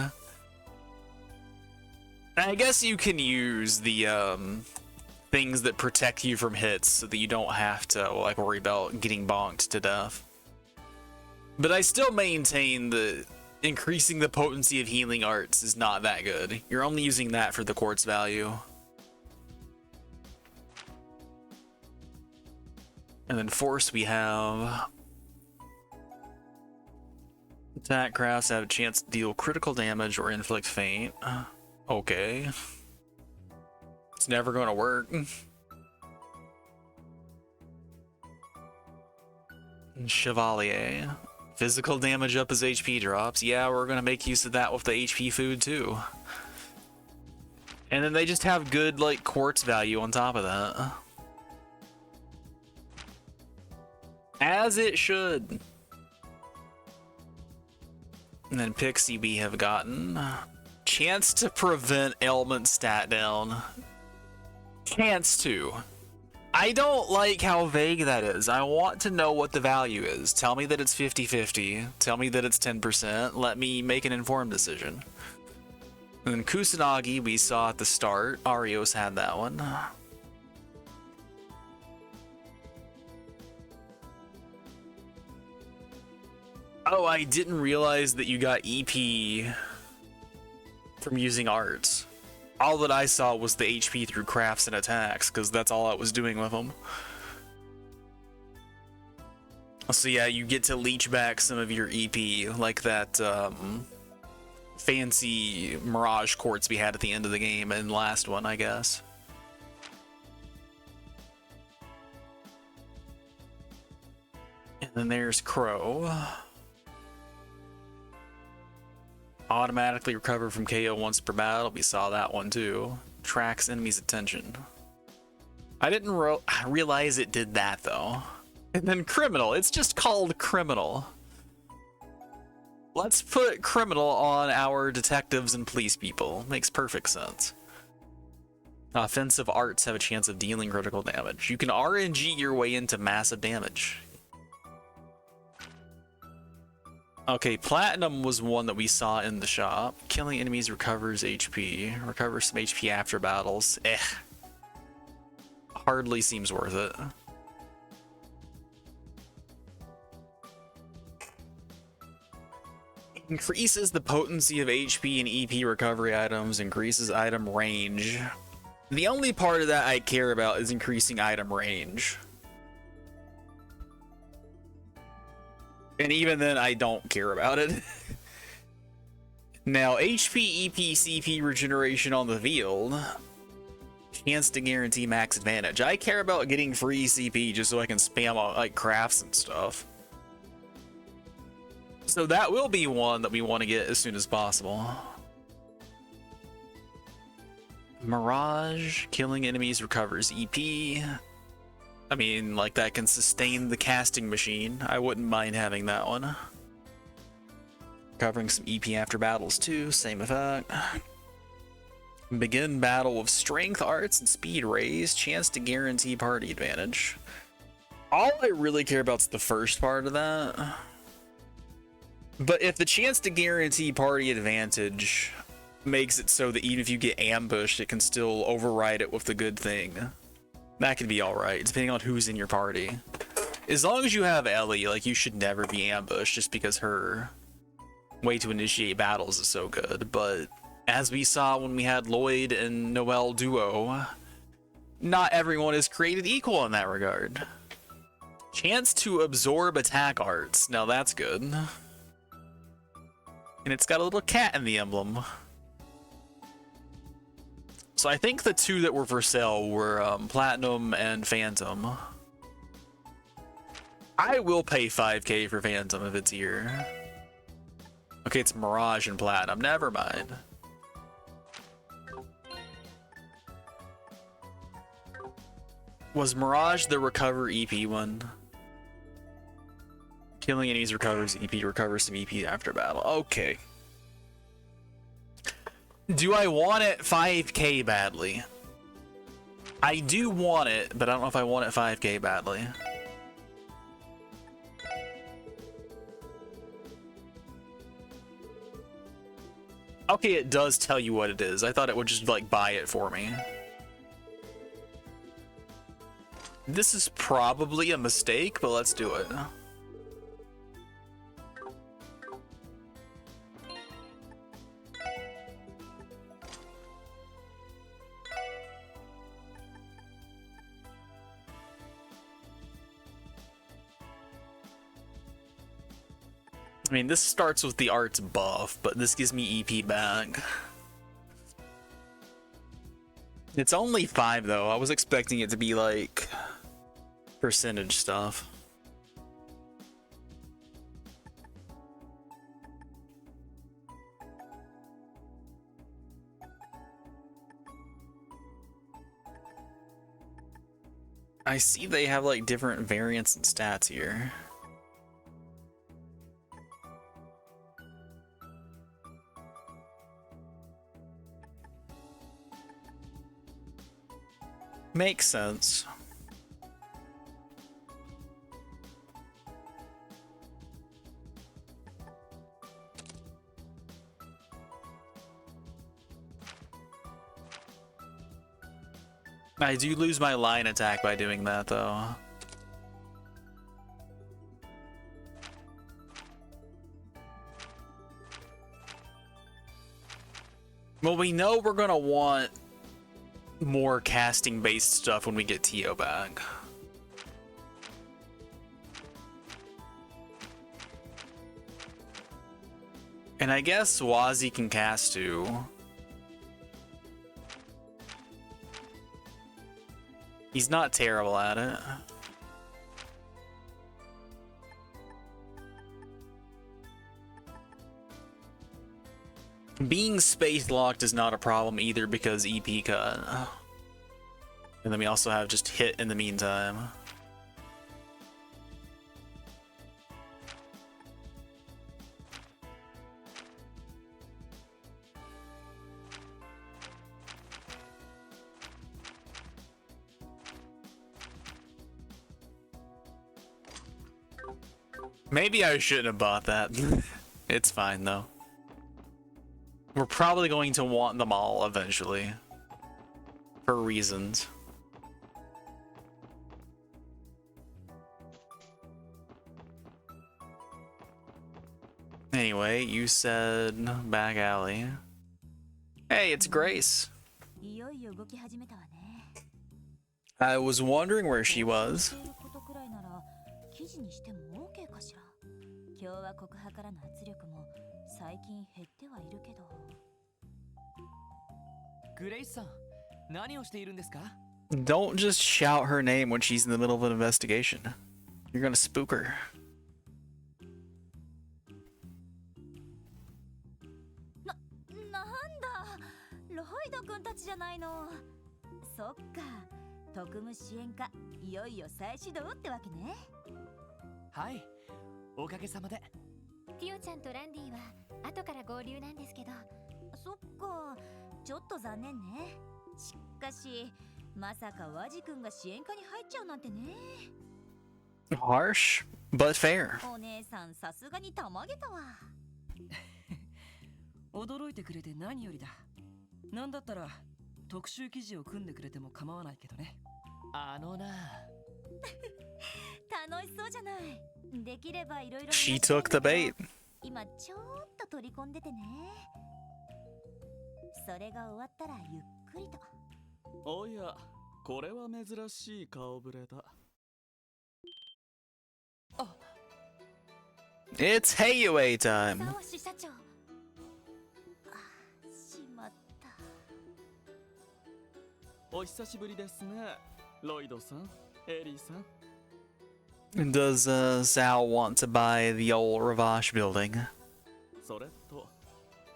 I guess you can use the things that protect you from hits so that you don't have to like worry about getting bonked to death. But I still maintain that increasing the potency of healing arts is not that good. You're only using that for the quartz value. And then force we have attack crafts have a chance to deal critical damage or inflict faint. Okay. It's never gonna work. Chevalier. Physical damage up as HP drops. Yeah, we're gonna make use of that with the HP food too. And then they just have good like quartz value on top of that. As it should. And then Pixie we have gotten chance to prevent ailment stat down. Chance to. I don't like how vague that is. I want to know what the value is. Tell me that it's 50-50. Tell me that it's 10%. Let me make an informed decision. And then Kusanagi we saw at the start. Arios had that one. Oh, I didn't realize that you got EP from using arts. All that I saw was the HP through crafts and attacks, because that's all I was doing with them. So yeah, you get to leech back some of your EP, like that fancy Mirage quartz we had at the end of the game and last one, I guess. And then there's Crow. Automatically recover from KO once per battle. We saw that one too. Tracks enemies' attention. I didn't realize it did that though. And then Criminal. It's just called Criminal. Let's put Criminal on our detectives and police people. Makes perfect sense. Offensive arts have a chance of dealing critical damage. You can RNG your way into massive damage. Okay, Platinum was one that we saw in the shop. Killing enemies recovers HP. Recovers some HP after battles. Hardly seems worth it. Increases the potency of HP and EP recovery items. Increases item range. The only part of that I care about is increasing item range. And even then, I don't care about it. Now, HP, EP, CP regeneration on the field. Chance to guarantee max advantage. I care about getting free CP just so I can spam out like crafts and stuff. So that will be one that we want to get as soon as possible. Mirage. Killing enemies recovers EP. I mean, like, that can sustain the casting machine. I wouldn't mind having that one. Covering some EP after battles, too. Same effect. Begin battle with strength, arts, and speed raise. Chance to guarantee party advantage. All I really care about is the first part of that. But if the chance to guarantee party advantage makes it so that even if you get ambushed, it can still override it with the good thing, that can be alright, depending on who's in your party. As long as you have Ellie, like, you should never be ambushed just because her way to initiate battles is so good. But as we saw when we had Lloyd and Noelle duo, not everyone is created equal in that regard. Chance to absorb attack arts. Now that's good. And it's got a little cat in the emblem. So I think the two that were for sale were Platinum and Phantom. I will pay 5K for Phantom if it's here. Okay, it's Mirage and Platinum. Never mind. Was Mirage the recover EP one? Killing enemies recovers EP, recovers some EP after battle. Okay. Do I want it 5K badly? I do want it, but I don't know if I want it 5K badly. Okay, it does tell you what it is. I thought it would just, like, buy it for me. This is probably a mistake, but let's do it. I mean, this starts with the arts buff, but this gives me EP back. It's only 5 though. I was expecting it to be like percentage stuff. I see they have like different variants and stats here. Makes sense. I do lose my line attack by doing that, though. Well, we know we're gonna want more casting-based stuff when we get Tio back. And I guess Wazi can cast too. He's not terrible at it. Being space locked is not a problem either because EP cut. And then we also have just hit in the meantime. Maybe I shouldn't have bought that. It's fine though. We're probably going to want them all eventually. For reasons. Anyway, you said back alley. Hey, it's Grace. いよいよ動き始めたわね。 I was wondering where she was. していることくらいなら記事にしても OK かしら。共和国派からの圧力も最近減ってはいるけど。グレイスさん、何をしているんですか？ Don't just shout her name when she's in the middle of an investigation. You're gonna spook her. なんだ、ロイド君たちじゃないの。そっか、特務支援課いよいよ再始動ってわけね。はい、おかげさまで。ティオちゃんとランディは後から合流なんですけど。そっか、ちょっと残念ね。しかし、まさかワジ君が支援課に入っちゃうなんてね。Harsh, but fair. お姉さんさすがにたまげたわ。驚いてくれて何よりだ。なんだったら特集記事を組んでくれても構わないけどね。あのな。楽しそうじゃない。できればいろいろ。She took the bait. 今ちょっと取り込んでてね。それが終わったらゆっくりと。おや、これは珍しい顔ぶれだ。あ、It's Hayaway time. 沢志社長。あ、しまった。お久しぶりですね、ロイドさん、エリーさん。Does Sal want to buy the old Ravash building? それと、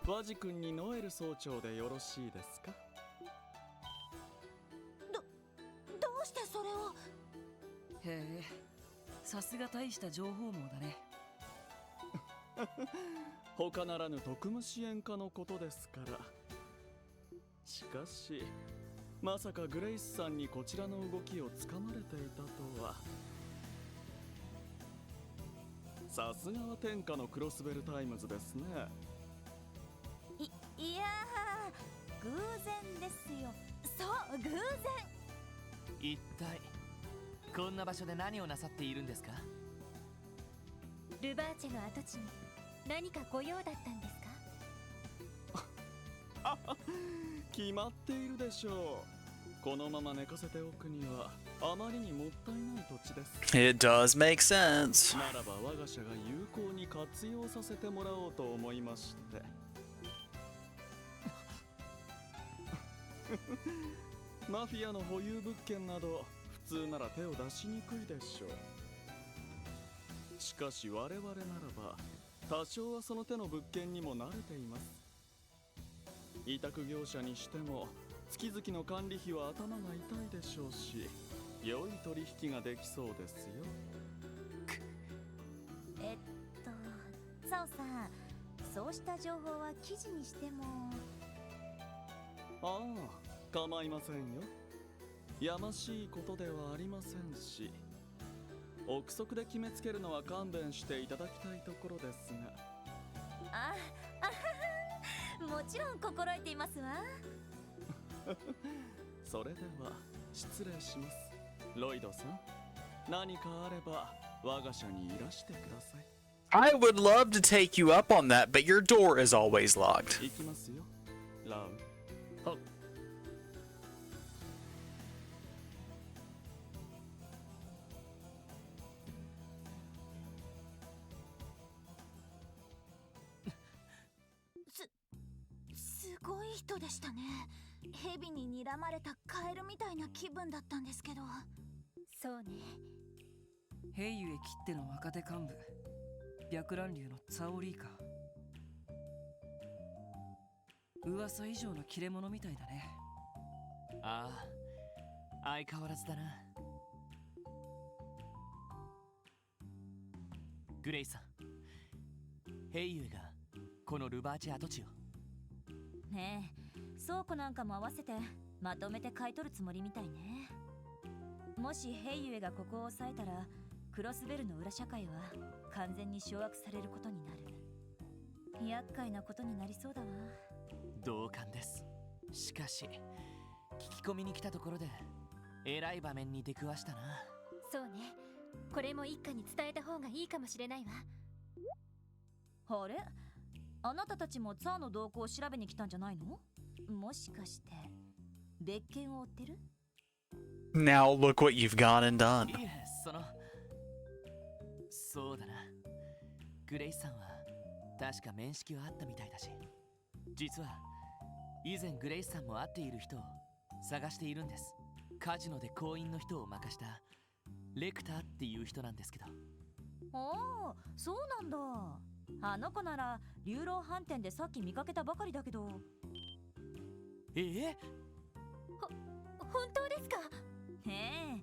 ワジ君にノエル総長でよろしいですか？どうしてそれを。へえ、さすが大した情報網だね。他ならぬ特務支援課のことですから。しかし、まさかグレイスさんにこちらの動きをつかまれていたとは。さすがは天下のクロスベルタイムズですね。いやー、偶然ですよ。そう、偶然。一体こんな場所で何をなさっているんですか？ルバーチェの跡地に何かご用だったんですか？決まっているでしょう。このまま寝かせておくにはあまりにもったいない土地です。 It does make sense. ならば我が社が有効に活用させてもらおうと思いまして。マフィアの保有物件など普通なら手を出しにくいでしょう。しかし我々ならば多少はその手の物件にも慣れています。委託業者にしても月々の管理費は頭が痛いでしょうし、良い取引ができそうですよ。ザオさん、そうした情報は記事にしても。ああ、構いませんよ。やましいことではありませんし、憶測で決めつけるのは勘弁していただきたいところですが。あはは、もちろん心得ていますわ。それでは失礼します。ロイドさん、何かあれば我が社にいらしてください。I would love to take you up on that, but your door is always locked. 行きますよ、ラウ。Oh. すごい人でしたね。蛇に睨まれたカエルみたいな気分だったんですけど。そうね。平ゆえきっての若手幹部、白蘭流のツァオリーか。噂以上の切れ者みたいだね。ああ、相変わらずだな。グレイさん、ヘイユーがこのルバーチ跡地を。ねえ、倉庫なんかも合わせてまとめて買い取るつもりみたいね。もしヘイユエがここを抑えたら、クロスベルの裏社会は完全に掌握されることになる。厄介なことになりそうだわ。同感です。しかし聞き込みに来たところでえらい場面に出くわしたな。そうね。これも一家に伝えた方がいいかもしれないわ。あれ、あなたたちもツァーの動向を調べに来たんじゃないの？もしかして別件を追ってる？ Now look what you've gone and done. いえ、そうだな。グレイスさんは確か面識はあったみたいだし、実は以前グレイスさんも会っている人を探しているんです。カジノで行員の人を任したレクターっていう人なんですけど。ああ、そうなんだ。あの子なら流浪飯店でさっき見かけたばかりだけど。本当ですか？へえ、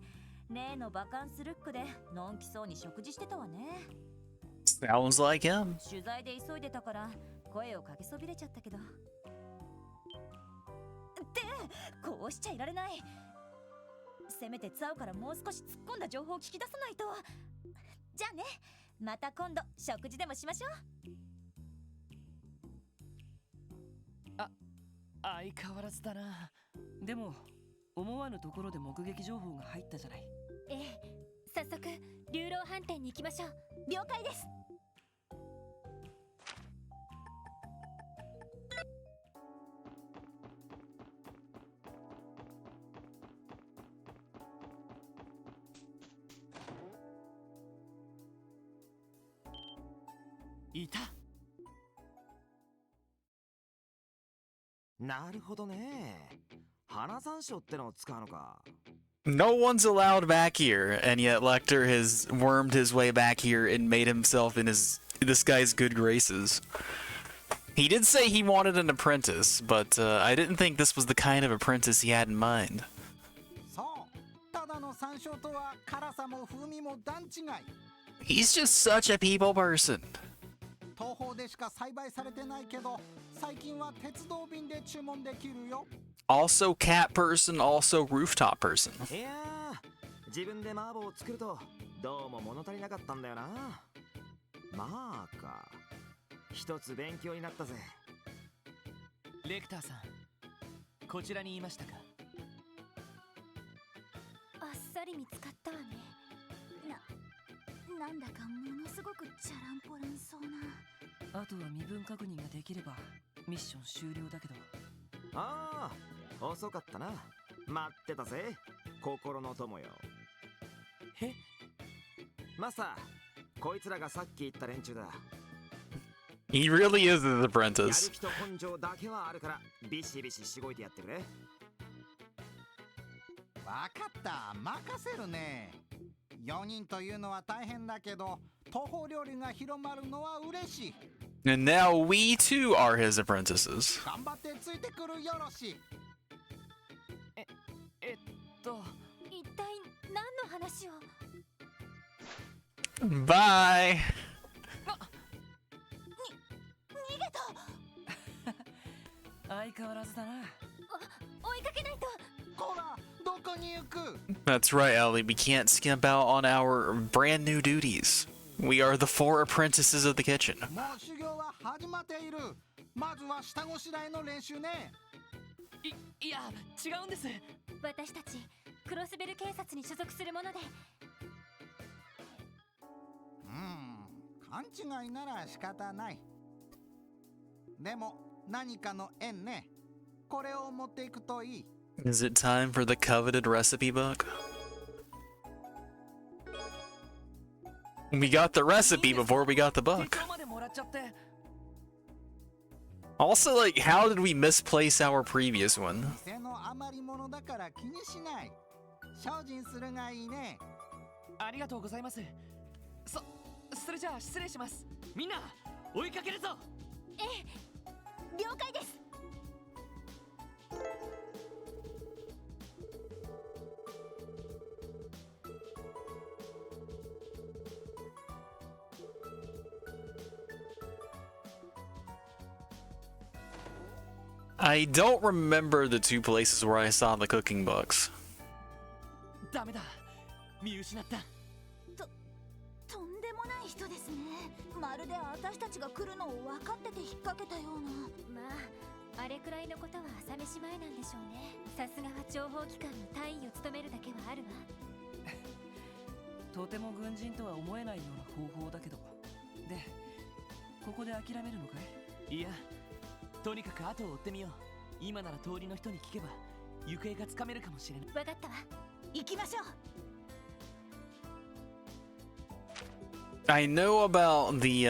例のバカンスルックでのんきそうに食事してたわね。 Sounds like him. 取材で急いでたから声をかけそびれちゃったけど。ってこうしちゃいられない。せめてツァオからもう少し突っ込んだ情報を聞き出さないと。じゃあね、また今度食事でもしましょう。相変わらずだな。でも思わぬところで目撃情報が入ったじゃない。ええ、早速流浪飯店に行きましょう。了解です。いた。なるほどね。花山椒ってのを使うのか。 No one's allowed back here, and yet Lecter has wormed his way back here and made himself in this guy's good graces. He did say he wanted an apprentice, but I didn't think this was the kind of apprentice he had in mind. そう、ただの山椒とは辛さも風味も段違い。 He's just such a people person. 東方でしか栽培されてないけど、最近は鉄道便で注文できるよ。 Also cat person, also rooftop person. いやー、自分で麻婆を作るとどうも物足りなかったんだよな。まあか、一つ勉強になったぜ。レクターさん、こちらにいましたか。あっさり見つかったわね。なんだかものすごくチャランポランそうな。あとは身分確認ができればミッション終了だけど。ああ、遅かったな。待ってたぜ、心の友よ。え、マスター、こいつらがさっき言った連中だ。 He really is his やる apprentice. 気と根性だけはあるからビシビシしごいてやってくれ。わかった、任せるね。4人というのは大変だけど、東方料理が広まるのは嬉しい。 And now we too are his apprentices. 頑張ってついてくるよろし。えっと一体何の話を。 Bye. 逃げた。相変わらずだな。追いかけないと。こら、どこに行く？ That's right, Ellie. We can't skimp out on our brand new duties. We are the 4 apprentices of the kitchen. もう修行は始まっている。まずは下ごしらえの練習ね。いや違うんです。私たちクロスベル警察に所属するもので。勘違いなら仕方ない。でも何かの縁ね。これを持っていくといい。 Is it time for the coveted recipe book? We got the recipe before we got the book. 手帳までもらっちゃって。Also, like, how did we misplace our previous one? 店の余り物だから気にしない。精進するがいいね。ありがとうございます。それじゃあ失礼します。みんな追いかけるぞ。ええ、了解です。I don't remember the 2 places where I saw the cooking books. ダメだ。見失った。とんでもない人ですね。まるで私たちが来るのを分かってて引っ掛けたような。まああれくらいのことは朝飯前なんでしょうね。さすがは諜報機関の大尉を務めるだけはあるわ。とても軍人とは思えないような方法だけど。で、ここで諦めるのかい？いや、とにかく後を追ってみよう。今なら通りの人に聞けば行方がつかめるかもしれない。わかったわ。行きましょう。 I know about the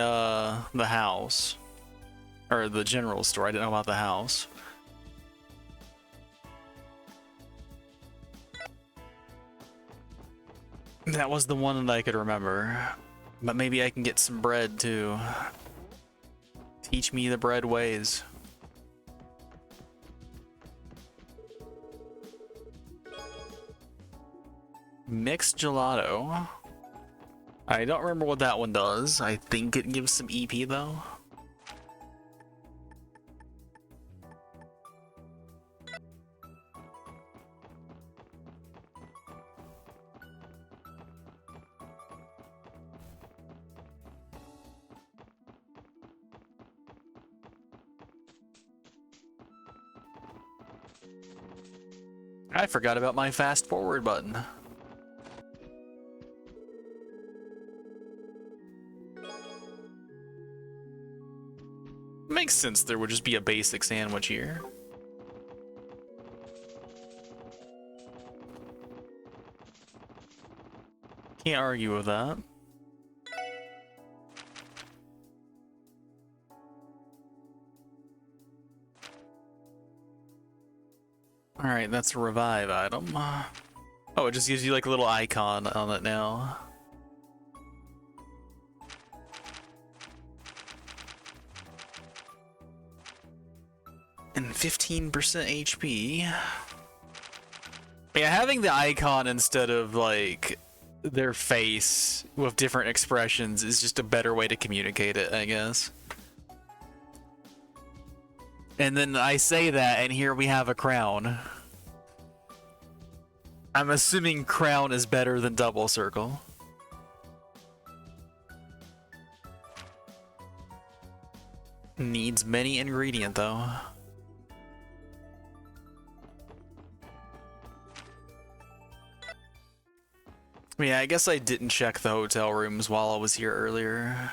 house. Or the general store. I didn't know about the house. That was the one that I could remember. But maybe I can get some bread too. Teach me the bread ways. Mixed gelato. I don't remember what that one does. I think it gives some EP though. I forgot about my fast forward button. Makes sense there would just be a basic sandwich here. Can't argue with that. Alright, that's a revive item. Oh, it just gives you like a little icon on it now. And 15% HP. Yeah, having the icon instead of like their face with different expressions is just a better way to communicate it, I guess. And then I say that, and here we have a crown. I'm assuming crown is better than double circle. Needs many ingredient though. Yeah, I guess I didn't check the hotel rooms while I was here earlier.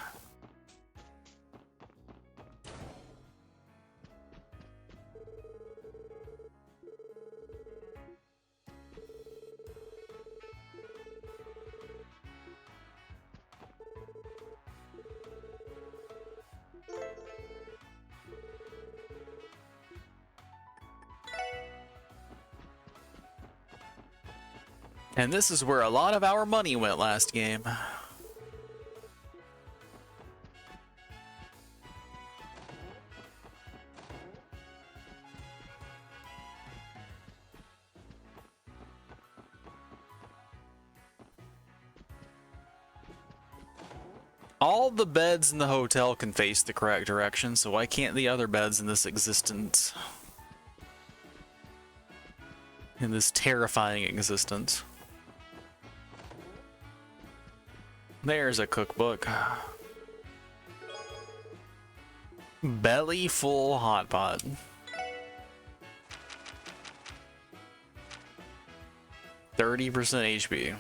And this is where a lot of our money went last game. All the beds in the hotel can face the correct direction, so why can't the other beds in this existence? In this terrifying existence. There's a cookbook. Belly full hot pot. %30 HP.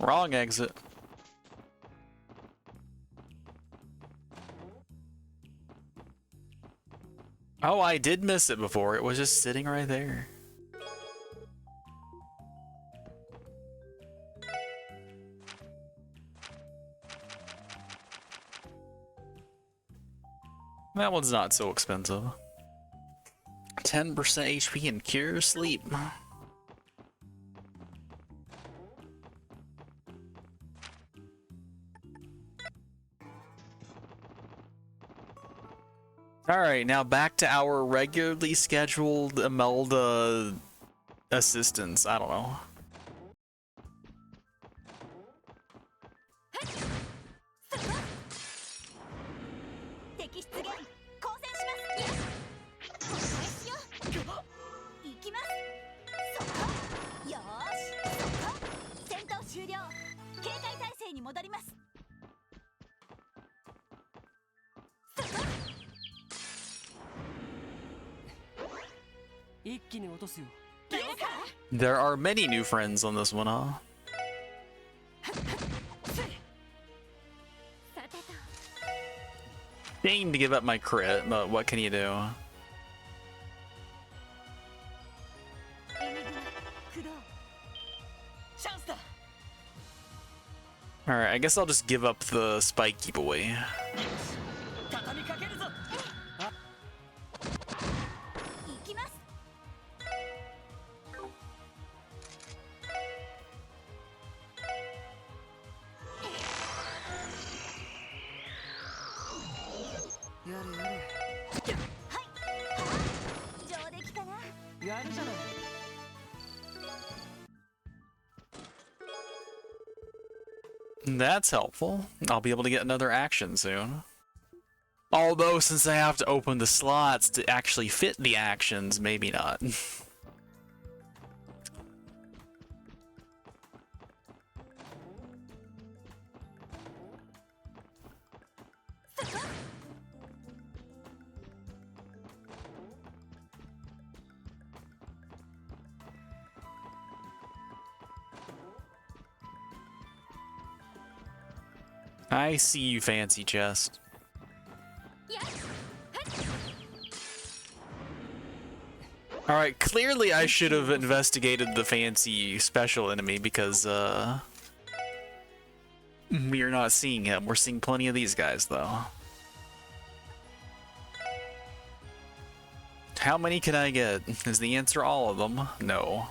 Wrong exit. Oh, I did miss it before. It was just sitting right there. That one's not so expensive. 10% HP and cure sleep. Alright, now back to our regularly scheduled Imelda assistance. I don't know. There are many new friends on this one, huh? Dang to give up my crit, but what can you do? Alright, I guess I'll just give up the spike keep away. That's helpful. I'll be able to get another action soon. Although, since I have to open the slots to actually fit the actions, maybe not. I see you, fancy chest. Alright, clearly I should have investigated the fancy special enemy because, we are not seeing him. We're seeing plenty of these guys, though. How many can I get? Is the answer all of them? No.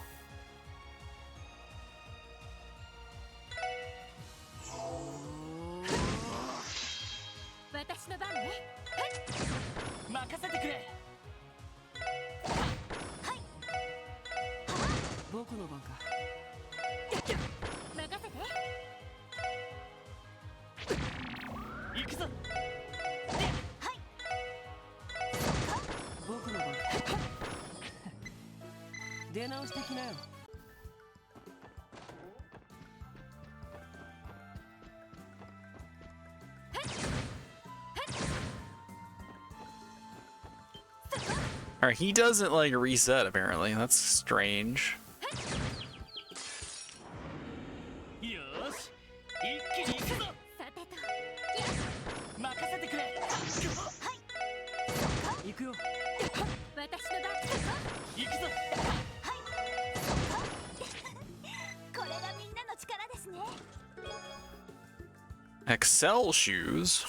Alright, he doesn't like reset apparently. That's strange. Excel shoes.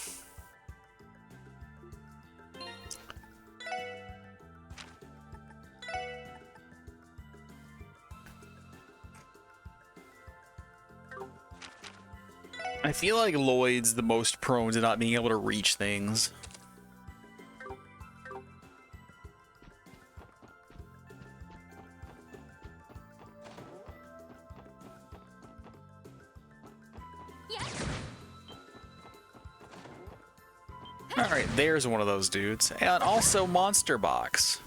I feel like Lloyd's the most prone to not being able to reach things. Alright, there's one of those dudes. And also Monster Box.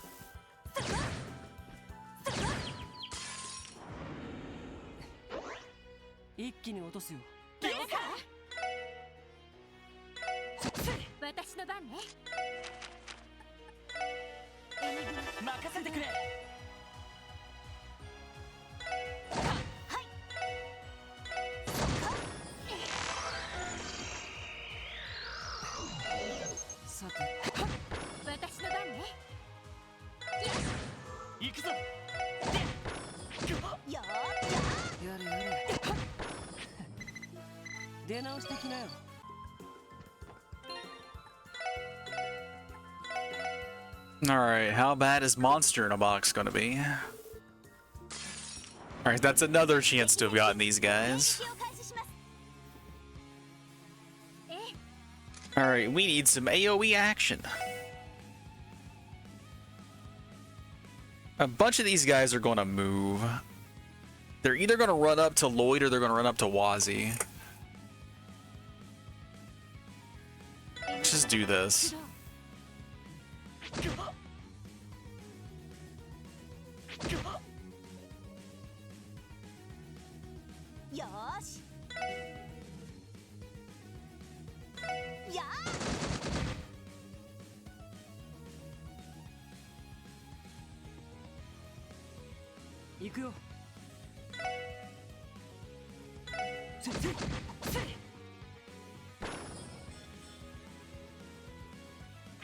Alright, how bad is Monster in a Box gonna be? Alright, that's another chance to have gotten these guys. Alright, we need some AoE action. A bunch of these guys are gonna move. They're either gonna run up to Lloyd or they're gonna run up to Wazzy. Let's just do this.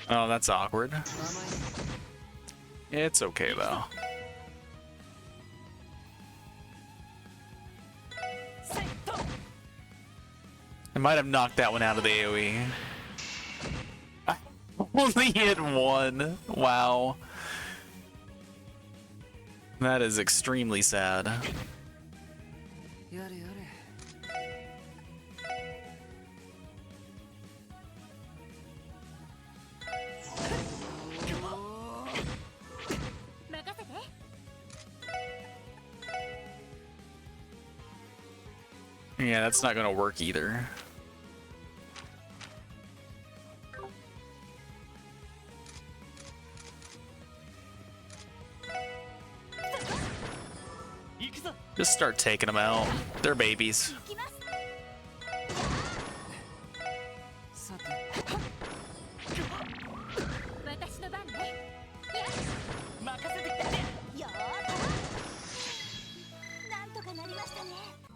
Oh, that's awkward. It's okay though. I might have knocked that one out of the AoE. I only hit one. Wow. That is extremely sad. Yeah, that's not gonna work either. Just start taking them out. They're babies.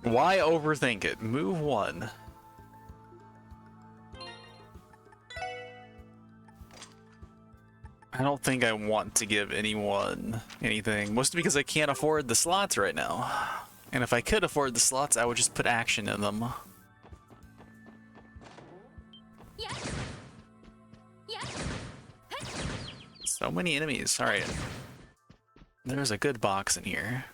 Why overthink it? Move one. I don't think I want to give anyone anything, mostly because I can't afford the slots right now. And if I could afford the slots, I would just put action in them. So many enemies. Alright. There's a good box in here.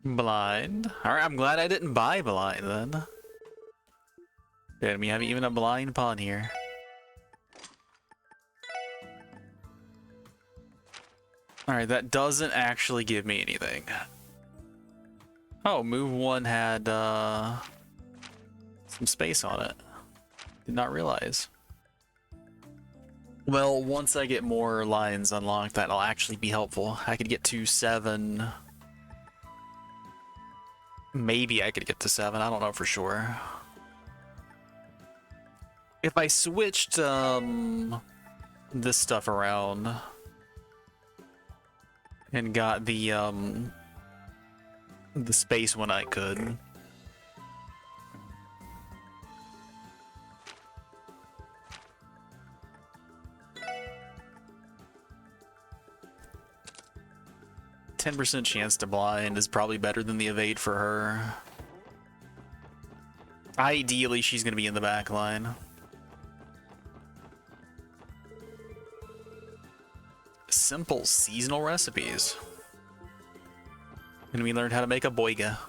Blind. Alright, I'm glad I didn't buy blind then. Damn, we have even a blind pawn here. Alright, that doesn't actually give me anything. Oh, move one had some space on it. Did not realize. Well, once I get more lines unlocked, that'll actually be helpful. I could get to 7. Maybe I could get to 7. I don't know for sure. If I switched this stuff around and got the space when I could. 10% chance to blind is probably better than the evade for her. Ideally, she's going to be in the back line. Simple seasonal recipes. And we learned how to make a boiga.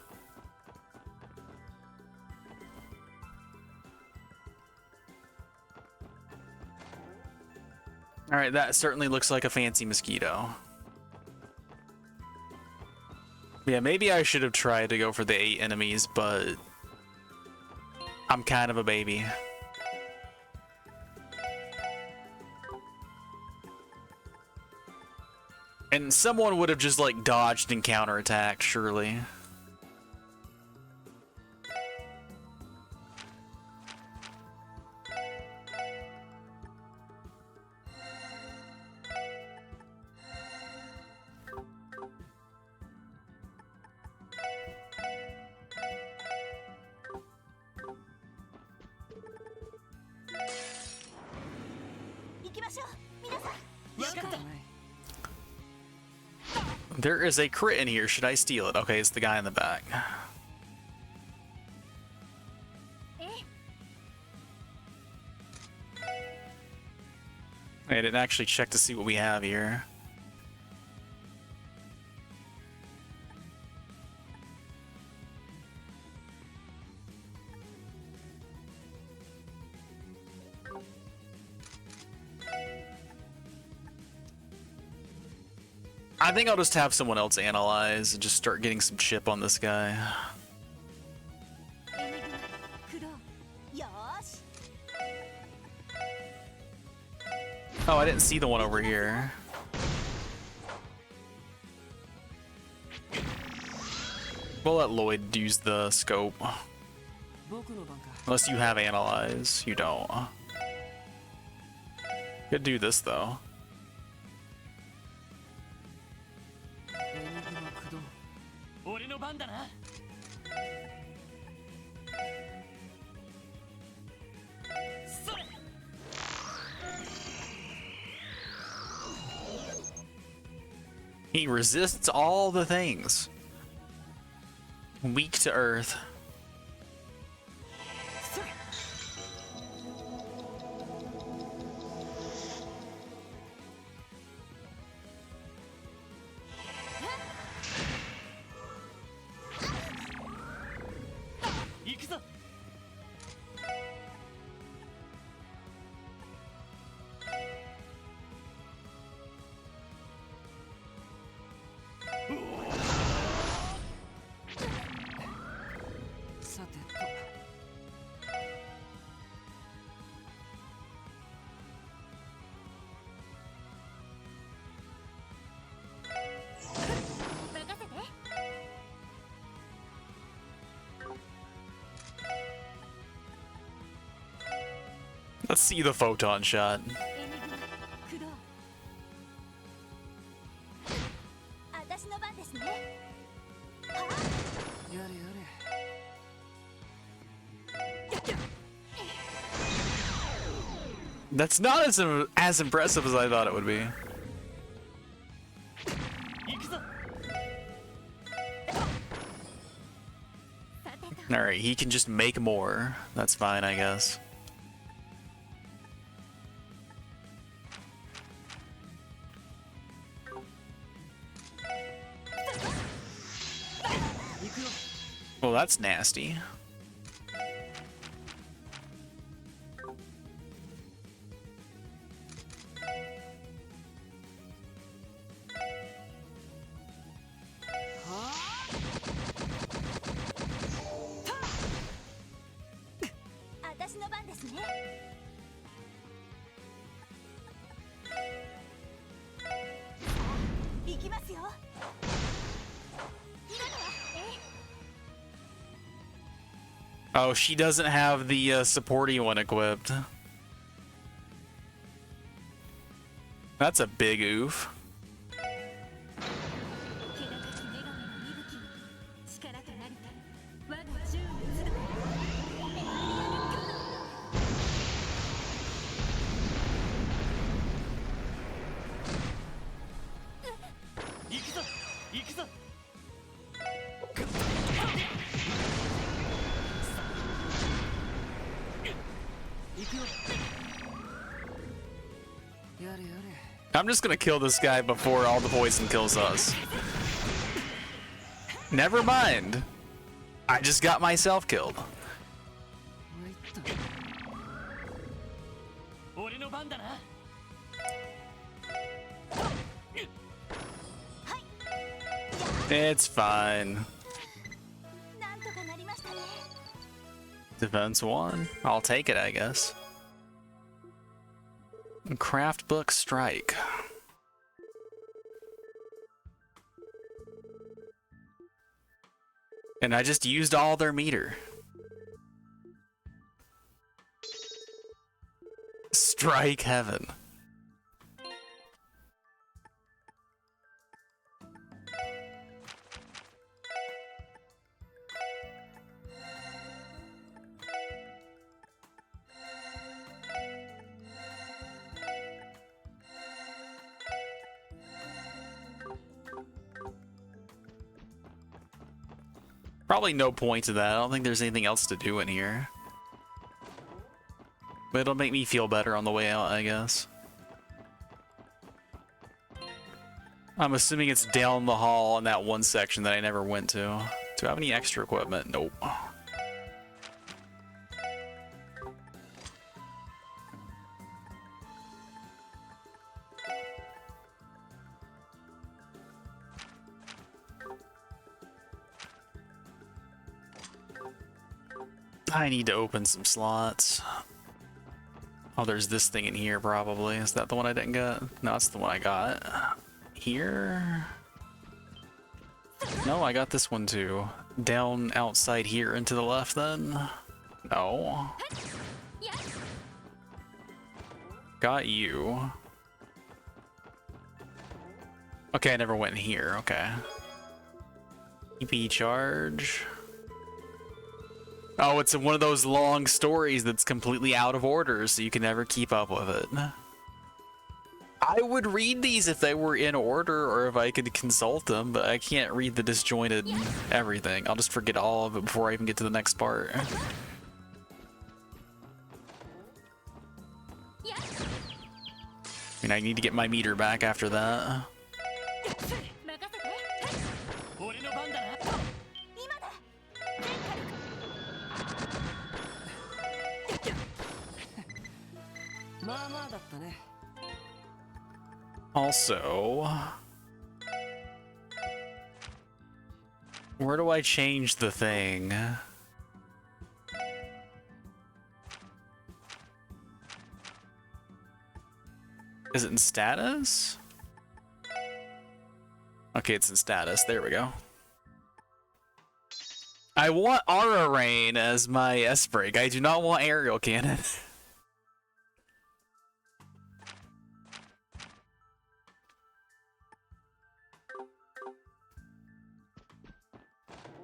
Alright, that certainly looks like a fancy mosquito. Yeah, maybe I should have tried to go for the 8 enemies, but I'm kind of a baby. And someone would have just like dodged and counterattacked, surely. There is a crit in here. Should I steal it? Okay, it's the guy in the back. I didn't actually check to see what we have here. I think I'll just have someone else analyze and just start getting some chip on this guy. Oh, I didn't see the one over here. We'll let Lloyd use the scope. Unless you have analyze. You don't. Could do this though. He resists all the things. Weak to earth. Let's see the photon shot. That's not as impressive as I thought it would be. Alright, he can just make more. That's fine, I guess. Well, that's nasty. Oh, she doesn't have the supporty one equipped. That's a big oof. 行くぞ。行くよ。やれやれ。 I'm just gonna kill this guy before all the poison kills us. Never mind. I just got myself killed. 俺の番だな。 It's fine. なんとかなりましたね。 Defense 1. I'll take it, I guess. Craft book strike. And I just used all their meter. Strike heaven. Probably no point to that. I don't think there's anything else to do in here. But it'll make me feel better on the way out, I guess. I'm assuming it's down the hall in that one section that I never went to. Do I have any extra equipment? Nope. I need to open some slots. Oh, there's this thing in here probably. Is that the one I didn't get? No, that's the one I got. Here? No, I got this one too. Down outside here and to the left then? No. Got you. Okay, I never went in here. Okay. EP charge. Oh, it's one of those long stories that's completely out of order, so you can never keep up with it. I would read these if they were in order or if I could consult them, but I can't read the disjointed everything. I'll just forget all of it before I even get to the next part. I mean, I need to get my meter back after that. Also, where do I change the thing? Is it in status? Okay, it's in status. There we go. I want Aura Rain as my S-Break. I do not want Aerial Cannon.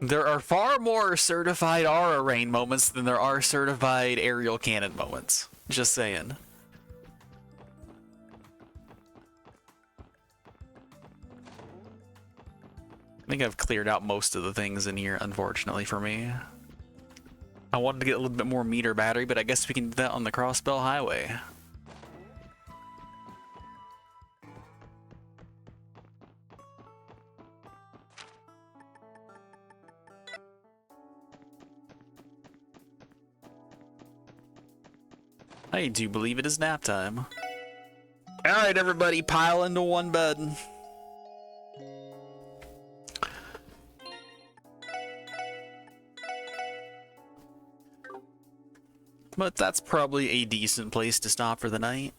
There are far more certified Aura Rain moments than there are certified Aerial Cannon moments. Just saying. I think I've cleared out most of the things in here, unfortunately for me. I wanted to get a little bit more meter battery, but I guess we can do that on the Crossbell Highway. I do believe it is nap time. Alright, everybody, pile into one bed. But that's probably a decent place to stop for the night.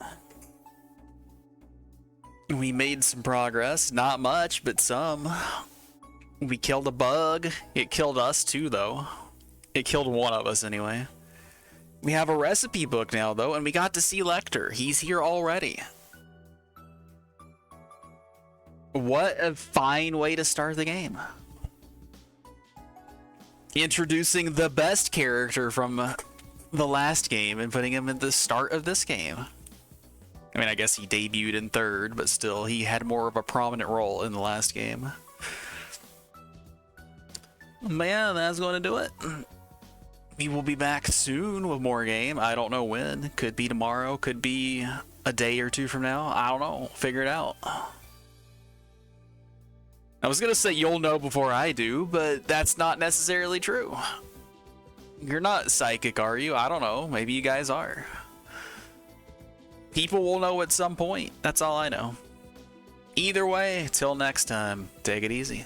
We made some progress. Not much, but some. We killed a bug. It killed us too, though. It killed one of us anyway. We have a recipe book now, though, and we got to see Lecter. He's here already. What a fine way to start the game. Introducing the best character from the last game and putting him at the start of this game. I mean, I guess he debuted in third, but still, he had more of a prominent role in the last game. Man, that's going to do it. We will be back soon with more game. I don't know when. Could be tomorrow. Could be a day or two from now. I don't know. Figure it out. I was going to say you'll know before I do, but that's not necessarily true. You're not psychic, are you? I don't know. Maybe you guys are. People will know at some point. That's all I know. Either way, till next time, take it easy.